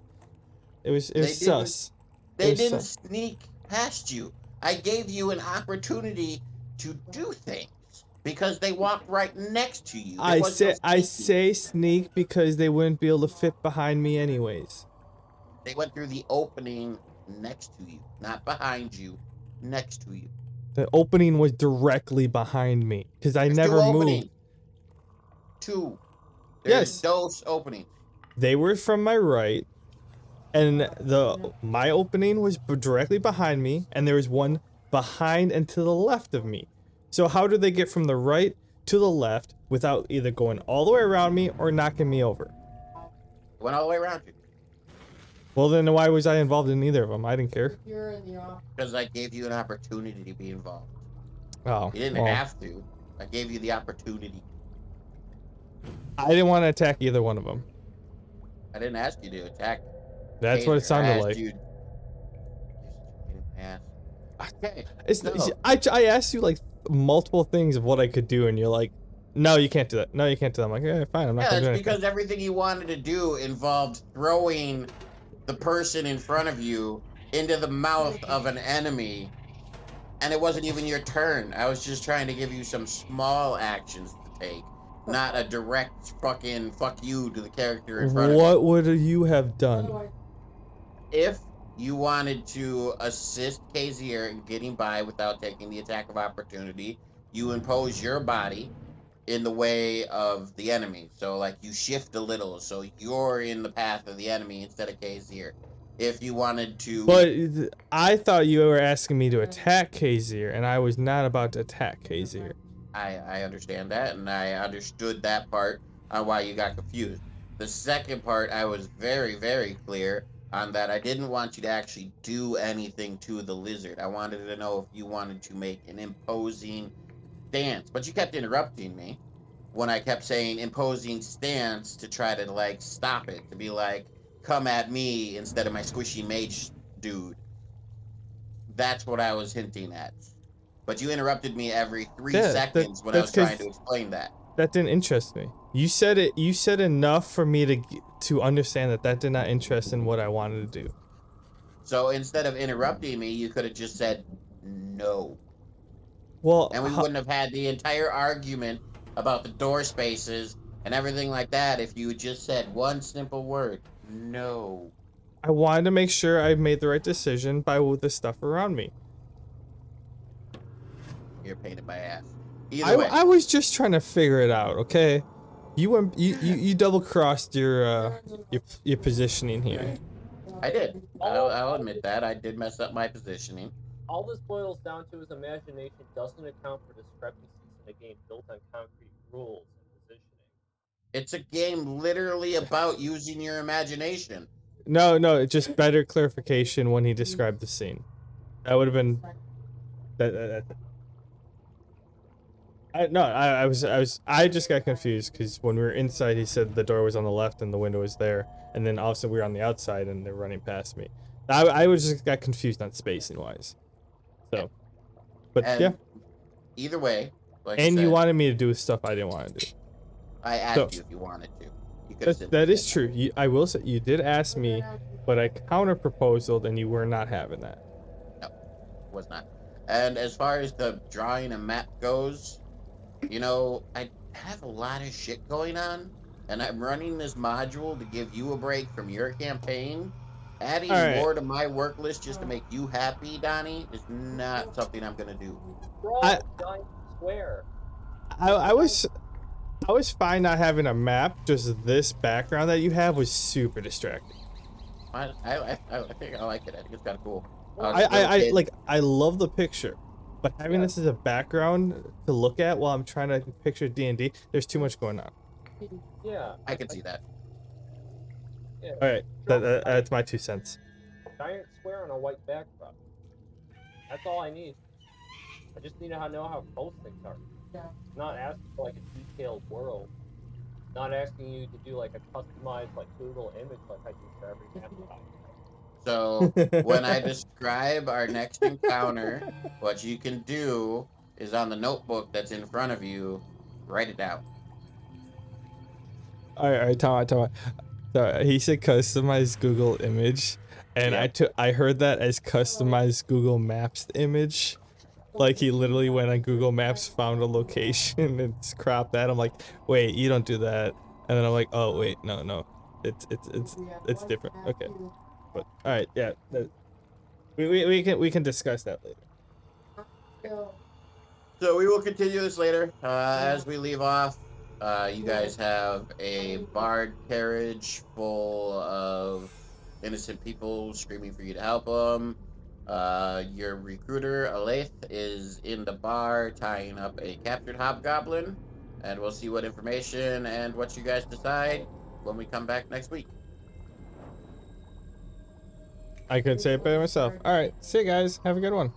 It was sus. They didn't sneak past you. I gave you an opportunity to do things because they walked right next to you. I say sneak because they wouldn't be able to fit behind me anyways. They went through the opening next to you, not behind you, next to you. The opening was directly behind me because I There's never two moved. openings. Two. There's Yes. those openings. They were from my right, and my opening was directly behind me, and there was one behind and to the left of me. So how did they get from the right to the left without either going all the way around me or knocking me over? Went all the way around you. Well, then why was I involved in either of them? I didn't care. You're in the office. Because I gave you an opportunity to be involved. Oh, You didn't have to. I gave you the opportunity. I didn't want to attack either one of them. I didn't ask you to attack. That's what it sounded like. Okay. I asked you like multiple things of what I could do, and you're like, no, you can't do that. No, you can't do that. I'm like, yeah, fine. I'm not gonna do anything. Because everything you wanted to do involved throwing the person in front of you into the mouth of an enemy, and it wasn't even your turn. I was just trying to give you some small actions to take, not a direct fucking fuck you to the character in front of you. What would you have done? If you wanted to assist Kazier in getting by without taking the attack of opportunity, you impose your body in the way of the enemy. So like you shift a little so you're in the path of the enemy instead of Kazier. If you wanted to... But I thought you were asking me to attack Kazier, and I was not about to attack Kazier. I understand that, and I understood that part on why you got confused. The second part, I was very, very clear on that. I didn't want you to actually do anything to the lizard. I wanted to know if you wanted to make an imposing stance, but you kept interrupting me when I kept saying imposing stance to try to like stop it, to be like, come at me instead of my squishy mage dude. That's what I was hinting at. But you interrupted me every 3 seconds when I was trying to explain that. That didn't interest me. You said it. You said enough for me to understand that did not interest in what I wanted to do. So instead of interrupting me, you could have just said no. Well, And we wouldn't have had the entire argument about the door spaces and everything like that if you had just said one simple word, no. I wanted to make sure I made the right decision by the stuff around me. You're a pain in my ass. Either way. I was just trying to figure it out, okay? You double crossed your positioning here. I did. I'll admit that. I did mess up my positioning. All this boils down to is imagination doesn't account for discrepancies in a game built on concrete rules and positioning. It's a game literally about using your imagination. No, just better clarification when he described the scene. That would have been that. I just got confused because when we were inside, he said the door was on the left and the window was there, and then all of a sudden we were on the outside and they're running past me. I was just got confused on spacing wise. So, but And yeah. either way, like I And you said, wanted me to do stuff I didn't want to do. I asked you if you wanted to. You could have simply That is said true. I will say you did ask me, but I counter proposed and you were not having that. no, was not. And as far as the drawing a map goes, you know, I have a lot of shit going on, and I'm running this module to give you a break from your campaign. Adding All right. more to my work list just to make you happy, Donnie, is not something I'm gonna do. Bro, I- giant square. I was fine not having a map. Just this background that you have was super distracting. I think I like it. I think it's kind of cool. I love the picture, but having Yeah. this as a background to look at while I'm trying to picture D&D, there's too much going on. Yeah. I can see that. Yeah. All right, that's my 2 cents. Giant square on a white backdrop. That's all I need. I just need to know how close things are. Yeah. Not asking for like a detailed world. Not asking you to do like a customized like Google image like I do for every map. So when I describe our next encounter, what you can do is on the notebook that's in front of you, write it down. All right, Tom. So he said customized Google image, and Yep. I heard that as customized Google Maps image. Like he literally went on Google Maps, found a location, and cropped that. I'm like, wait, you don't do that. And then I'm like, oh wait, no, it's different. Okay, but all right, yeah, we can discuss that later. So we will continue this later. As we leave off, you guys have a barred carriage full of innocent people screaming for you to help them. Your recruiter, Alaith, is in the bar tying up a captured hobgoblin. And we'll see what information and what you guys decide when we come back next week. I could say it better myself. All right, see you guys. Have a good one.